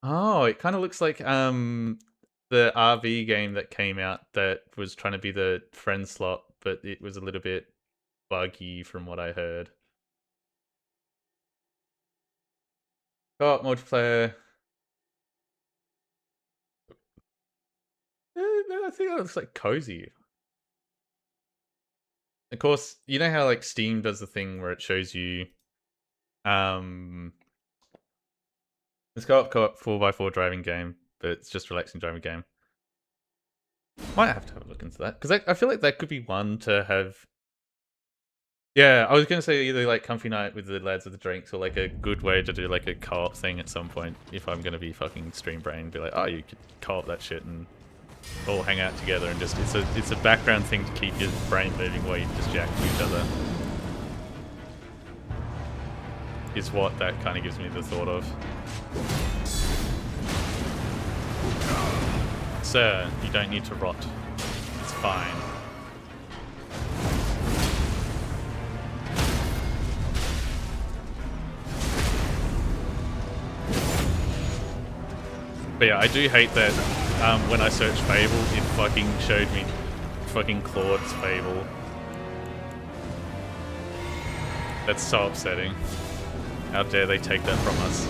Oh, it kind of looks like the RV game that came out that was trying to be the friend slot, but it was a little bit buggy from what I heard. Co-op multiplayer. I think that looks like cozy. Of course, you know how like Steam does the thing where it shows you it's co-op 4x4 driving game, but it's just relaxing driving game. Might have to have a look into that, because I feel like that could be one to have. Yeah, I was going to say either like comfy night with the lads with the drinks, or like a good way to do like a co-op thing at some point, if I'm going to be fucking stream brain, be like, oh, you could co-op that shit and all hang out together, and just it's a background thing to keep your brain moving while you just jack to each other. Is what that kind of gives me the thought of. Sir, you don't need to rot. It's fine. But yeah, I do hate that when I searched Fable, it fucking showed me fucking Claude's Fable. That's so upsetting. How dare they take that from us?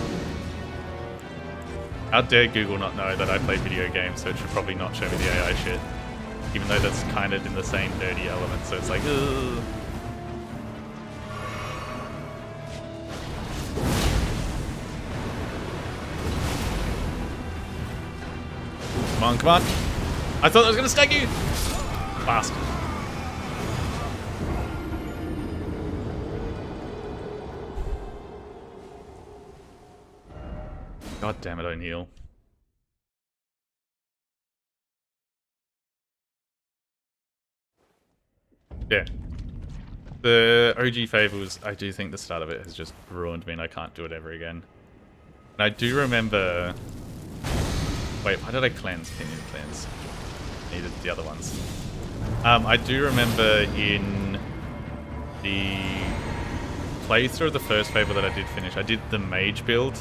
How dare Google not know that I play video games, so it should probably not show me the AI shit. Even though that's kind of in the same dirty element, so it's like, ugh. Come on, come on. I thought I was gonna stag you! Bastard. God damn it, O'Neill. Yeah. The OG Fables, I do think the start of it has just ruined me and I can't do it ever again. And I do remember... Wait, why did I cleanse? Didn't need to cleanse. Needed the other ones. I do remember in the playthrough of the first Fable that I did finish, I did the mage build.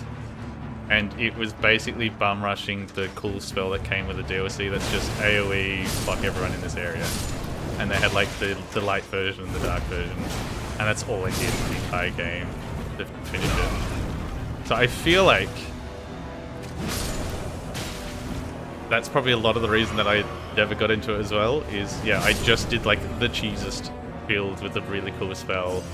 And it was basically bum rushing the cool spell that came with the DLC that's just AoE, fuck everyone in this area. And they had like the light version and the dark version. And that's all I did for the entire game to finish it. So I feel like that's probably a lot of the reason that I never got into it as well, is, yeah, I just did like the cheesest build with a really cool spell.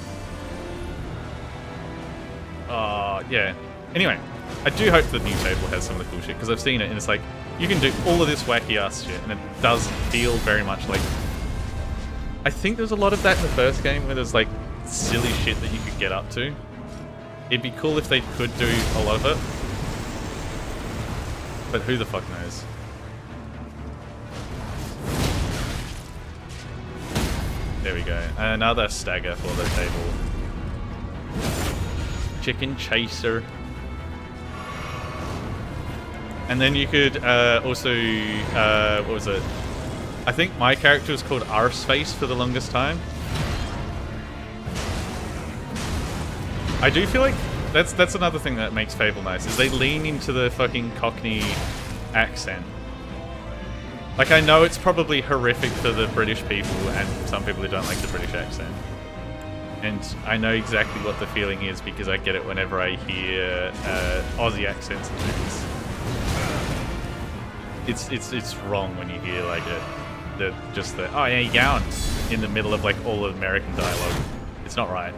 Yeah. Anyway, I do hope the new Fable has some of the cool shit, because I've seen it and it's like, you can do all of this wacky ass shit and it does feel very much like... I think there's a lot of that in the first game where there's like silly shit that you could get up to. It'd be cool if they could do a lot of it. But who the fuck knows? There we go. Another stagger for the table. Chicken chaser. And then you could also, what was it? I think my character was called Arseface for the longest time. I do feel like that's another thing that makes Fable nice, is they lean into the fucking Cockney accent. Like, I know it's probably horrific for the British people and some people who don't like the British accent. And I know exactly what the feeling is because I get it whenever I hear Aussie accents in movies. It's wrong when you hear like oh yeah, you going in the middle of like all of American dialogue. It's not right.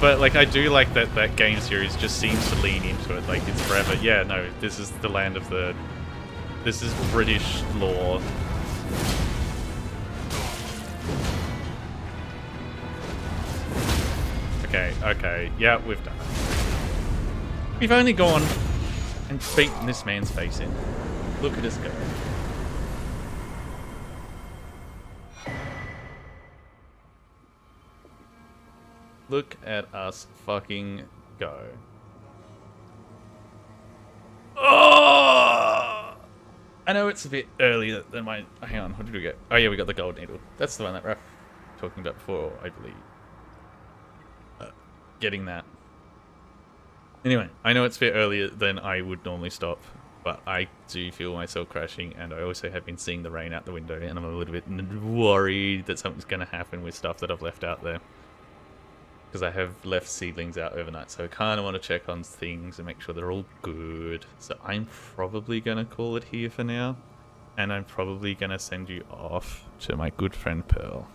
But like I do like that game series just seems to lean into it. Like it's forever. Yeah, no, this is the land of the. This is British law. Okay, yeah, we've done it. We've only gone and beaten this man's face in. Look at us go. Look at us fucking go. Oh! I know it's a bit earlier than my... Hang on, what did we get? Oh yeah, we got the gold needle. That's the one that Raph was talking about before, I believe. Getting that. Anyway, I know it's a bit earlier than I would normally stop, but I do feel myself crashing, and I also have been seeing the rain out the window, and I'm a little bit worried that something's going to happen with stuff that I've left out there. Because I have left seedlings out overnight, so I kind of want to check on things and make sure they're all good. So I'm probably going to call it here for now, and I'm probably going to send you off to my good friend Pearl.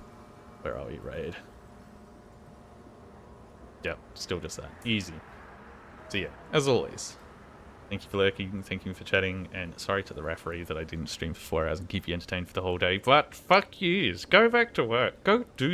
Where are we, Raid? Yep, still just that. Easy. So yeah, as always, thank you for lurking, thank you for chatting, and sorry to the referee that I didn't stream for 4 hours and keep you entertained for the whole day, but fuck yous. Go back to work. Go do the